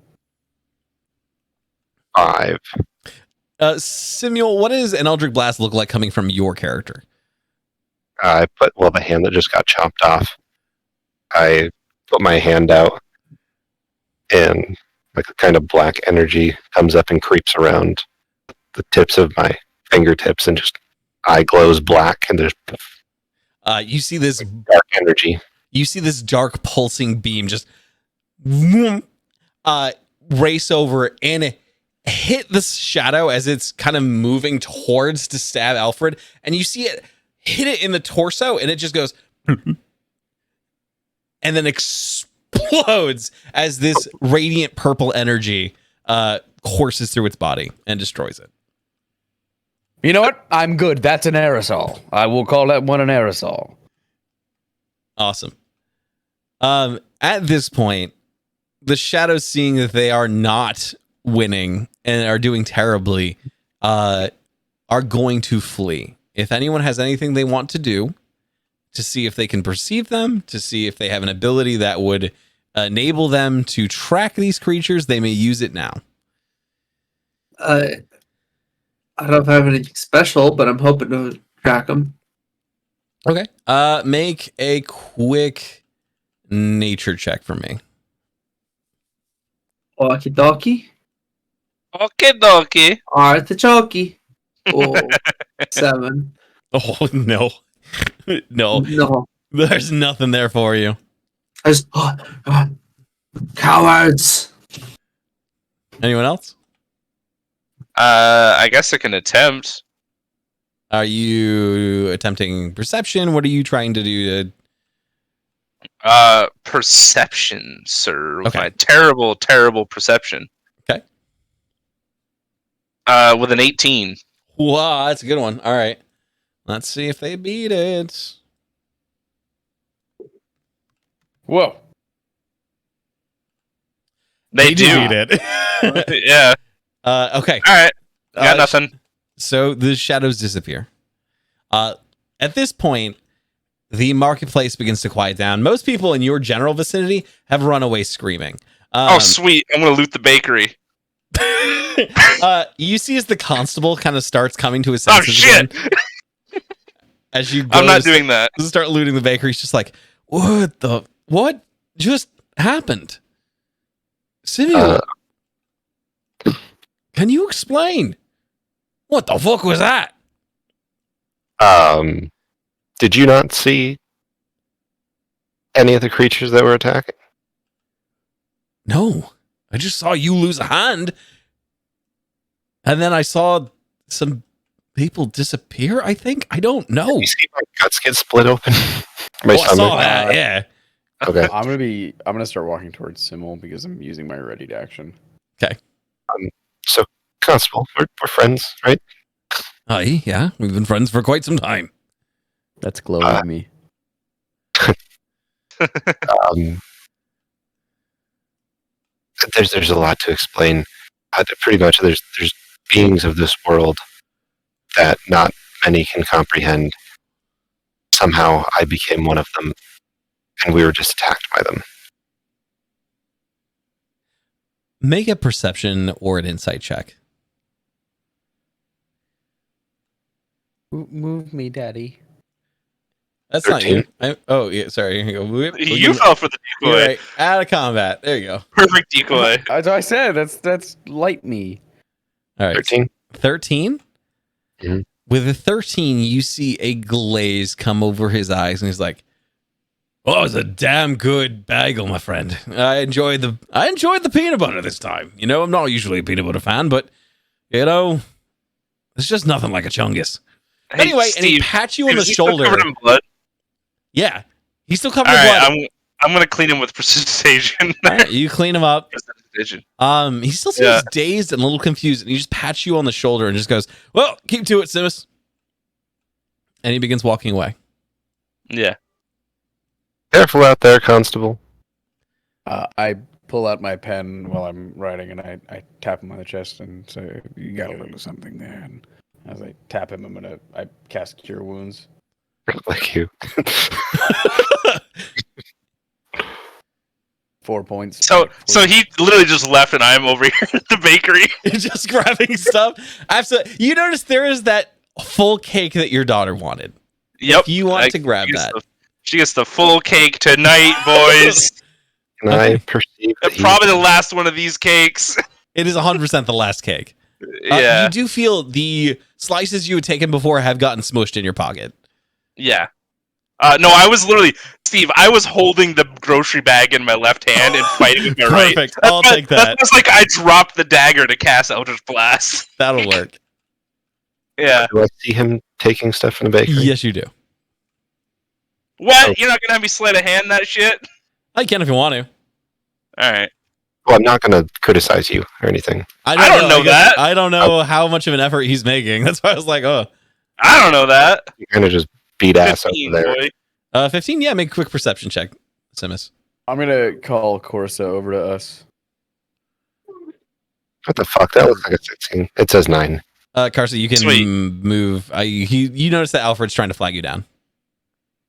5. Simuel, what does an Eldritch Blast look like coming from your character? I put, the hand that just got chopped off. I put my hand out, and like a kind of black energy comes up and creeps around the tips of my fingertips, and just eye glows black, and there's You see this dark energy. You see this dark pulsing beam just race over and hit this shadow as it's kind of moving towards to stab Alfred. And you see it hit it in the torso and it just goes and then explodes as this radiant purple energy courses through its body and destroys it. You know what? I'm good. That's an aerosol. I will call that one an aerosol. Awesome. At this point, the shadows, seeing that they are not winning and are doing terribly, are going to flee. If anyone has anything they want to do to see if they can perceive them, to see if they have an ability that would enable them to track these creatures, they may use it now. I don't have anything special, but I'm hoping to track them. Okay. Make a quick nature check for me. Okie dokie. Okay, dokie. Artichoke. Oh, 7. Oh, no. No. No. There's nothing there for you. Cowards. Anyone else? I guess I can attempt. Are you attempting perception? What are you trying to do to... Perception, sir. With Okay. my terrible, terrible perception. Okay. With an 18. Wow, that's a good one. All right. Let's see if they beat it. Whoa. They do. beat it. Yeah. Okay. All right. Got nothing. So the shadows disappear. At this point, the marketplace begins to quiet down. Most people in your general vicinity have run away screaming. Oh, sweet. I'm going to loot the bakery. You see as the constable kind of starts coming to his Oh, senses shit. again. As you go I'm not to doing that. start looting the bakery, he's just like, what just happened? Simeon, can you explain? What the fuck was that? Did you not see any of the creatures that were attacking? No, I just saw you lose a hand. And then I saw some people disappear, I think. I don't know. You see my guts get split open? My I stomach? saw that, yeah. Okay. I'm gonna start walking towards Simmel because I'm using my ready to action. So, Constable, we're friends, right? Aye, yeah. We've been friends for quite some time. That's glowing me. There's a lot to explain. Pretty much, there's beings of this world that not many can comprehend. Somehow, I became one of them, and we were just attacked by them. Make a perception or an insight check. Move me, daddy. That's 13. not you. Yeah, sorry. Here you go. Whoop. You fell for the You're decoy. right. Out of combat. There you go. Perfect decoy. As I said, that's light me. All right. 13? 13? Mhm. With a 13, you see a glaze come over his eyes, and he's like, "Oh, it was a damn good bagel, my friend. I enjoyed the peanut butter this time. You know, I'm not usually a peanut butter fan, but you know, it's just nothing like a chungus." Hey, Anyway, and he Steve, pats you on Steve, the is he still shoulder. covered in blood? Yeah, he's still covered All in right, blood. I'm gonna clean him with precipitation. All right, you clean him up. Precipitation. He still seems dazed and a little confused, and he just pats you on the shoulder and just goes, "Well, keep to it, Simus." And he begins walking away. Yeah. Careful out there, Constable. I pull out my pen while I'm writing, and I tap him on the chest and say, "You got a little something there." And as I tap him, I cast Cure Wounds. Like you. 4 points. So he literally just left, and I'm over here at the bakery. Just grabbing stuff. Absolutely. You notice there is that full cake that your daughter wanted. Yep. If you want to grab that. She gets the full cake tonight, boys. Can I perceive that he- Probably the last one of these cakes. It is 100% the last cake. Yeah. You do feel the slices you had taken before have gotten smushed in your pocket. Yeah. No, I was literally, Steve, I was holding the grocery bag in my left hand and fighting with my right. Perfect. I'll take that. That's like I dropped the dagger to cast Eldritch Blast. That'll work. Yeah. Do I see him taking stuff in the bakery? Yes, you do. What? Oh. You're not gonna have me sleight of hand that shit? I can if you want to. Alright. Well, I'm not going to criticize you or anything. I don't know that. I don't know how much of an effort he's making. That's why I was like, oh. I don't know that. You're going to just beat ass 15, over there. boy. 15, yeah, make a quick perception check, Simus. I'm gonna call Karsa over to us. What the fuck? That looks like a 16. It says 9. Karsa, you can Sweet. move. You notice that Alfred's trying to flag you down.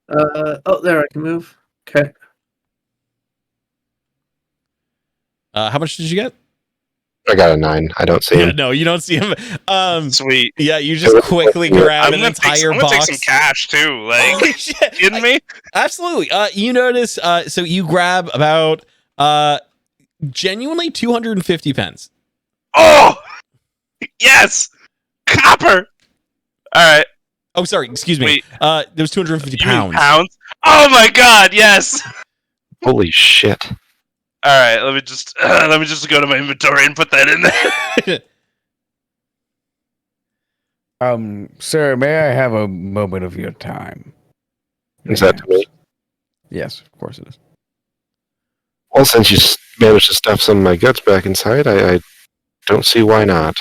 There I can move. Okay. How much did you get? I got a 9. I don't see Yeah, him. no, you don't see him. Sweet. Yeah, you just quickly grab I'm an gonna, take, entire I'm gonna box. take some cash too. Like, Holy shit! kidding me? Absolutely. You notice. So you grab about genuinely 250 pence. Oh, yes, copper. All right. Oh, sorry. Excuse me. Wait. There was 250 You mean pounds. pounds? Oh my god, yes. Holy shit. All right, let me just go to my inventory and put that in there. Sir, may I have a moment of your time? Is that to me? Yes, of course it is. Well, since you managed to stuff some of my guts back inside, I don't see why not.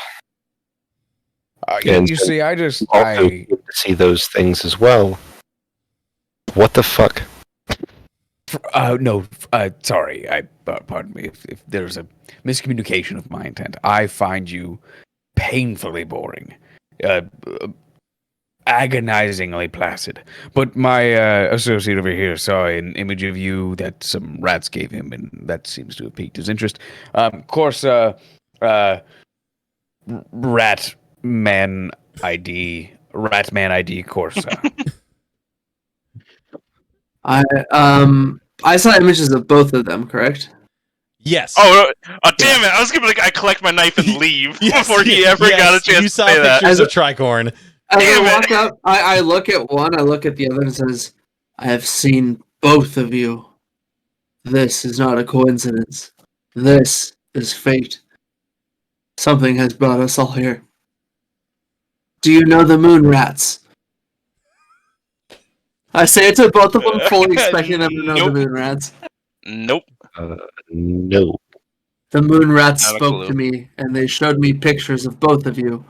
And You see, I Also, good to see those things as well. What the fuck? No, sorry. Pardon me if there's a miscommunication of my intent. I find you painfully boring, agonizingly placid. But my associate over here saw an image of you that some rats gave him, and that seems to have piqued his interest. Of course, Ratman ID, Karsa. I saw images of both of them, correct? Yes. Damn it! I was gonna be like, I collect my knife and leave Yes, before he ever got a chance you to saw say that. pictures of Tricorn. As Damn I it. walk up, I look at one, I look at the other, and says, "I have seen both of you. This is not a coincidence. This is fate. Something has brought us all here. Do you know the moon rats?" I say it to both of them, fully expecting them to know the Nope. moon rats. Nope. No. The moon rats Not a spoke clue. to me, and they showed me pictures of both of you.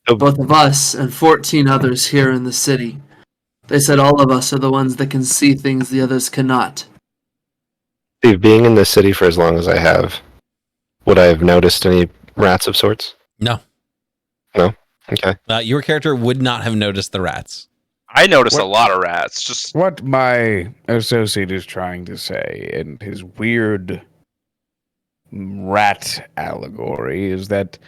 Oh. Both of us and 14 others here in the city. They said all of us are the ones that can see things the others cannot. Steve, being in this city for as long as I have, would I have noticed any rats of sorts? No. Okay. Your character would not have noticed the rats. I noticed What? a lot of rats. Just What my associate is trying to say in his weird rat allegory is that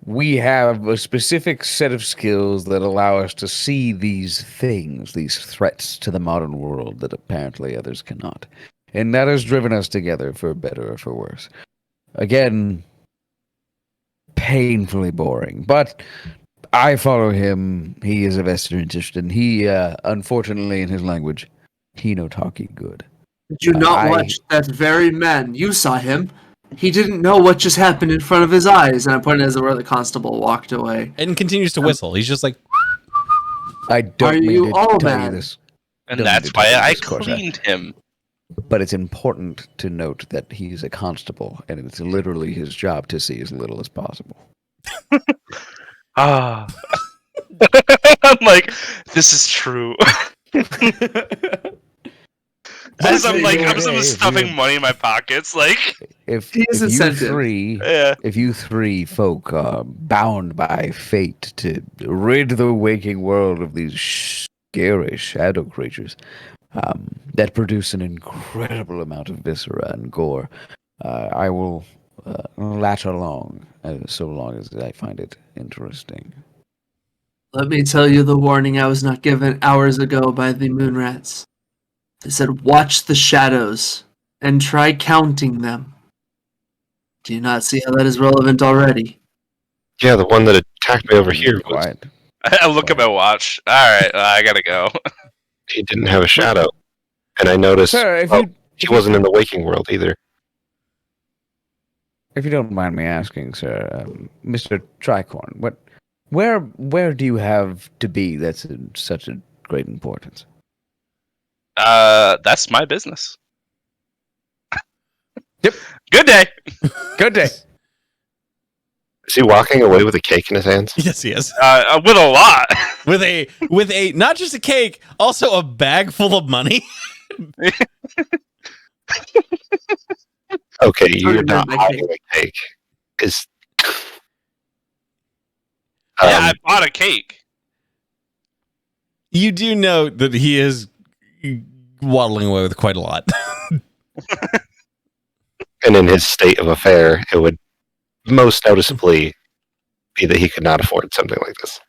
we have a specific set of skills that allow us to see these things, these threats to the modern world that apparently others cannot. And that has driven us together for better or for worse. Again, painfully boring, but I follow him. He is a vested interest, and he, unfortunately, in his language, he no talkie good. Did you not I- watch that very man? You saw him. He didn't know what just happened in front of his eyes. And I pointed as where the constable walked away. And continues to whistle. He's just like, I don't Are mean you to all tell you mad? this, and Don't that's need to why tell you I this, Karsa. cleaned him. but it's important to note that he's a constable, and it's literally his job to see as little as possible. Ah. I'm like, this is true. As I'm like, I'm just stuffing money in my pockets, like, If He is you incentive. three, yeah. if you three folk are bound by fate to rid the waking world of these scary shadow creatures that produce an incredible amount of viscera and gore, I will latch along so long as I find it interesting. Let me tell you the warning I was not given hours ago by the moon rats. They said, watch the shadows and try counting them. Do you not see how that is relevant already? Yeah, the one that attacked me over here was, Quiet. I look at my watch. All right, I gotta go. he didn't have a shadow. And I noticed Sir, if oh, you he wasn't in the waking world either. if you don't mind me asking, sir, Mr. Tricorn, where do you have to be that's such a great importance? That's my business. Yep. Good day. Good day. Is he walking away with a cake in his hands? yes, he is. With a lot. With a not just a cake, also a bag full of money. Okay, you're Sorry, not my hiding a cake. Is Yeah, I bought a cake. You do know that he is waddling away with quite a lot. and in his state of affair, it would most noticeably be that he could not afford something like this.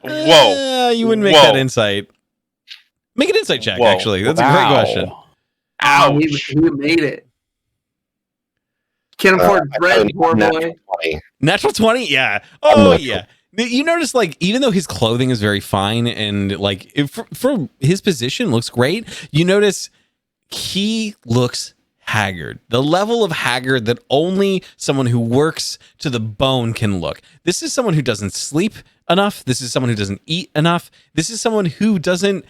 Whoa. You wouldn't make Whoa. that insight. Make an insight check, Whoa. actually. That's a great question. Ouch. He made it. Can't afford I bread, found poor natural boy. 20. Natural 20? Yeah. I'm Oh, natural. yeah. You notice, like, even though his clothing is very fine and, like, for his position looks great, you notice he looks haggard. The level of haggard that only someone who works to the bone can look. This is someone who doesn't sleep enough. This is someone who doesn't eat enough. This is someone who doesn't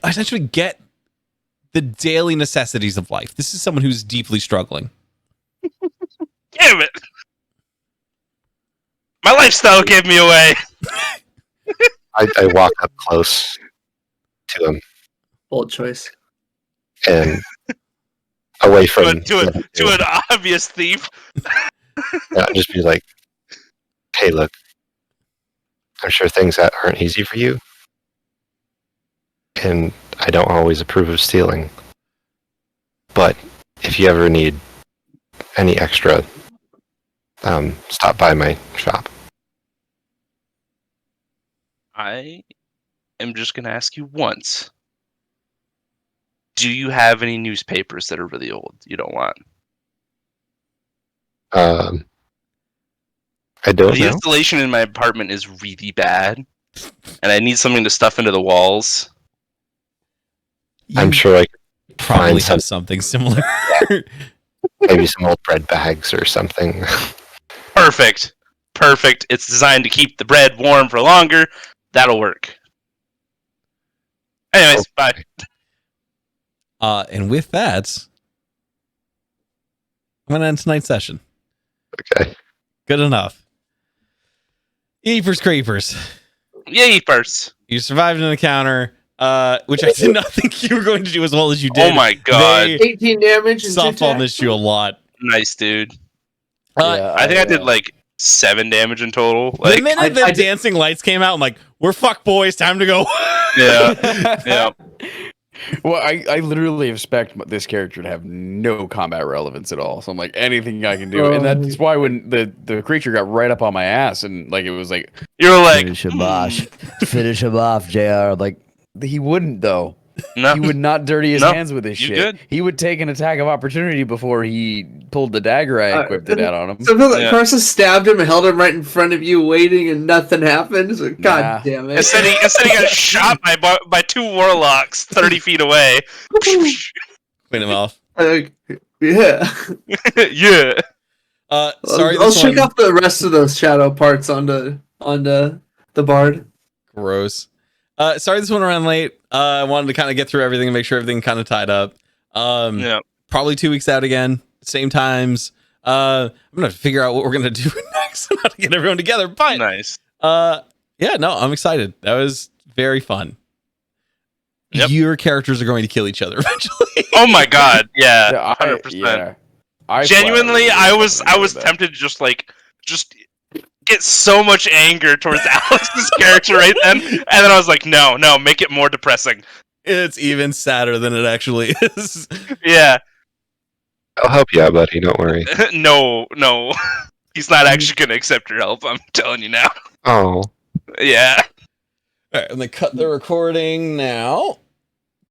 essentially get the daily necessities of life. This is someone who's deeply struggling. Damn it. My lifestyle gave me away. I walk up close to him Bold choice. and away from To an obvious thief. I'd just be like, hey, look, I'm sure things that aren't easy for you. And I don't always approve of stealing. But if you ever need any extra, stop by my shop. I am just going to ask you once. Do you have any newspapers that are really old you don't want? I don't The know. installation in my apartment is really bad, and I need something to stuff into the walls. I'm You sure I could probably find have something similar. maybe some old bread bags or something. Perfect. It's designed to keep the bread warm for longer. That'll work. Anyways, bye. And with that, I'm going to end tonight's session. Okay. Good enough. Eepers creepers. Yay, first. You survived an encounter, which I did not think you were going to do as well as you did. Oh my god. They 18 damage and 2 softball attacks. missed you a lot. Nice, dude. Yeah, I think I did like 7 damage in total. The Like, minute the dancing lights came out, I'm like, we're fucked, boys. Time to go. yeah. Well, I literally expect this character to have no combat relevance at all. So I'm like, anything I can do, and that's why when the creature got right up on my ass, and like it was like, You were like, Finish him off. Finish him off, JR. Like, he wouldn't though. no. He would not dirty his No, hands with this you shit. good. He would take an attack of opportunity before he pulled the dagger I equipped it out on him. So I feel like Yeah. Karsa stabbed him and held him right in front of you, waiting, and nothing happened. So, God Nah. damn it! Instead, he got shot by 2 warlocks 30 feet away. Clean him off. Yeah. Yeah. Sorry, I'll this shake one. off the rest of those shadow parts onto the bard. Gross. Sorry, this one ran late. I wanted to kind of get through everything and make sure everything kind of tied up. Yeah. Probably 2 weeks out again, same times. I'm gonna figure out what we're gonna do next and how to get everyone together. But Nice. yeah, no, I'm excited. That was very fun. Yep. Your characters are going to kill each other eventually. Oh my god. Yeah. Yeah, 100%. yeah. I Genuinely, flat out I was that. tempted to just get so much anger towards Alex's character right then, and then I was like, no, make it more depressing. It's even sadder than it actually is. Yeah. I'll help you out, buddy. Don't worry. No. He's not actually gonna accept your help, I'm telling you now. Oh. Yeah. All right, I'm gonna cut the recording now.